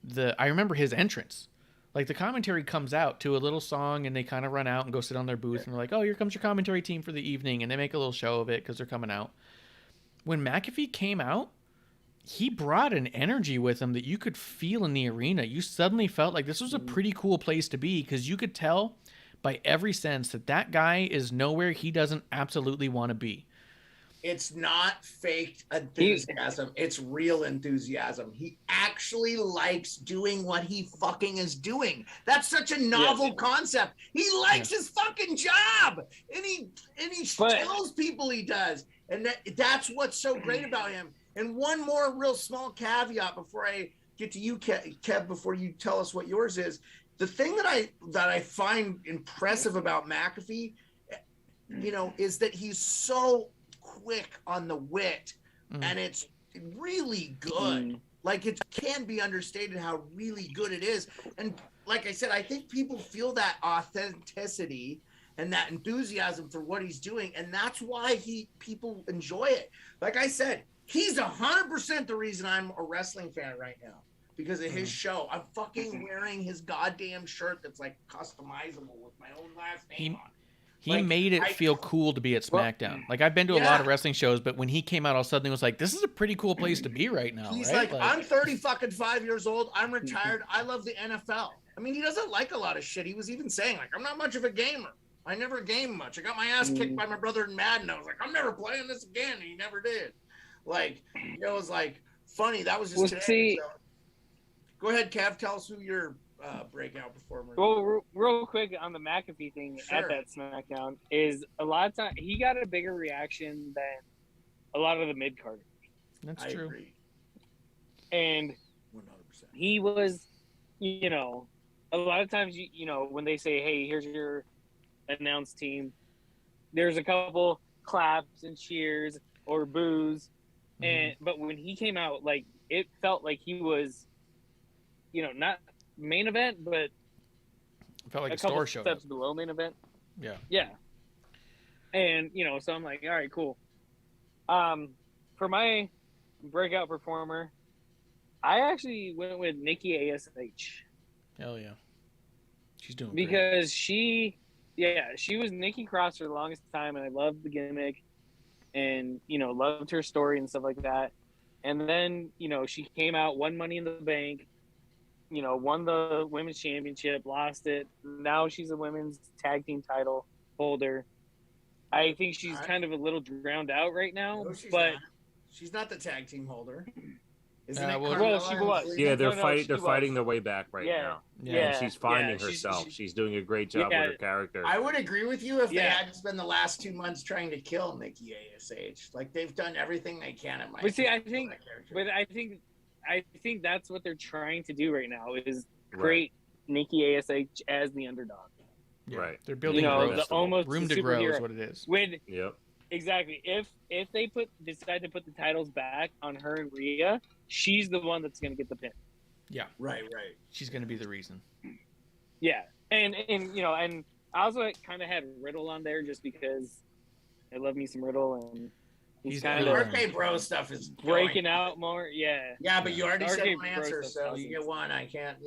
his entrance. Like the commentary comes out to a little song, and they kind of run out and go sit on their booth, and they're like, "Oh, here comes your commentary team for the evening," and they make a little show of it because they're coming out. When McAfee came out, he brought an energy with him that you could feel in the arena. You suddenly felt like this was a pretty cool place to be because you could tell by every sense that guy is nowhere he doesn't absolutely want to be. It's not faked enthusiasm. It's real enthusiasm. He actually likes doing what he fucking is doing. That's such a novel concept. He likes his fucking job, and he tells people he does. And that's what's so great about him. And one more real small caveat before I get to you, Kev, before you tell us what yours is. The thing that I find impressive about McAfee, is that he's so quick on the wit, and it's really good. Like, it can be understated how really good it is. And like I said, I think people feel that authenticity and that enthusiasm for what he's doing, and that's why people enjoy it. Like I said, he's 100% the reason I'm a wrestling fan right now, because of his show. I'm fucking wearing his goddamn shirt that's like customizable with my own last name on it. He made it feel cool to be at SmackDown. Like, I've been to a lot of wrestling shows, but when he came out, all of a sudden it was like, this is a pretty cool place to be right now. He's right? like, I'm 35 years old. I'm retired. I love the NFL. I mean, he doesn't like a lot of shit. He was even saying, like, I'm not much of a gamer. I never game much. I got my ass kicked by my brother in Madden. I was like, I'm never playing this again. And he never did. Like, it was like funny. That was just today. So. Go ahead, Kev. Tell us who your breakout performer. Well, real quick on the McAfee thing at that SmackDown is a lot of time he got a bigger reaction than a lot of the mid carders. That's true. Agree. And 100%. He was, a lot of times when they say, "Hey, here's your announced team," there's a couple claps and cheers or boos, but when he came out, like, it felt like he was, not main event, but it felt like a couple steps below main event. Yeah. And so I'm like, all right, cool. For my breakout performer, I actually went with Nikki ASH. Hell yeah, she's doing because great. she was Nikki Cross for the longest time, and I loved the gimmick, and loved her story and stuff like that. And then she came out, won Money in the Bank, won the women's championship, lost it. Now she's a women's tag team title holder. I think she's kind of a little drowned out right now, but she's not the tag team holder. Isn't it? Well, she was. Yeah, they're fighting their way back right now. Yeah, and she's finding herself. She's doing a great job with her character. I would agree with you if they hadn't spent the last 2 months trying to kill Nikki ASH. Like they've done everything they can. But see, I think that's what they're trying to do right now is create Nikki ASH as the underdog. Yeah. Right. They're building room to grow is what it is. Exactly. If they decide to put the titles back on her and Rhea, she's the one that's going to get the pin. Yeah. Right. She's going to be the reason. Yeah. And I also kind of had Riddle on there just because I love me some Riddle, and he's kind of RK Bro stuff is breaking out more. Yeah. Yeah, but you already RK said my Bro answer, stuff so you get one. I can't,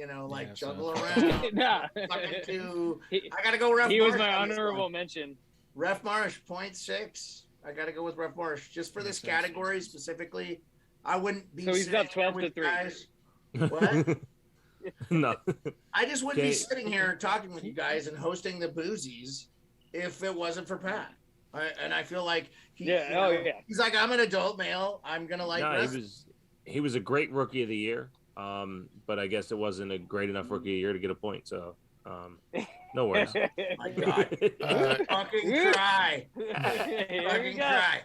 juggle so. around. Nah. Fucking two. I gotta go. Ref He Marsh was my honorable mention. Ref Marsh 0.6. I gotta go with Ref Marsh just for this category specifically. I wouldn't be. So he's up 12-3. Guys. What? No. I just wouldn't be sitting here talking with you guys and hosting the Boozies if it wasn't for Pat. And I feel like he's like, I'm an adult male. I'm gonna like. No, he was a great rookie of the year. But I guess it wasn't a great enough rookie of the year to get a point. So, no worries. My God, fucking cry, fucking cry.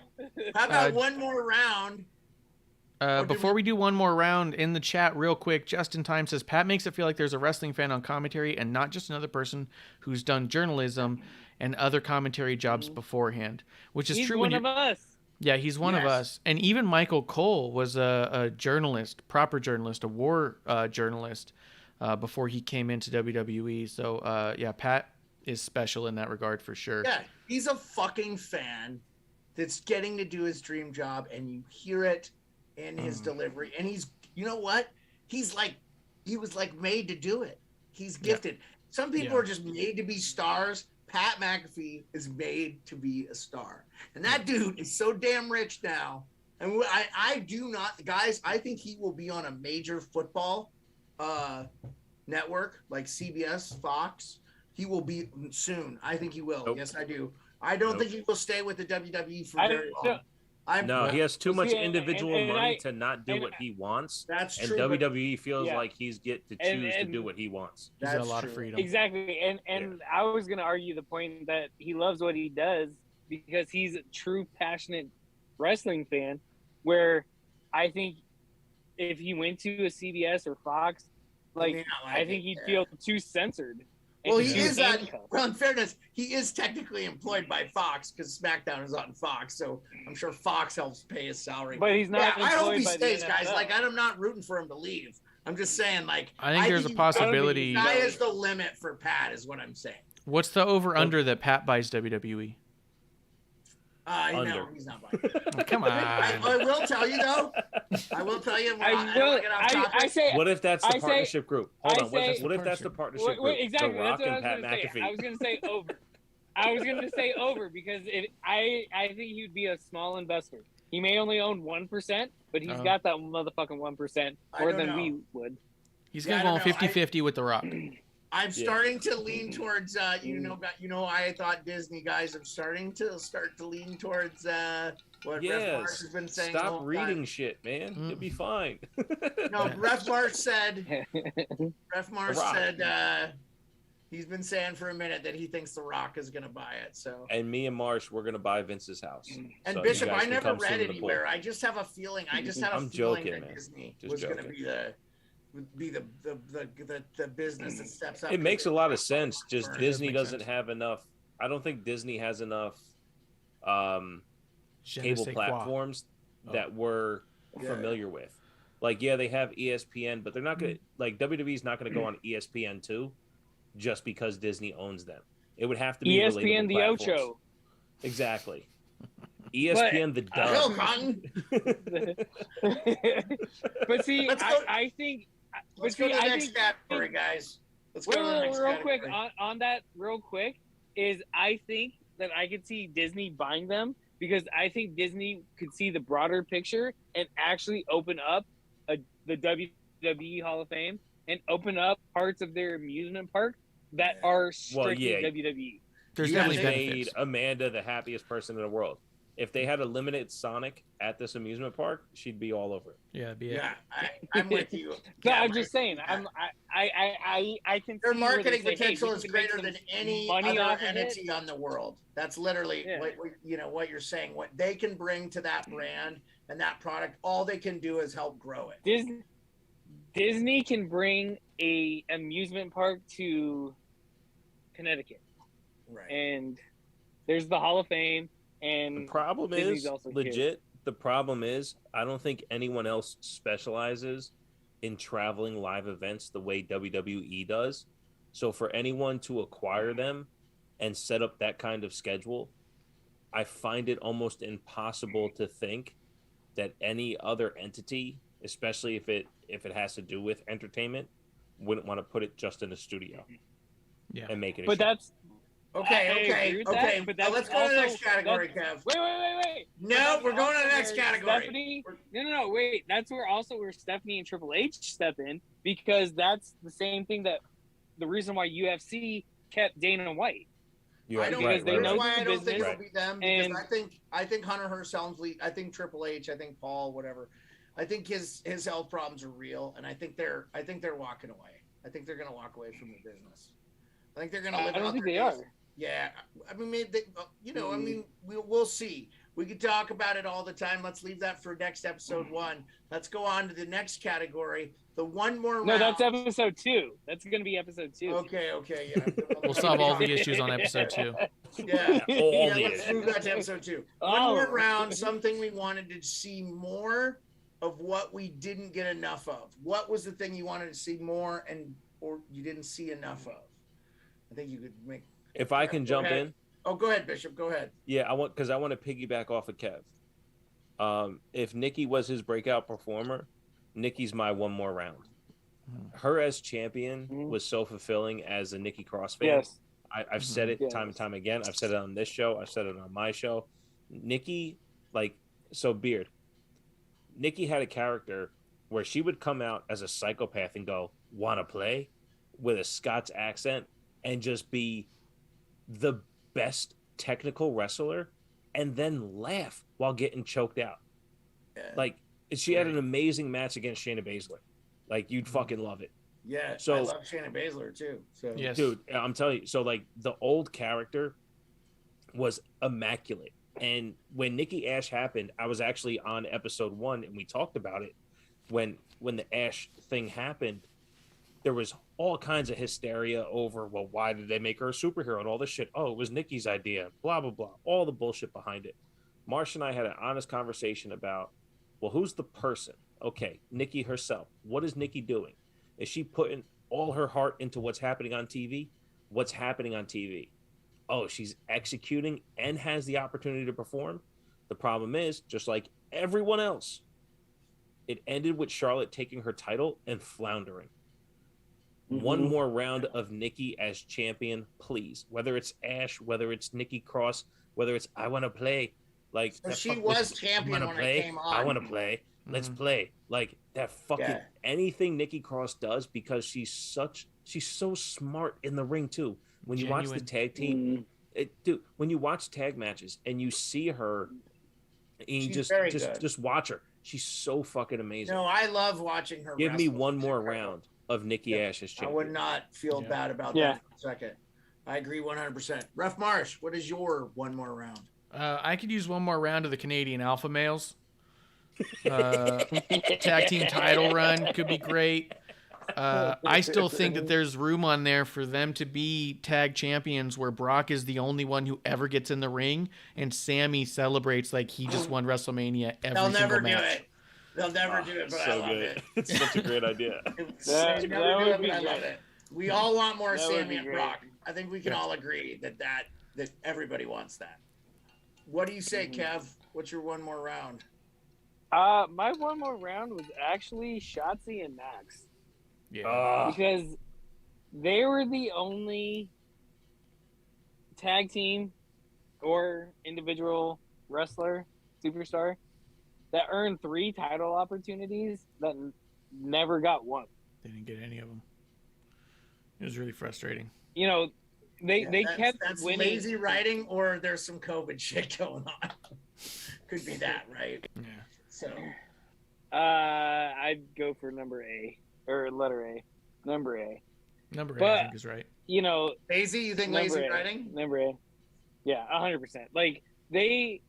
How about one more round? Before we do one more round, in the chat real quick, Just in Time says, Pat makes it feel like there's a wrestling fan on commentary and not just another person who's done journalism and other commentary jobs beforehand, which is true. He's one of us. Yeah, he's one of us. And even Michael Cole was a journalist, proper journalist, a war journalist before he came into WWE. So, Pat is special in that regard for sure. Yeah, he's a fucking fan that's getting to do his dream job, and you hear it in his delivery. And he's, you know what? He was like made to do it. He's gifted. Some people are just made to be stars. Pat McAfee is made to be a star. And that dude is so damn rich now. And I do not, guys, I think he will be on a major football network like CBS, Fox. He will be soon. I think he will. Nope. Yes, I do. I don't think he will stay with the WWE for very long. He has too much individual money to not do what he wants. That's and true. WWE feels like he's get to choose to do what he wants. He's got a lot of freedom. Exactly. And I was going to argue the point that he loves what he does because he's a true passionate wrestling fan, where I think if he went to a CBS or Fox, I think he'd feel too censored. Well, he is well, in fairness, he is technically employed by Fox because SmackDown is on Fox, so I'm sure Fox helps pay his salary. But he's not. I hope he stays, guys. I'm not rooting for him to leave. I'm just saying, I think there's a possibility. The sky is the limit for Pat, is what I'm saying. What's the over/under that Pat buys WWE? No, he's not buying it. Come on. I will tell you though. I will tell you. I say. What if that's the partnership group? Hold on. What if that's the partnership group? Exactly. The Rock That's what and Pat McAfee. I was going to say over. I was going to say over because I think he would be a small investor. He may only own 1%, but he's got that motherfucking 1% more than we would. He's going to go 50-50 with The Rock. I'm starting to lean towards, I thought Disney guys. I'm starting to lean towards what Ref Marsh has been saying. Stop reading shit, man. You'll be fine. No, Ref Marsh said. He's been saying for a minute that he thinks The Rock is going to buy it. So. And me and Marsh, we're going to buy Vince's house. And so Bishop, I never read anywhere. I just have a feeling. I just had a feeling joking, that man. Disney was going to be the business that steps up. It makes a lot of sense. Just Disney doesn't have enough. I don't think Disney has enough cable platforms that we're familiar with. They have ESPN, but they're not going to WWE's not going to go on ESPN 2 just because Disney owns them. It would have to be ESPN the Ocho. Exactly. ESPN the Dub. But see, I think. Let's go to the next category, guys. Let's go to the next real category. quick on that. Real quick, is I think that I could see Disney buying them because I think Disney could see the broader picture and actually open up the WWE Hall of Fame and open up parts of their amusement park that are strictly WWE. There's You definitely just made benefits. Amanda the happiest person in the world. If they had a limited Sonic at this amusement park, she'd be all over it. Yeah, it'd be Yeah, I'm with you. No, Yeah, I'm just saying. I can. Their see where marketing they say, hey, potential we is can make greater some than any money other off of it. entity on the world. That's literally Yeah. what you're saying. What they can bring to that brand and that product, all they can do is help grow it. Disney can bring a amusement park to Connecticut, Right. and there's the Hall of Fame. And The problem Disney's is also legit. here. The problem is I don't think anyone else specializes in traveling live events the way WWE does. So for anyone to acquire them and set up that kind of schedule, I find it almost impossible to think that any other entity, especially if it has to do with entertainment, wouldn't want to put it just in a studio and make it a But show. that's Okay. but that's Let's go to the next also- category, Kev. Wait. No, But we're going to the also next where category. Stephanie, no, wait. That's where Stephanie and Triple H step in because that's the same thing that the reason why UFC kept Dana White. You're I don't. right, because they right, know right. Why I don't think business, it'll be them and- because I think Hunter Hearst Helmsley, I think Triple H, I think Paul, whatever. I think his health problems are real, and I think they're walking away. I think they're going to walk away from the business. I think they're going to live. I don't out think their they days. are. Yeah, I mean, maybe I mean, we'll see. We could talk about it all the time. Let's leave that for next episode 1. Let's go on to the next category. The one more round. No, that's episode 2. That's going to be episode 2. Okay, yeah. We'll solve all the issues on episode 2. Yeah, All the let's move that to episode 2. One Oh. more round, something we wanted to see more of what we didn't get enough of. What was the thing you wanted to see more or you didn't see enough of? I think you could make. If I can jump in. Oh, go ahead, Bishop. Go ahead. Yeah, I want to piggyback off of Kev. If Nikki was his breakout performer, Nikki's my one more round. Her as champion was so fulfilling as a Nikki Cross fan. Yes. I've said it time and time again. I've said it on this show. I've said it on my show. Nikki, Beard. Nikki had a character where she would come out as a psychopath and go, "Wanna play?" with a Scots accent and just be the best technical wrestler and then laugh while getting choked out. Yeah. She had an amazing match against Shayna Baszler. You'd fucking love it. Yeah, So- I love Shayna Baszler too. So Yes. Dude, I'm telling you. So the old character was immaculate. And when Nikki Ash happened, I was actually on episode 1 and we talked about it. When the Ash thing happened, there was all kinds of hysteria over, well, why did they make her a superhero and all this shit? Oh, it was Nikki's idea, blah, blah, blah. All the bullshit behind it. Marsh and I had an honest conversation about, well, who's the person? Okay, Nikki herself. What is Nikki doing? Is she putting all her heart into what's happening on TV? What's happening on TV? Oh, she's executing and has the opportunity to perform. The problem is, just like everyone else, it ended with Charlotte taking her title and floundering. One more round of Nikki as champion, please. Whether it's Ash, whether it's Nikki Cross, whether it's I want to play. So she was champion when it came on. I want to play. Let's play. That fucking anything Nikki Cross does, because she's so smart in the ring too. When you watch the tag team, when you watch tag matches and you see her, and you just watch her. She's so fucking amazing. No, I love watching her. Give me wrestle. one more round of Nikki Ash as I champion. would not feel bad about that for a second. I agree 100%. Ref Marsh, what is your one more round? I could use one more round of the Canadian Alpha Males. Tag team title run could be great. I still think that there's room on there for them to be tag champions where Brock is the only one who ever gets in the ring and Sammy celebrates like he just won WrestleMania every They'll single never match. do it. They'll never do it, but so I love good. it. It's such a great idea. That They never do would it, be but I love great. it. We all want more That would Sammy be and great. Brock. I think we can all agree that everybody wants that. What do you say, Kev? What's your one more round? My one more round was actually Shotzi and Max. Yeah. Because they were the only tag team or individual wrestler, superstar, that earned 3 title opportunities that never got one. They didn't get any of them. It was really frustrating. You know, they kept that's winning. lazy writing, or there's some COVID shit going on. Could be that, right? Yeah. So, I'd go for number A or letter A, number A. Number 8, But- I think, is right. You know, lazy. You think number lazy A, writing? Number A. Yeah, 100%. Like they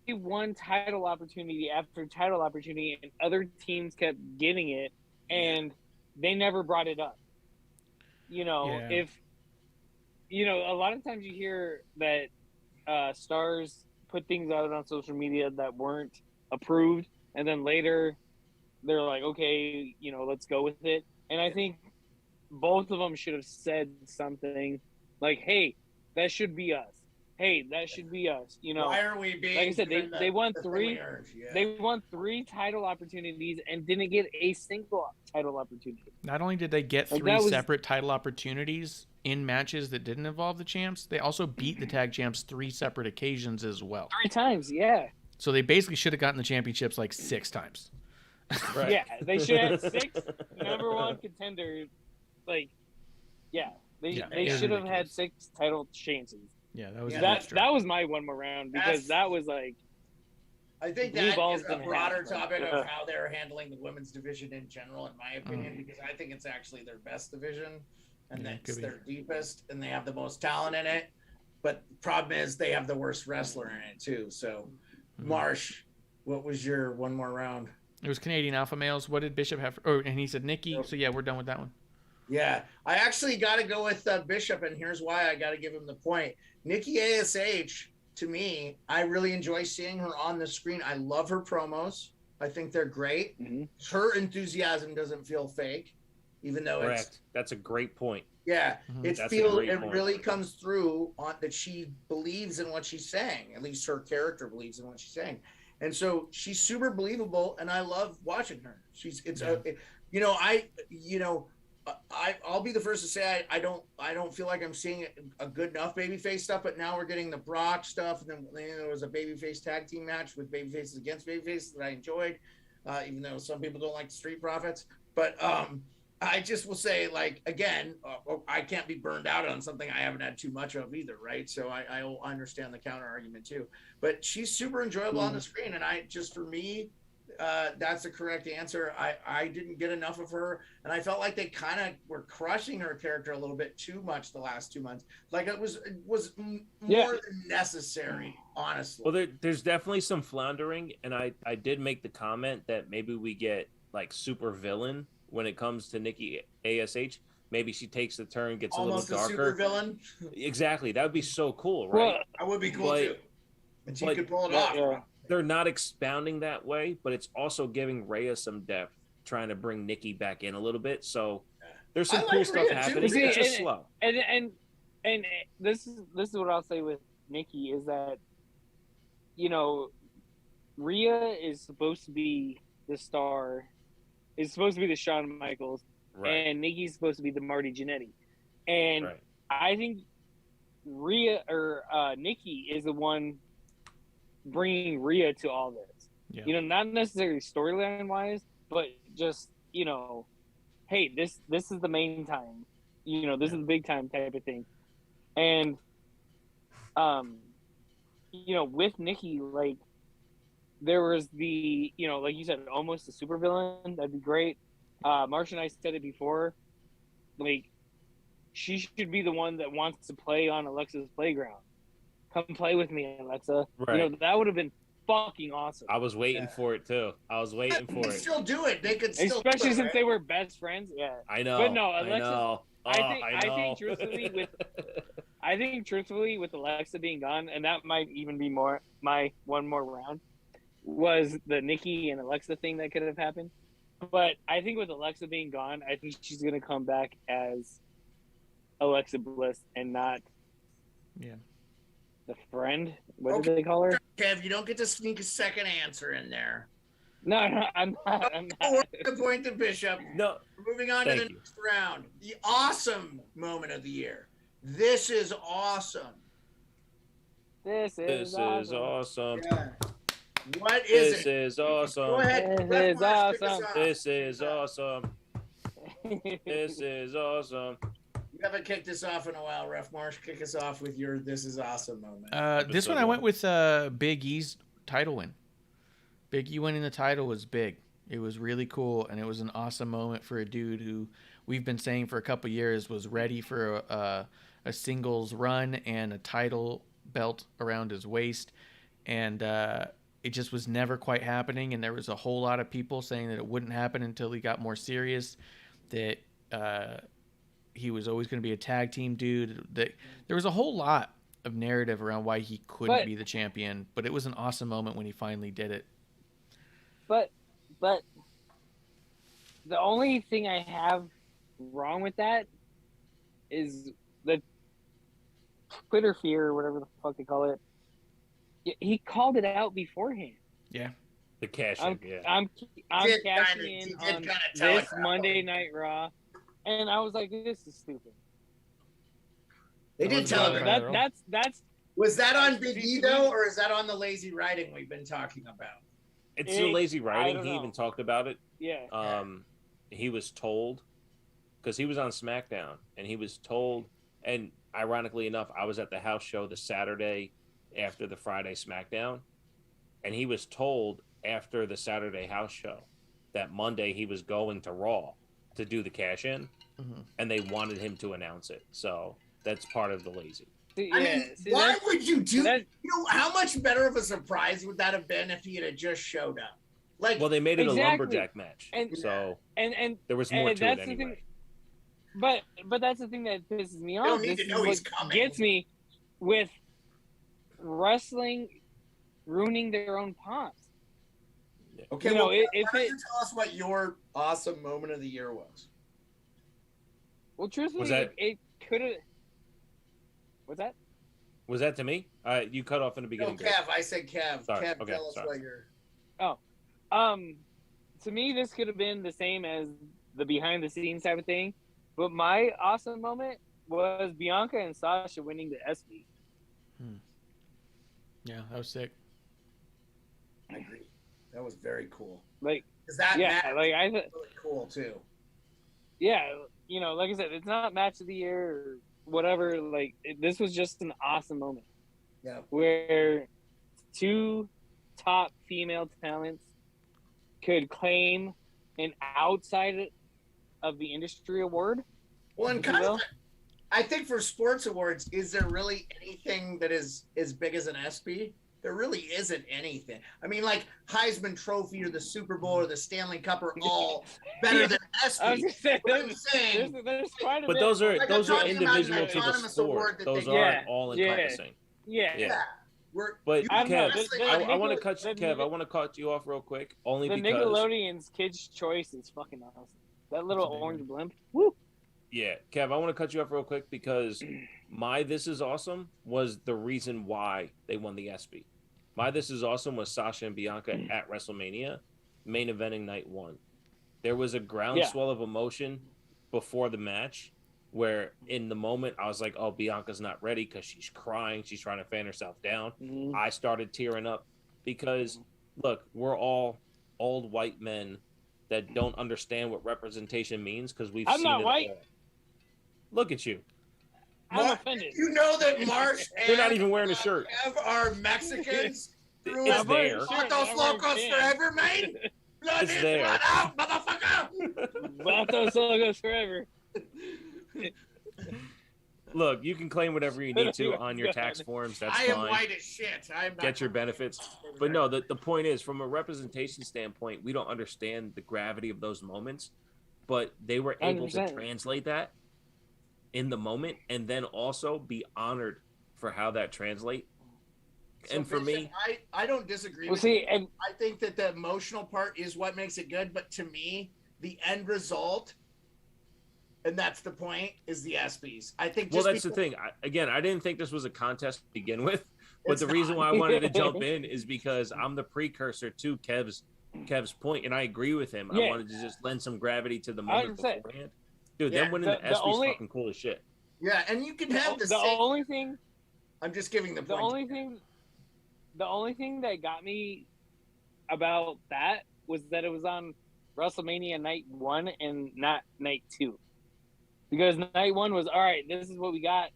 won title opportunity after title opportunity, and other teams kept getting it, and they never brought it up. You know, Yeah. if you know, a lot of times you hear that stars put things out on social media that weren't approved, and then later they're like, okay, you know, let's go with it. And I think both of them should have said something like, hey, that should be us. Hey, that should be us. You know, Why are we being? like I said, given they won the thing 3. we earned? Yeah. They won 3 title opportunities and didn't get a single title opportunity. Not only did they get Like, 3 that was- separate title opportunities in matches that didn't involve the champs, they also beat the tag champs 3 separate occasions as well. 3 times, yeah. So they basically should have gotten the championships like 6 times. Right. Yeah, they should have 6 number 1 contenders. Like, yeah, they Yeah, they it was should have had ridiculous. 6 title chances. Yeah, that was Yeah, That was my one more round because That's- that was like, I think Blue that balls is a didn't broader happen. topic Yeah. of how they're handling the women's division in general, in my opinion, because I think it's actually their best division, and Yeah, it that's could be. their deepest, and they have the most talent in it. But the problem is they have the worst wrestler in it too. So, Mhm. Marsh, what was your one more round? It was Canadian Alpha Males. What did Bishop have? Oh, and he said Nikki. So yeah, we're done with that one. Yeah, I actually got to go with Bishop, and here's why I got to give him the point. Nikki ASH, to me, I really enjoy seeing her on the screen. I love her promos. I think they're great. Mhm. Her enthusiasm doesn't feel fake, even though it's Correct. That's a great point. yeah. Mhm. It That's a feels great it point. really comes through on that she believes in what she's saying. At least her character believes in what she's saying, and so she's super believable. And I love watching her. I'll be the first to say I don't feel like I'm seeing a good enough babyface stuff, but now we're getting the Brock stuff, and then there was a babyface tag team match with babyfaces against babyfaces that I enjoyed, even though some people don't like the Street Profits. But I just will say, like, again, I can't be burned out on something I haven't had too much of either, right? So I understand the counter argument too. But she's super enjoyable on the screen, and for me, that's the correct answer. I didn't get enough of her, and I felt like they kind of were crushing her character a little bit too much the last 2 months. Like it was more than necessary, honestly. Well, there's definitely some floundering, and I did make the comment that maybe we get like super villain when it comes to Nikki ASH. Maybe she takes the turn, gets Almost a a little super darker. villain. Exactly, that would be so cool, right? well, That would be cool But- too. And she but- could pull it Yeah, off. yeah. They're not expounding that way, but it's also giving Rhea some depth, trying to bring Nikki back in a little bit. So there's some I cool like stuff Rhea, too. happening. See, It's just and- slow. and this is what I'll say with Nikki is that, you know, Rhea is supposed to be the star, is supposed to be the Shawn Michaels, Right. and Nikki's supposed to be the Marty Jannetty, and Right. I think Nikki is the one bringing Rhea to all this. Yeah. You know, not necessarily storyline wise, but just, you know, hey, this is the main time. You know, this is the big time type of thing. And you know, with Nikki, like there was the, you know, like you said, almost a supervillain. That'd be great. Marsh and I said it before. Like, she should be the one that wants to play on Alexa's playground. Come play with me, Alexa. Right. You know, that would have been fucking awesome. I was waiting for it too. I was waiting They for could it. still do it. They could still Especially do it, since right? they were best friends. Yeah. I know. But no, I Alexis- know. I think truthfully with Alexa being gone, and that might even be my one more round, was the Nikki and Alexa thing that could have happened. But I think with Alexa being gone, I think she's going to come back as Alexa Bliss and not Yeah. the friend. What Okay. do they call her? Kev, you don't get to sneak a second answer in there. No, I'm not. Award the point to Bishop. No. Moving on to Thank the you. next round. The awesome moment of the year. This is awesome. This This is awesome. Yeah. What is This it? is awesome. Go ahead. This is Marsh, kick us awesome. off. This is awesome. This is awesome. You haven't kicked us off in a while, Ref Marsh. Kick us off with your "This is awesome" moment. This one I went with Big E's title win. Big E winning the title was big. It was really cool, and it was an awesome moment for a dude who we've been saying for a couple years was ready for a singles run and a title belt around his waist, and it just was never quite happening. And there was a whole lot of people saying that it wouldn't happen until he got more serious, that he was always going to be a tag team dude. That there was a whole lot of narrative around why he couldn't be the champion, but it was an awesome moment when he finally did it. But the only thing I have wrong with that is the Twitter fear or whatever the fuck they call it. He called it out beforehand. Yeah. The cash in, yeah. I'm Did cashing kinda- in he did on kinda this telegraph Monday Night Raw, and I was like, "This is stupid." They did tell telegraph. him. That's Was that on Big E though, or is that on the lazy writing we've been talking about? It's the lazy I writing. don't He know. even talked about it. yeah. He was told, because he was on SmackDown, and he was told, and ironically enough, I was at the house show the Saturday after the Friday SmackDown, and he was told after the Saturday house show that Monday he was going to Raw to do the cash in, and they wanted him to announce it. So that's part of the lazy. I mean, why would you do? You know, how much better of a surprise would that have been if he had just showed up? Like, Well, they made it Exactly. a lumberjack match, And- so and there was more and to it that's the anyway. thing. But that's the thing that pisses me don't off. need This to is know he's what coming. gets me with wrestling ruining their own pops. okay, you know, well, if why don't it- you tell us what your awesome moment of the year was? Well, truthfully, Was that- it could have. What's that? Was that to me? You cut off in the No, beginning. Greg. Kev. I said Kev. Sorry, Kev, okay, tell us sorry. what your. To me, this could have been the same as the behind the scenes type of thing, but my awesome moment was Bianca and Sasha winning the SB. Yeah, that was sick. I agree. That was very cool. Like, Is that yeah, match like was really cool too? yeah, you know, like I said, it's not match of the year or whatever. Like, this was just an awesome moment Yeah. where two top female talents could claim an outside of the industry award. Well, and If you kind of, will. I think for sports awards, is there really anything that is as big as an ESPY? There really isn't anything. I mean, like Heisman Trophy or the Super Bowl or the Stanley Cup are all better than I was ESPY. gonna say, What I'm saying, there's quite a But bit. those are Like, those I'm are talking about an individual to the autonomous award sport. that Those they- aren't Yeah, all yeah. encompassing. yeah. Yeah. We're, But you I don't know, Kev, wrestling- I want to Nickel- cut you, the Kev. I Nickel- want to cut you off real quick, only The because Nickelodeon's Kids' Choice is fucking awesome. That little That's a big orange blimp. Woo! yeah, Kev, I want to cut you off real quick because my This Is Awesome was the reason why they won the ESPY. My This Is Awesome was Sasha and Bianca at WrestleMania, main eventing night 1. There was a groundswell of emotion before the match where in the moment I was like, oh, Bianca's not ready because she's crying. She's trying to fan herself down. Mhm. I started tearing up because, look, we're all old white men that don't understand what representation means because we've I'm seen not it white. all. Look at you. I'm Mar- offended. You know that Marsh and You're not even wearing a shirt. Kev are Mexicans. Through It's I'm wearing there. a shirt, Vatos I'm wearing Locos pants. forever, man. Blood It's in, there. blood out, motherfucker. Vatos Locos forever. Look, you can claim whatever you need to on your God. tax forms. That's I am fine. white as shit. I'm not Get your benefits. But no, the point is, from a representation standpoint, we don't understand the gravity of those moments, but they were able to 100%. translate that in the moment and then also be honored for how that translate. So And for Vincent, me, I don't disagree Well, with see, you. and I think that the emotional part is what makes it good, but to me, the end result, and that's the point, is the ESPYs. I think. well, Just that's the because- thing. I didn't think this was a contest to begin with, but It's the reason not. why I wanted to jump in is because I'm the precursor to Kev's point, and I agree with him. Yeah. I wanted to just lend some gravity to the moment 100%. beforehand. Dude, Yeah, them winning the the ESPYs only- fucking cool as shit. Yeah, and you can have the same. only thing. I'm just giving the The point. only thing that got me about that was that it was on WrestleMania night 1 and not night 2. Because night 1 was, all right, this is what we got.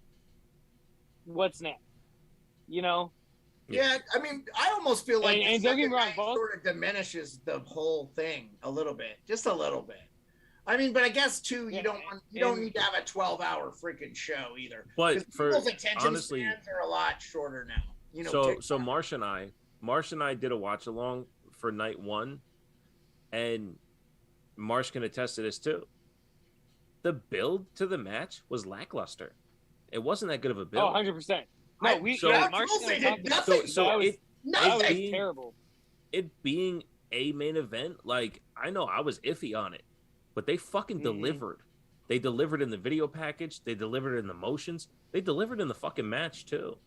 What's next? You know? Yeah, I mean, I almost feel like And the don't get second me wrong, night both- sort of diminishes the whole thing a little bit, just a little bit. I mean, but I guess too, you Yeah, don't need to have a 12-hour freaking show either. But 'Cause for people's attention honestly, spans are a lot shorter now. You know, so TikTok. Marsh and I did a watch along for night 1, and Marsh can attest to this too. The build to the match was lackluster. It wasn't that good of a build. Oh, 100%. No, Mark's they gonna did talk nothing. about So that was, it that was being- terrible. it being a main event, like, I know I was iffy on it, but they fucking delivered. They delivered in the video package. They delivered in the motions. They delivered in the fucking match too.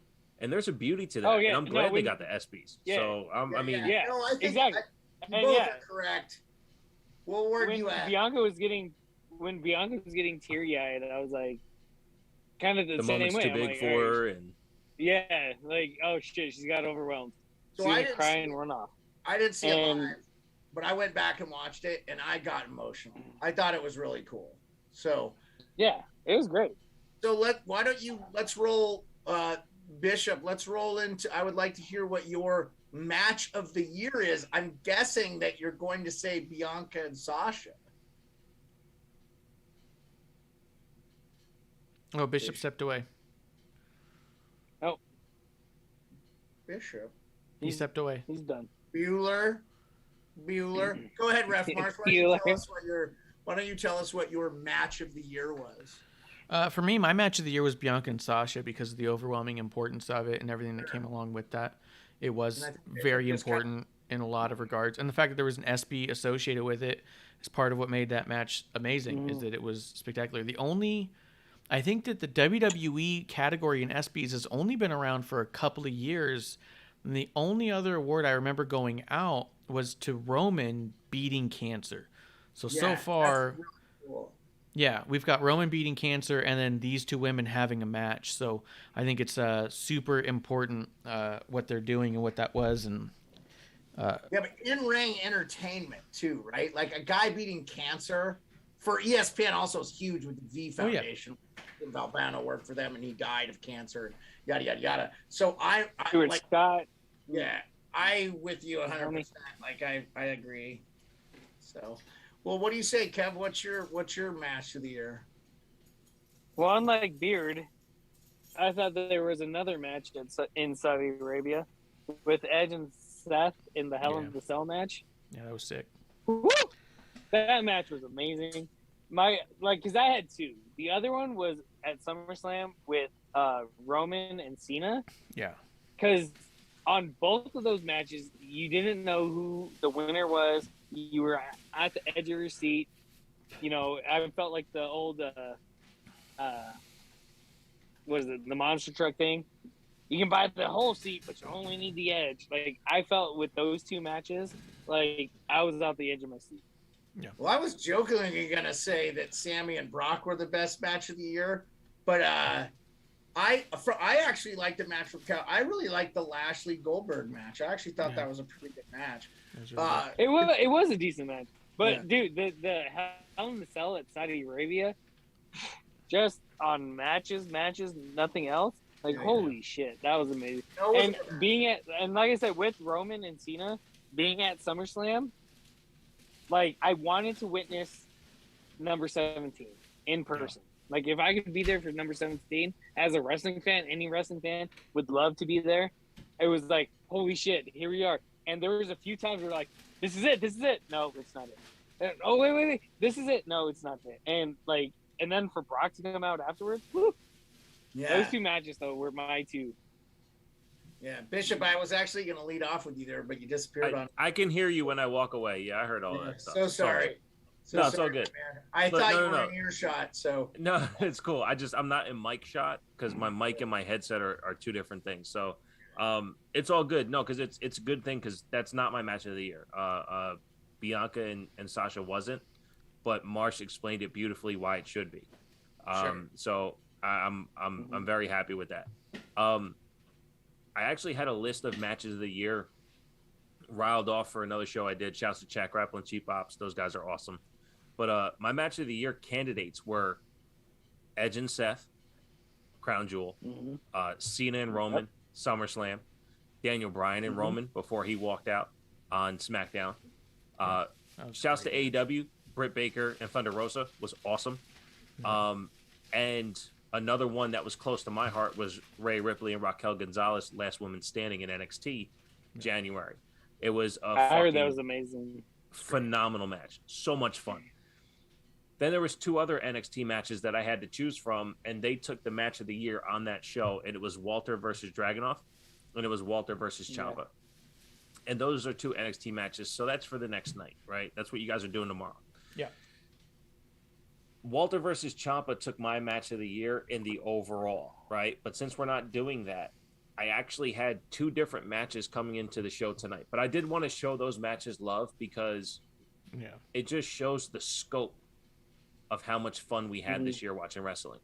And there's a beauty to that. Oh, yeah. And I'm No, glad they when- got the ESPYs. Yeah. So I mean, Yeah, No, I think exactly. you And both yeah. are correct. Well, where When you at? Bianca was getting teary-eyed, I was like, kind of the the same moment's way. too I'm big like, for all right, her, and yeah, like, oh shit, she's got overwhelmed. So She's I gonna didn't cry see- and run off. I didn't see it And- live, but I went back and watched it, and I got emotional. I thought it was really cool. So Yeah, it was great. let's roll, Bishop. Let's roll into. I would like to hear what your match of the year is. I'm guessing that you're going to say Bianca and Sasha. Oh, Bishop stepped away. Bishop. He stepped away. He's done. Bueller. Go ahead, Ref Marsh. Why don't you tell us what your match of the year was? For me, my match of the year was Bianca and Sasha because of the overwhelming importance of it and everything that came along with that. It was And I think very it's kind of- important in a lot of regards. And the fact that there was an SB associated with it is part of what made that match amazing, is that it was spectacular. I think that the WWE category in SBs has only been around for a couple of years. And the only other award I remember going out was to Roman beating cancer. So that's far, really cool. yeah, we've got Roman beating cancer and then these two women having a match. So I think it's super important what they're doing and what that was. And Yeah, but in-ring entertainment too, right? Like a guy beating cancer for ESPN also is huge with the V Oh, yeah. Foundation. Valvano worked for them and he died of cancer, yada yada yada. So I Stuart like, Scott. yeah, I with you 100%. Like I agree. So, well, what do you say, Kev? What's your match of the year? Well, unlike Beard, I thought that there was another match in Saudi Arabia with Edge and Seth in the Hell in the Cell match. yeah, that was sick. Woo! That match was amazing. Because I had two. The other one was at SummerSlam with Roman and Cena. Yeah. Because on both of those matches, you didn't know who the winner was. You were at the edge of your seat. You know, I felt like the old, what is it, the monster truck thing? You can buy the whole seat, but you only need the edge. Like, I felt with those two matches, like, I was out the edge of my seat. Well, I was jokingly gonna say that Sammy and Brock were the best match of the year, but I actually liked the match from Cal. I really liked the Lashley Goldberg match. I actually thought that was a pretty good match. It was really It was a decent match. But, Yeah. dude, the Hell in the Cell at Saudi Arabia, just on matches, nothing else. Like, Yeah, holy shit, that was amazing. No, it And wasn't- and like I said, with Roman and Cena being at SummerSlam, like, I wanted to witness number 17 in person. Like, if I could be there for number 17 as a wrestling fan, any wrestling fan would love to be there. It was like, holy shit, here we are. And there was a few times where like, this is it. No, it's not it. And, oh, wait. This is it. No, it's not it. And like, and then for Brock to come out afterwards, woo, yeah, those two matches though were my two. yeah. Bishop, I was actually gonna lead off with you there, but you disappeared on. I can hear you when I walk away. Yeah, I heard all that stuff. So sorry. No, it's all good. Man. I Look, thought no, you no, were no. in earshot, so No, it's cool. I'm not in mic shot because my mic and my headset are two different things. So it's all good. No, because it's a good thing because that's not my match of the year. Bianca and Sasha wasn't, but Marsh explained it beautifully why it should be. Sure. So I'm very happy with that. I actually had a list of matches of the year riled off for another show I did. Shouts to Chat Grapple and Cheap Ops. Those guys are awesome. But my match of the year candidates were Edge and Seth, Crown Jewel, Cena and Roman, SummerSlam, Daniel Bryan and Roman before he walked out on SmackDown. Shouts to AEW, Britt Baker and Thunder Rosa was awesome. And another one that was close to my heart was Rhea Ripley and Raquel Gonzalez, Last Woman Standing in NXT, January. It was I heard that was amazing. Phenomenal match. So much fun. Then there was 2 other NXT matches that I had to choose from, and they took the match of the year on that show, and it was Walter versus Dragunov, and it was Walter versus Ciampa. And those are 2 NXT matches, so that's for the next night, right? That's what you guys are doing tomorrow. Yeah. Walter versus Ciampa took my match of the year in the overall, right? But since we're not doing that, I actually had 2 different matches coming into the show tonight. But I did want to show those matches love because it just shows the scope of how much fun we had this year watching wrestling.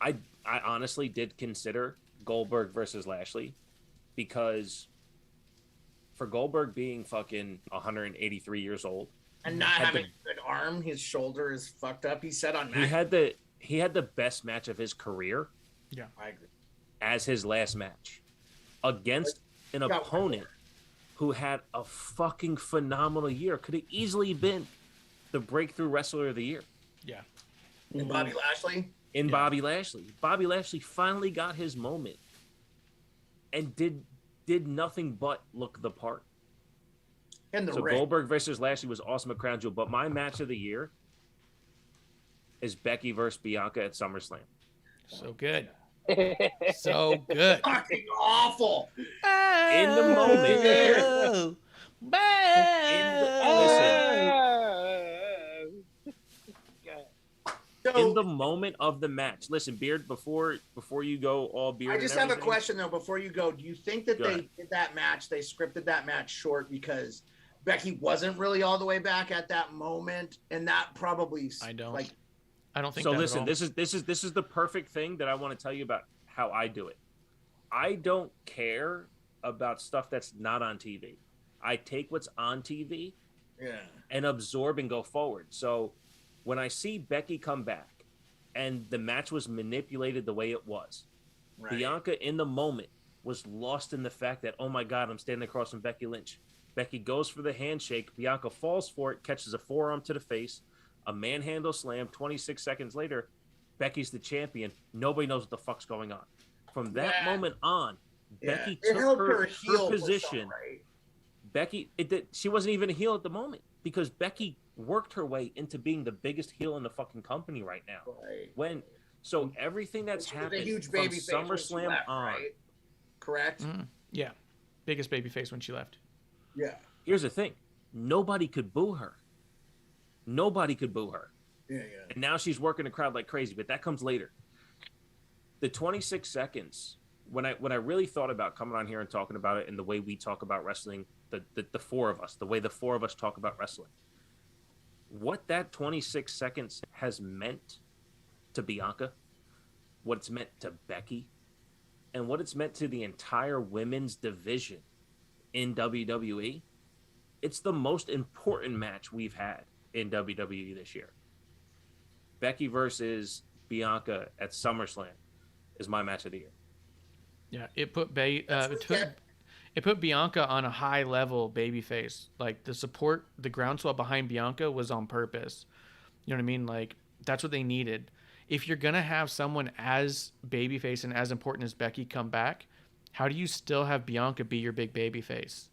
I honestly did consider Goldberg versus Lashley because for Goldberg being fucking 183 years old and not having a good arm, his shoulder is fucked up. He said on he had the best match of his career. Yeah, I agree. As his last match against an opponent who had a fucking phenomenal year. Could have easily been the breakthrough wrestler of the year. Yeah. And Bobby Lashley? Bobby Lashley. Bobby Lashley finally got his moment and did nothing but look the part. And the Goldberg versus Lashley was awesome at Crown Jewel, but my match of the year is Becky versus Bianca at SummerSlam. So good. So good. Fucking awful. In the moment. In the moment of the match. Listen, Beard, before you go all Beard. I just have a question though before you go. Do you think that they did that match, they scripted that match short because Becky wasn't really all the way back at that moment? And that probably I don't think so. that Listen, at all. this is the perfect thing that I want to tell you about how I do it. I don't care about stuff that's not on TV. I take what's on TV and absorb and go forward. So when I see Becky come back and the match was manipulated the way it was, Bianca in the moment was lost in the fact that, oh my God, I'm standing across from Becky Lynch. Becky goes for the handshake. Bianca falls for it, catches a forearm to the face, a manhandle slam. 26 seconds later, Becky's the champion. Nobody knows what the fuck's going on. From that moment on, Becky took her position. Becky, she wasn't even a heel at the moment because Becky worked her way into being the biggest heel in the fucking company right now. So everything that's happened a huge from baby SummerSlam left, on, right? Correct? Yeah, biggest baby face when she left. Yeah. Here's the thing: nobody could boo her. Nobody could boo her. Yeah. And now she's working the crowd like crazy, but that comes later. The 26 seconds. When I really thought about coming on here and talking about it and the way we talk about wrestling, the 4 of us, the way the 4 of us talk about wrestling, what that 26 seconds has meant to Bianca, what it's meant to Becky, and what it's meant to the entire women's division in WWE, it's the most important match we've had in WWE this year. Becky versus Bianca at SummerSlam is my match of the year. Yeah, it put Bianca on a high level babyface. Like the support, the groundswell behind Bianca was on purpose. You know what I mean? Like that's what they needed. If you're gonna have someone as babyface and as important as Becky come back, how do you still have Bianca be your big babyface?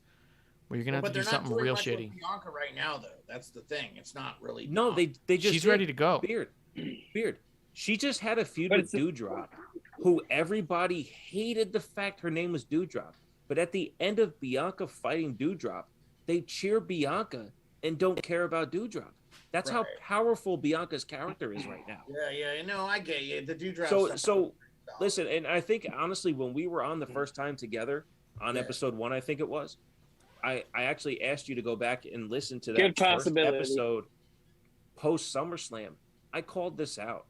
Well, you're gonna have to do something real shitty. Bianca right now, though, that's the thing. It's not really. No, they just. She's ready to go. Beard. She just had a feud with Doudrop, who everybody hated the fact her name was Doudrop. But at the end of Bianca fighting Doudrop, they cheer Bianca and don't care about Doudrop. That's how powerful Bianca's character is right now. Yeah. No, I get you. The Doudrop. So listen, and I think honestly, when we were on the first time together on episode 1, I think it was, I actually asked you to go back and listen to that first episode post SummerSlam. I called this out,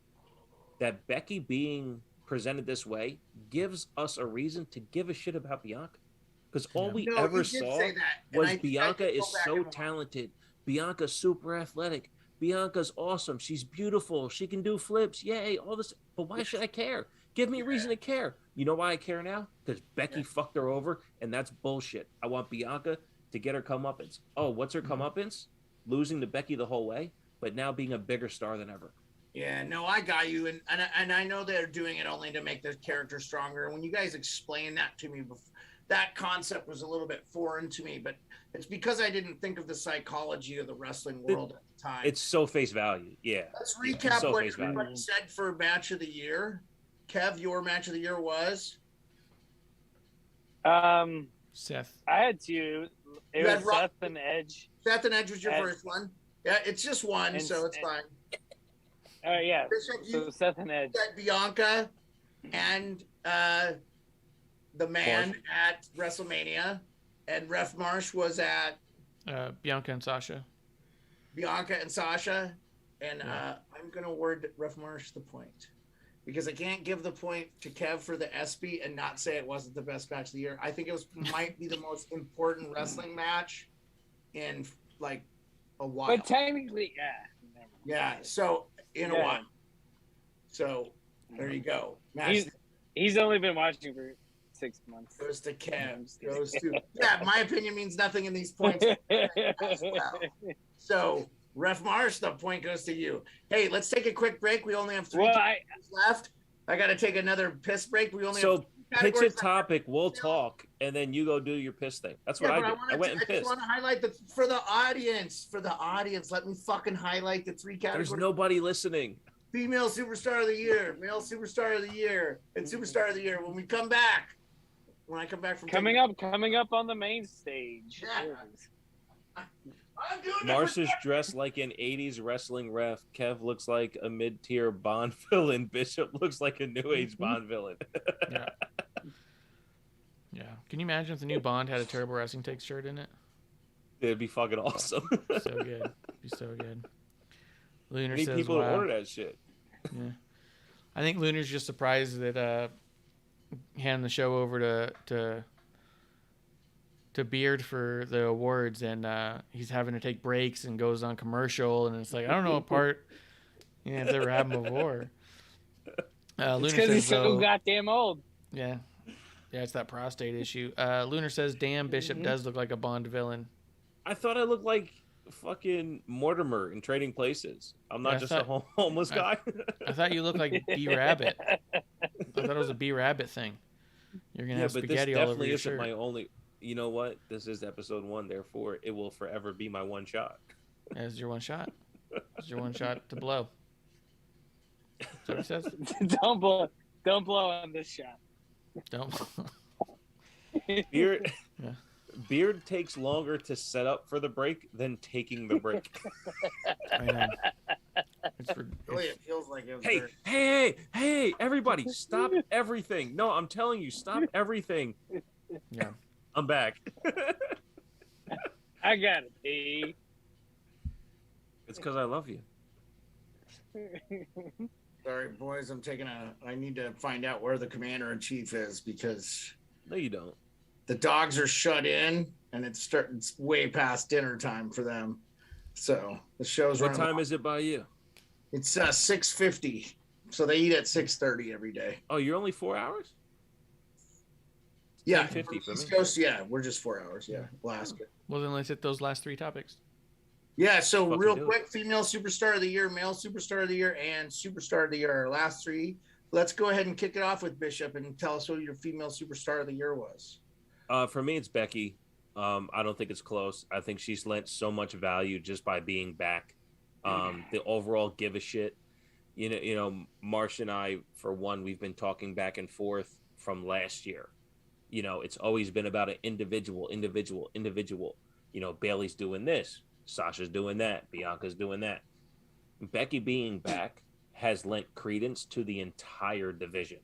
that Becky being presented this way gives us a reason to give a shit about Bianca. Because all we No, ever you did saw say that, and was I think I Bianca could go is back so and watch. talented. Bianca's super athletic. Bianca's awesome. She's beautiful. She can do flips. Yay, all this. But why should I care? Give me a reason to care. You know why I care now? Because Becky fucked her over, and that's bullshit. I want Bianca to get her comeuppance. Oh, what's her comeuppance? Losing to Becky the whole way, but now being a bigger star than ever. Yeah, no, I got you, and I know they're doing it only to make the character stronger. When you guys explained that to me before, that concept was a little bit foreign to me, but it's because I didn't think of the psychology of the wrestling world at the time. It's so face value. Yeah. Let's recap so what face value. everybody said for match of the year. Kev, your match of the year was? Seth. I had two. You It had was Rock- Seth and Edge. Seth and Edge was your And- first one. Yeah, it's just one, and- so it's fine. Yeah. Bishop, So you Seth and Edge. said Bianca and the man Marsh. at WrestleMania, and Ref Marsh was at Bianca and Sasha. Bianca and Sasha, and I'm gonna award Ref Marsh the point because I can't give the point to Kev for the ESPY and not say it wasn't the best match of the year. I think it might be the most important wrestling match in like a while. But technically, yeah. Yeah, so in a Yeah. while. So there you go. Match He's only been watching for 6 months. goes to Kev. Goes to my opinion means nothing in these points. So Ref Marsh, the point goes to you. Hey, let's take a quick break. We only have 3 Well, categories left. I got to take another piss break. We only have So 3 pitch a categories left. topic, we'll talk, and then you go do your piss thing. That's what Yeah, I but did. I went and I just pissed. want to highlight for the audience. For the audience, let me fucking highlight the 3 categories. There's nobody listening. Female Superstar of the Year, Male Superstar of the Year, and Superstar of the Year. When I come back from coming up on the main stage. Yeah. I'm doing Marsh it is dressed like an 80s wrestling ref. Kev looks like a mid-tier Bond villain. Bishop looks like a new age Bond villain. Yeah. Yeah. Can you imagine if the new Bond had a Terrible Wrestling Takes shirt in it? It'd be fucking awesome. So good. It'd be so good. Lunar I need says, people to wow. order that shit. Yeah. I think Lunar's just surprised that hand the show over to Beard for the awards, and he's having to take breaks and goes on commercial, and it's like, I don't know what part it's ever happened before. Lunar Because he's says, so goddamn old. yeah, it's that prostate issue. Lunar says, damn, Bishop does look like a Bond villain. I thought I looked like fucking Mortimer in Trading Places. I'm not Yeah, I just thought- a homeless guy. I thought you looked like B Rabbit. I thought it was a B Rabbit thing. You're gonna Yeah, have but this spaghetti all over definitely your isn't shirt. my only. You know what? This is episode 1, therefore it will forever be my one shot. As your one shot. It's your one shot to blow. That's what he says. Don't blow on this shot. Don't. Beard, Yeah. Beard takes longer to set up for the break than taking the break. I know. It's Really, it feels like it was Hey, very- hey, everybody, stop everything. No, I'm telling you, stop everything. yeah. I'm back. I gotta pee. It's because I love you. Sorry, boys. I need to find out where the commander-in-chief is because No, you don't. the dogs are shut in and it's way past dinner time for them. So the show's What running time long. is it by you? It's 6:50. So they eat at 6:30 every day. Oh, you're only 4 hours? Yeah. 10:50 for East me. Coast, yeah, we're just 4 hours. Yeah. Alaska. Well, then let's hit those last 3 topics. Yeah, so Fucking real do it. quick, female superstar of the year, male superstar of the year, and superstar of the year, our last 3. Let's go ahead and kick it off with Bishop and tell us who your female superstar of the year was. For me, it's Becky. I don't think it's close. I think she's lent so much value just by being back. The overall give a shit. You know, Marsh and I, for one, we've been talking back and forth from last year. You know, it's always been about an individual. You know, Bailey's doing this, Sasha's doing that, Bianca's doing that. Becky being back has lent credence to the entire division,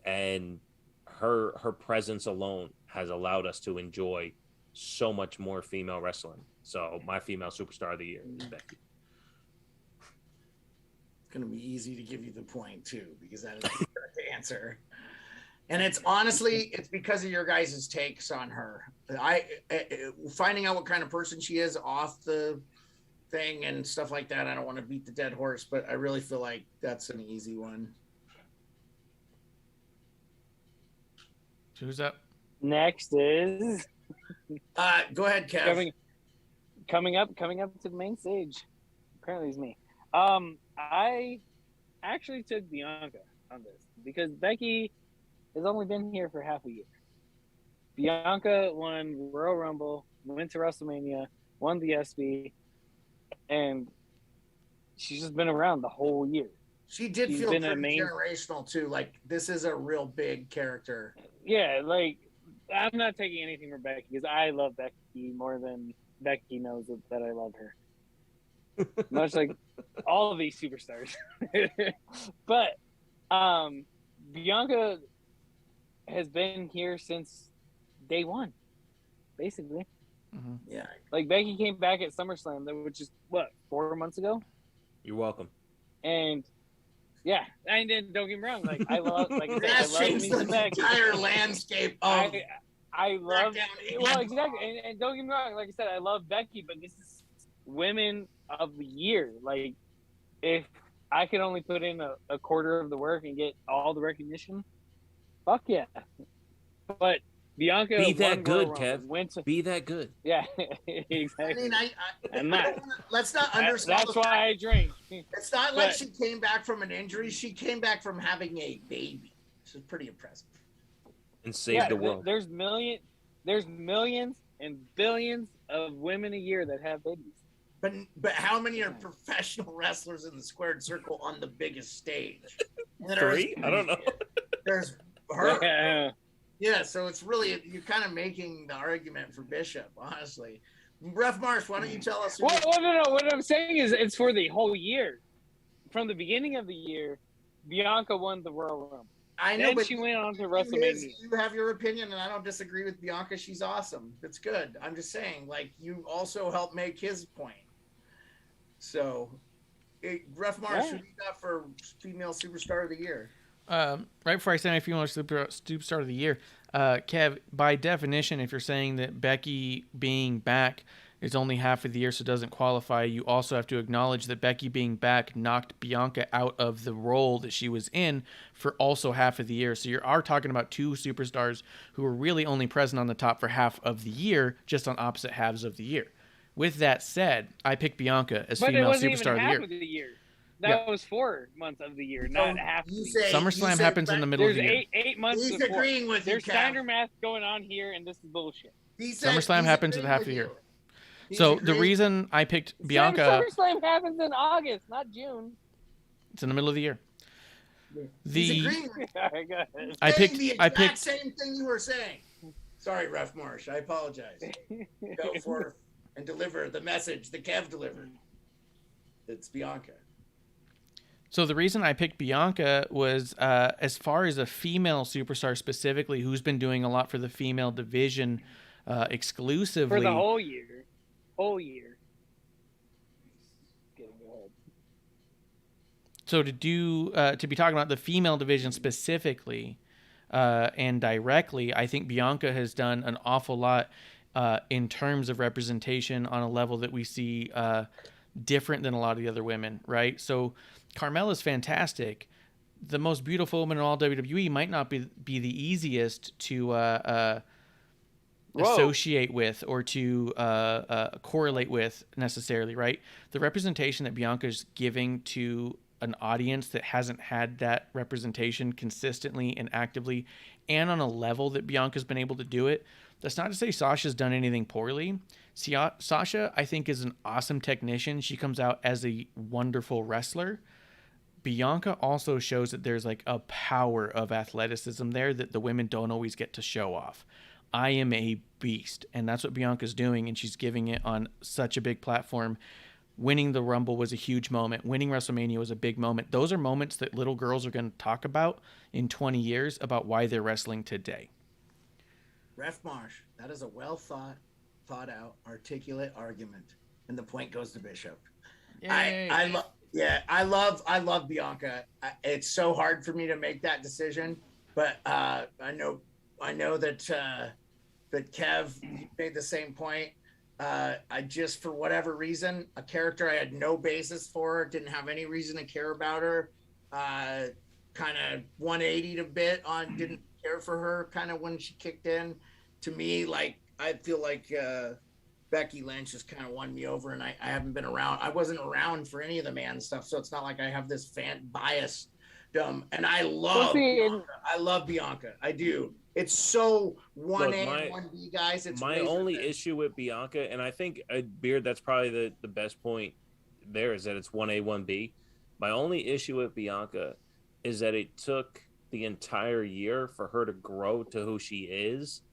and her presence alone has allowed us to enjoy so much more female wrestling. So my female superstar of the year is Becky. going to be easy to give you the point too, because that is the correct answer. And it's honestly, it's because of your guys' takes on her. Finding out what kind of person she is off the thing and stuff like that. I don't want to beat the dead horse, but I really feel like that's an easy one. Who's up? Next is Go ahead, Kev. coming up to the main stage. Apparently, it's me. I actually took Bianca on this because Becky has only been here for half a year. Bianca won Royal Rumble, went to WrestleMania, won the SB, and she's just been around the whole year. She did She's feel been pretty a main- generational too. Like this is a real big character. Yeah, like I'm not taking anything from Becky because I love Becky more than Becky knows that I love her. Much like all of these superstars. But Bianca has been here since day one, basically. Mm-hmm. Yeah. Like Becky came back at SummerSlam, which is what, 4 months ago? You're welcome. And yeah, and then don't get me wrong, like I love, like I said, I That's love changed me the some Becky. entire landscape of I love, SmackDown. well, exactly, and don't get me wrong, like I said, I love Becky, but this is women of the year. Like, if I could only put in a quarter of the work and get all the recognition, fuck yeah. But Bianca, Be that won good, Royal Kev. Rumble, went to, Be that good. yeah, I exactly. mean, I'm not. Let's not undersell That's the fact. why I drink. It's not like but- she came back from an injury. She came back from having a baby. This is pretty impressive. And save the world. There's millions and billions of women a year that have babies. But how many are professional wrestlers in the squared circle on the biggest stage? Three? I don't know. There's her. Yeah. Yeah, so it's really, you're kind of making the argument for Bishop, honestly. Ref Marsh, why don't you tell us? Well, no. What I'm saying is it's for the whole year. From the beginning of the year, Bianca won the Royal Rumble. I know, Then but she went on to you WrestleMania. have your opinion, and I don't disagree with Bianca. She's awesome. It's good. I'm just saying, like, you also helped make his point. So, Ref Marsh, who you got for female superstar of the year? Right before I say my female superstar of the year, Kev, by definition, if you're saying that Becky being back is only half of the year, so doesn't qualify, you also have to acknowledge that Becky being back knocked Bianca out of the role that she was in for also half of the year. So you are talking about two superstars who were really only present on the top for half of the year, just on opposite halves of the year. With that said, I picked Bianca as But it female wasn't superstar even of the year. half of the year. That was 4 months of the year, not half of the year. SummerSlam happens in the middle of There's the year. eight months He's before. agreeing with you, There's Kev. standard math going on here, and this is bullshit. SummerSlam happens at half the year. So the reason I picked Bianca, SummerSlam happens in August, not June. it's in the middle of the year. He's agreeing with All right, go ahead. I saying picked the I exact picked same thing you were saying. Sorry, Ref Marsh. I apologize. Go forth and deliver the message that Kev delivered. It's Bianca. So the reason I picked Bianca was as far as a female superstar specifically, who's been doing a lot for the female division exclusively. For the whole year. Whole year. Getting ahead. So to be talking about the female division specifically and directly, I think Bianca has done an awful lot in terms of representation on a level that we see different than a lot of the other women, right? So Carmella's fantastic. The most beautiful woman in all WWE might not be the easiest to associate with or to correlate with necessarily, right? The representation that Bianca's giving to an audience that hasn't had that representation consistently and actively and on a level that Bianca's been able to do it. That's not to say Sasha's done anything poorly. Sasha, I think, is an awesome technician. She comes out as a wonderful wrestler. Bianca also shows that there's like a power of athleticism there that the women don't always get to show off. I am a beast, and that's what Bianca's doing, and she's giving it on such a big platform. Winning the Rumble was a huge moment. Winning WrestleMania was a big moment. Those are moments that little girls are going to talk about in 20 years about why they're wrestling today. Ref Marsh, that is a well thought out, articulate argument, and the point goes to Bishop. Yay. Yeah, I love Bianca. It's so hard for me to make that decision, but I know that Kev made the same point. I just, for whatever reason, a character I had no basis for, didn't have any reason to care about her. Kind of 180'd a bit on, didn't care for her kind of when she kicked in. To me, like, I feel like Becky Lynch has kind of won me over, and I haven't been around. I wasn't around for any of the man stuff, so it's not like I have this fan bias. And I love Bianca. I love Bianca. I do. It's so 1A and 1B, guys. It's my only issue with Bianca, and I think, Beard, that's probably the best point there, is that it's 1A, 1B. My only issue with Bianca is that it took the entire year for her to grow to who she is.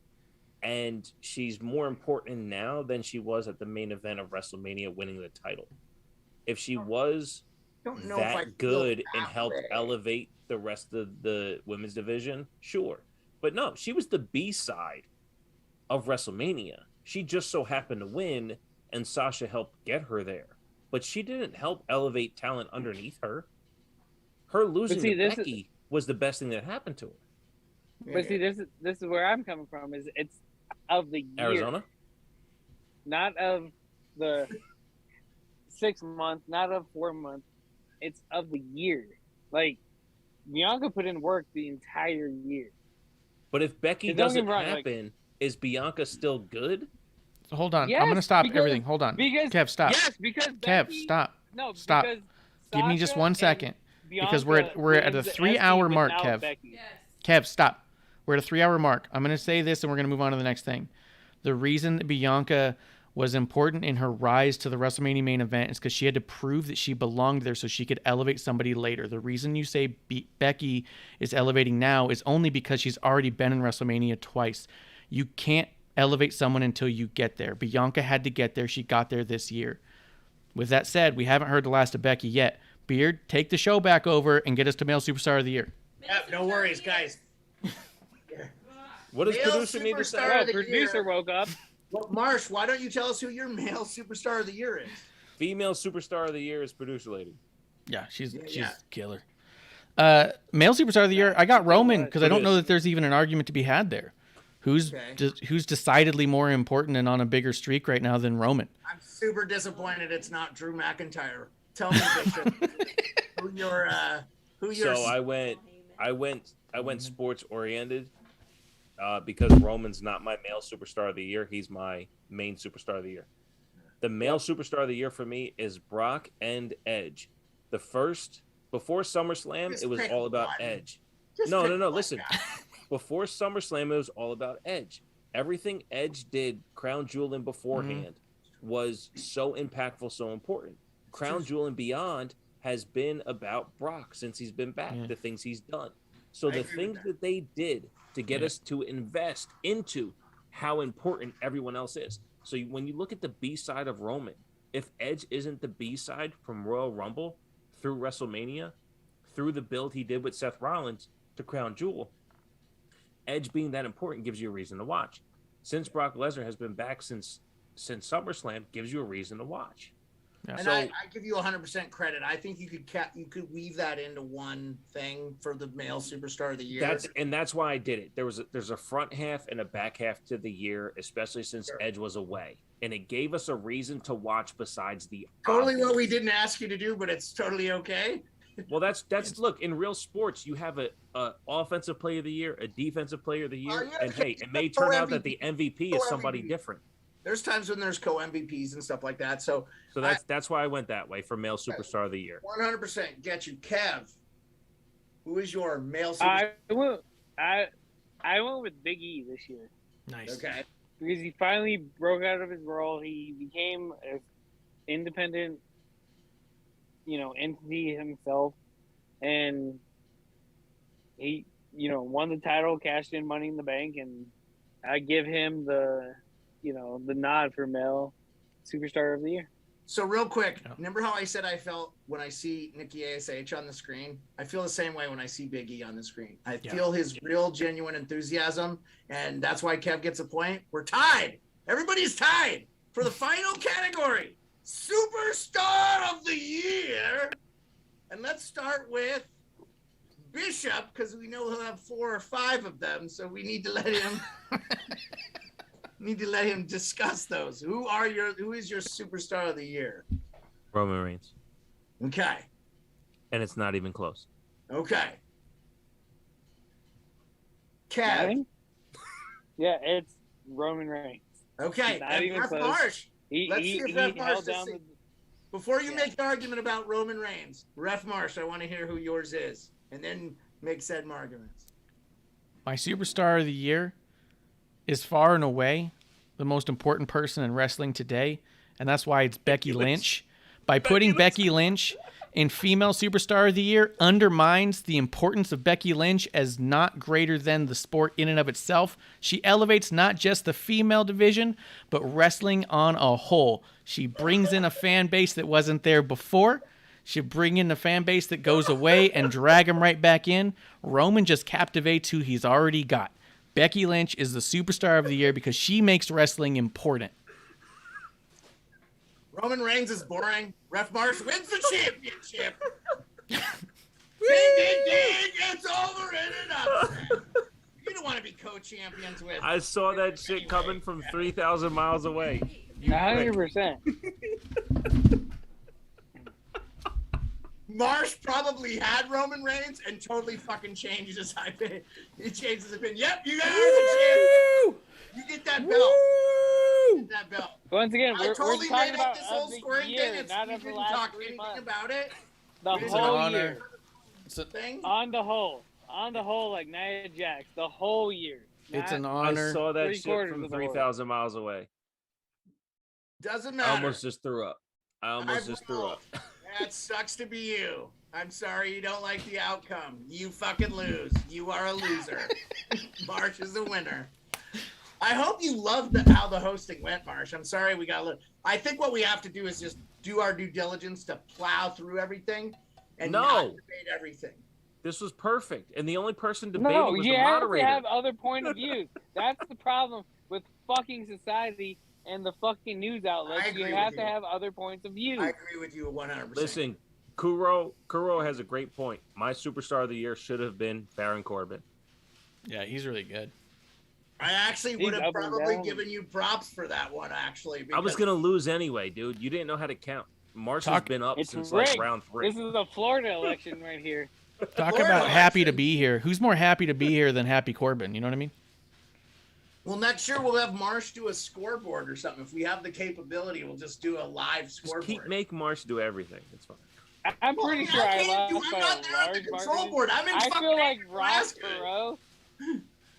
And she's more important now than she was at the main event of WrestleMania winning the title. If she was that good and helped elevate the rest of the women's division, sure. But no, she was the B-side of WrestleMania. She just so happened to win, and Sasha helped get her there. But she didn't help elevate talent underneath her. Her losing to Becky was the best thing that happened to her. But see, this is where I'm coming from. Is it's of the year, Arizona, not of the 6 months, not of 4 months. It's of the year. Like, Bianca put in work the entire year. But if Becky doesn't happen, is Bianca still good? So hold on. Yes, I'm going to stop everything. Hold on. Kev, stop. Yes, because Kev, stop. No, stop. Give me just 1 second. Because we're at a 3-hour mark, Kev. Yes. Kev, stop. We're at a 3-hour mark. I'm going to say this, and we're going to move on to the next thing. The reason that Bianca was important in her rise to the WrestleMania main event is because she had to prove that she belonged there so she could elevate somebody later. The reason you say Becky is elevating now is only because she's already been in WrestleMania twice. You can't elevate someone until you get there. Bianca had to get there. She got there this year. With that said, we haven't heard the last of Becky yet. Beard, take the show back over and get us to Male Superstar of the Year. Yep, no worries, guys. What does Male producer need to say? Superstar of the Producer Year. woke up. Well, Marsh, why don't you tell us who your male superstar of the year is? Female superstar of the year is producer lady. Yeah, she's killer. Male Superstar of the Year, I got Roman because I don't know that there's even an argument to be had there. Who's decidedly more important and on a bigger streak right now than Roman? I'm super disappointed it's not Drew McIntyre. Tell me, Bishop, who your So I went sports oriented because Roman's not my male superstar of the year. He's my main superstar of the year. The male superstar of the year for me is Brock and Edge. The first, before SummerSlam, it was all about Edge. No. Listen, before SummerSlam, it was all about Edge. Everything Edge did, Crown Jewel and beforehand, was so impactful, so important. Crown Jewel and beyond has been about Brock since he's been back, the things he's done. So the things that they did to get us to invest into how important everyone else is. So when you look at the B-side of Roman, if Edge isn't the B-side from Royal Rumble through WrestleMania, through the build he did with Seth Rollins to Crown Jewel, Edge being that important gives you a reason to watch. Since Brock Lesnar has been back since SummerSlam, gives you a reason to watch. Yeah. And So- I give you 100% credit. I think you could weave that into one thing for the male superstar of the year. That's why I did it. There's a front half and a back half to the year, especially since Edge was away, and it gave us a reason to watch besides the totally obvious. what we didn't ask you to do, but it's totally okay. Well, that's look, in real sports, you have a offensive player of the year, a defensive player of the year, and hey, it may turn out that the MVP is somebody different. There's times when there's co-MVPs and stuff like that. So that's why I went that way for male superstar of the year. 100% get you. Kev, who is your male superstar? I went with Big E this year. Nice. Okay. Because he finally broke out of his role. He became an independent, entity himself. And he, won the title, cashed in Money in the Bank, and I give him the nod for male superstar of the year. So real quick, remember how I said I felt when I see Nikki ASH on the screen? I feel the same way when I see Big E on the screen. I feel his real, genuine enthusiasm, and that's why Kev gets a point. We're tied. Everybody's tied for the final category. Superstar of the Year And let's start with Bishop, because we know he'll have 4 or 5 of them, so we need to let him discuss those. Who is your superstar of the year? Roman Reigns. Okay. And it's not even close. Okay. Kev. Yeah, it's Roman Reigns. Okay. Not And even Ref close. Marsh. Let's see if Ref Marsh held down does before you make the argument about Roman Reigns, Ref Marsh, I want to hear who yours is, and then make said arguments. My superstar of the year is far and away the most important person in wrestling today, and that's why it's Becky Lynch. By putting Becky Lynch in female superstar of the year undermines the importance of Becky Lynch as not greater than the sport in and of itself. She elevates not just the female division, but wrestling on a whole. She brings in a fan base that wasn't there before. She'll bring in a fan base that goes away and drag him right back in. Roman just captivates who he's already got. Becky Lynch is the superstar of the year because she makes wrestling important. Roman Reigns is boring. Ref Marsh wins the championship. Ding, ding, ding. It's over in an upset. You don't want to be co-champions with. I saw that shit coming from 3,000 miles away. 100%. Marsh probably had Roman Reigns and totally fucking changed his opinion. He changed his opinion. Yep, you guys are the champion. You get that belt. Get that belt. Once again, I we're totally talking made up about this whole of the scoring year, thing. not We of the didn't last talk 3 anything months. about it. The It's an whole honor. year. Thing. On the whole, like Nia Jax, the whole year. It's an I honor. saw that 3/4 shit from of the horse. 3,000 miles away. Doesn't I matter. almost just threw up. That sucks to be you. I'm sorry you don't like the outcome. You fucking lose. You are a loser. Marsh is a winner. I hope you loved how the hosting went, Marsh. I'm sorry we got a little. I think what we have to do is just do our due diligence to plow through everything and not debate everything. This was perfect. And the only person debating No, was you the have moderator. to have other point of views. That's the problem with fucking society and the fucking news outlets. I agree You with have you. to have other points of view. I agree with you 100%. Listen, Kuro has a great point. My superstar of the year should have been Baron Corbin. Yeah, he's really good. I actually He's would have up and probably down. given you props for that one, actually. I was because- going to lose anyway, dude. You didn't know how to count. Marsh has been up It's since rigged. like round 3. This is a Florida election right here. Talk Florida about happy to election. be here. Who's more happy to be here than Happy Corbin? You know what I mean? Well, next year we'll have Marsh do a scoreboard or something. If we have the capability, we'll just do a live Just scoreboard. make Marsh do everything. It's fine. I'm pretty sure I can't lost by I'm not a there at the large control margin. board. I'm in I fucking feel like Ross Nebraska. Perot.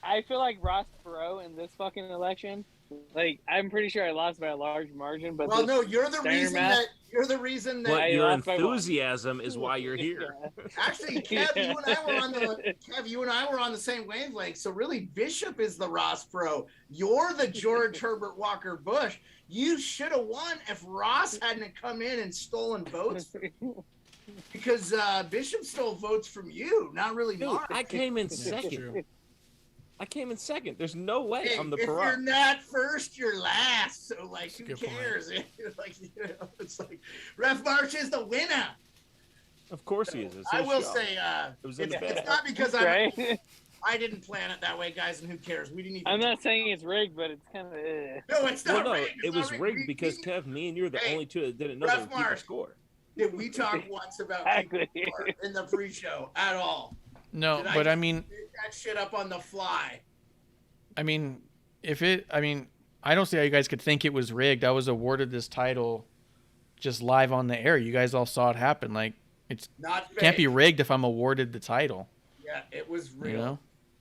I feel like Ross Perot in this fucking election. Like, I'm pretty sure I lost by a large margin, but Well, this no, you're the standard reason math- that you're the reason that. But I your lost by one. enthusiasm is why you're here. Actually, Kev, you and I were on the same wavelength. So really, Bishop is the Ross Pro. You're the George Herbert Walker Bush. You should have won if Ross hadn't come in and stolen votes. Because Bishop stole votes from you, not really Dude, Mark. I came in second. There's no way Hey, I'm the if you're Perot. not first, you're last. So, like, who Good point. cares? Like, you know, it's like Ref Marsh is the winner. Of course he is. It's I his will show. say, It was in the it's bag. not because right? I didn't plan it that way, guys, and who cares? We didn't even. I'm not saying it's rigged, but it's kind of. No, it's Well, not no, rigged. It's it was not rigged We- because we- Kev, me and you are the Hey, only two that didn't know Ref that would keep a Marsh. score. Did we talk once about Exactly. keeping score in the pre-show at all? No, Did but I just mean, make that shit up on the fly. I don't see how you guys could think it was rigged. I was awarded this title just live on the air. You guys all saw it happen. Like, it's Not fake. can't be rigged if I'm awarded the title. Yeah, it was real. You know?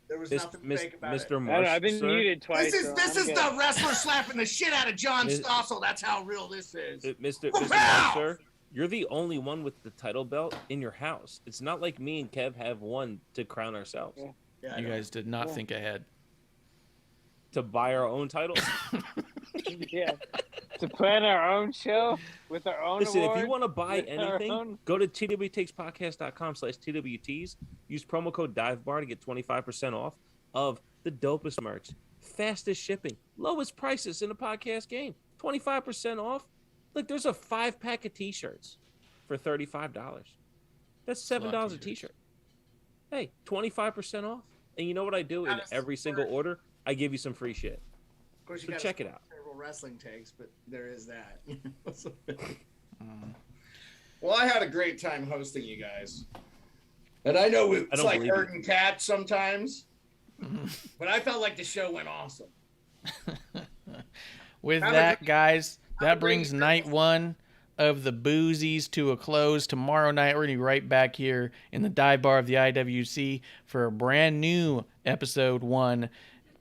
There was This, nothing fake about Mr. it. I don't Marsh, know, I've been sir, muted twice. This is so this I'm is good. the wrestler slapping the shit out of John Miss- Stossel. That's how real this is. Mr. Wow! Marsh, sir, you're the only one with the title belt in your house. It's not like me and Kev have one to crown ourselves. Yeah. Yeah, I You know. guys did not think ahead. To buy our own title. Yeah. To plan our own show with our own Listen, award. if you want to buy with our anything, own- go to twtakes.com/twts. Use promo code DiveBar to get 25% off of the dopest merch, fastest shipping, lowest prices in the podcast game. 25% off. Look, there's a 5-pack of t-shirts for $35. That's $7 a t-shirt. Hey, 25% off. And you know what I do in every single order? I give you some free shit. Of course, you So check it out. Terrible wrestling takes, but there is that. Well, I had a great time hosting you guys, and I know it's like herding cats sometimes, but I felt like the show went awesome. With that, guys, that brings night one of the Boozies to a close. Tomorrow night, we're going to be right back here in the dive bar of the IWC for a brand new episode 1,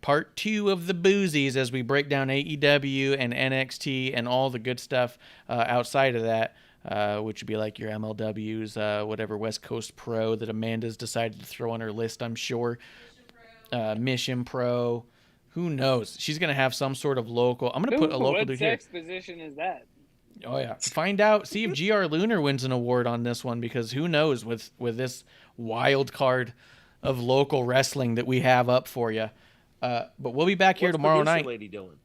part 2 of the Boozies, as we break down AEW and NXT and all the good stuff outside of that, which would be like your MLWs, whatever West Coast Pro that Amanda's decided to throw on her list, I'm sure. Mission Pro. Who knows? She's going to have some sort of local. I'm going to put a local dude here. What sex position is that? Oh, yeah. Find out. See if GR Lunar wins an award on this one, because who knows with this wild card of local wrestling that we have up for you. But we'll be back here tomorrow night. What's the lady doing?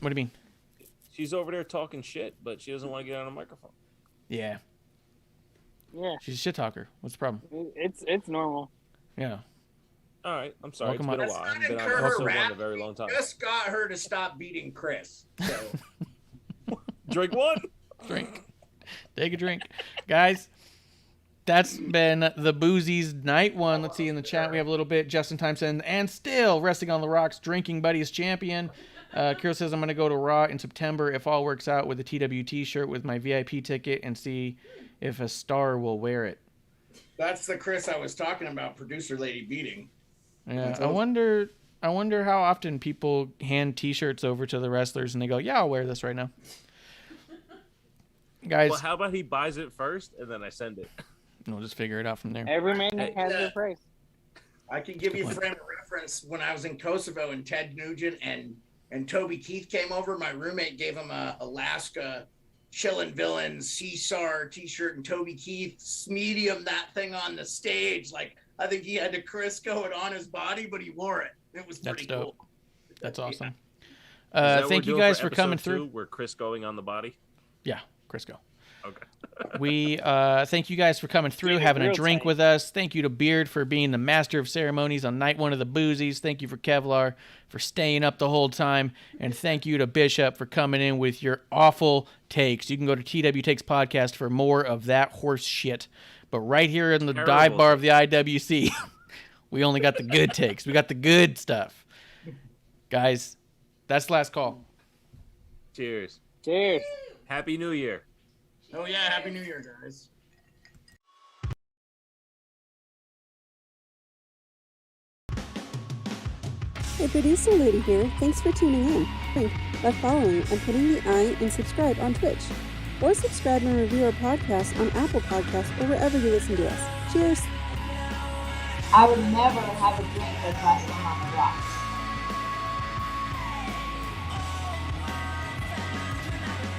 What do you mean? She's over there talking shit, but she doesn't want to get on a microphone. Yeah. Yeah. She's a shit talker. What's the problem? It's normal. Yeah. All right. I'm sorry. Welcome It's been up. a while. Let's I've not been incur on her also one rap. in a very long time. Just got her to stop beating Chris. So. Drink one. Drink. Take a drink. Guys, that's been the Boozies night one. Let's see in the chat. We have a little bit. Justin Timeson and still Resting on the Rocks drinking buddies champion. Kirill says I'm going to go to Raw in September if all works out with a TWT shirt with my VIP ticket and see if a star will wear it. That's the Chris I was talking about, producer lady beating. Yeah, I wonder how often people hand T-shirts over to the wrestlers and they go, "Yeah, I'll wear this right now." Guys, Well, how about he buys it first and then I send it? we'll just figure it out from there. Every man has their price. I can give you a frame of reference. When I was in Kosovo and Ted Nugent and Toby Keith came over, my roommate gave him a Alaska Chillin' Villains Caesar t-shirt, and Toby Keith medium that thing on the stage. Like, I think he had to Crisco it on his body, but he wore it. It was pretty That's dope. cool. That's awesome. Is that what Thank we're you doing guys for episode coming 2, through. where Chris going on the body? Yeah, Crisco. Okay. We thank you guys for coming through, Getting having a real drink tight. with us. Thank you to Beard for being the master of ceremonies on night one of the Boozies. Thank you for Kevlar for staying up the whole time. And thank you to Bishop for coming in with your awful takes. You can go to TW Takes Podcast for more of that horse shit. But right here in the Terrible dive bar of the IWC, we only got the good takes. We got the good stuff. Guys, that's the last call. Cheers. Cheers. Happy New Year. Oh yeah, Happy New Year, guys. Hey, producer lady here. Thanks for tuning in. By following and putting the I in subscribe on Twitch. Or subscribe and review our podcast on Apple Podcasts or wherever you listen to us. Cheers! I would never have a drink with wrestling on the rocks.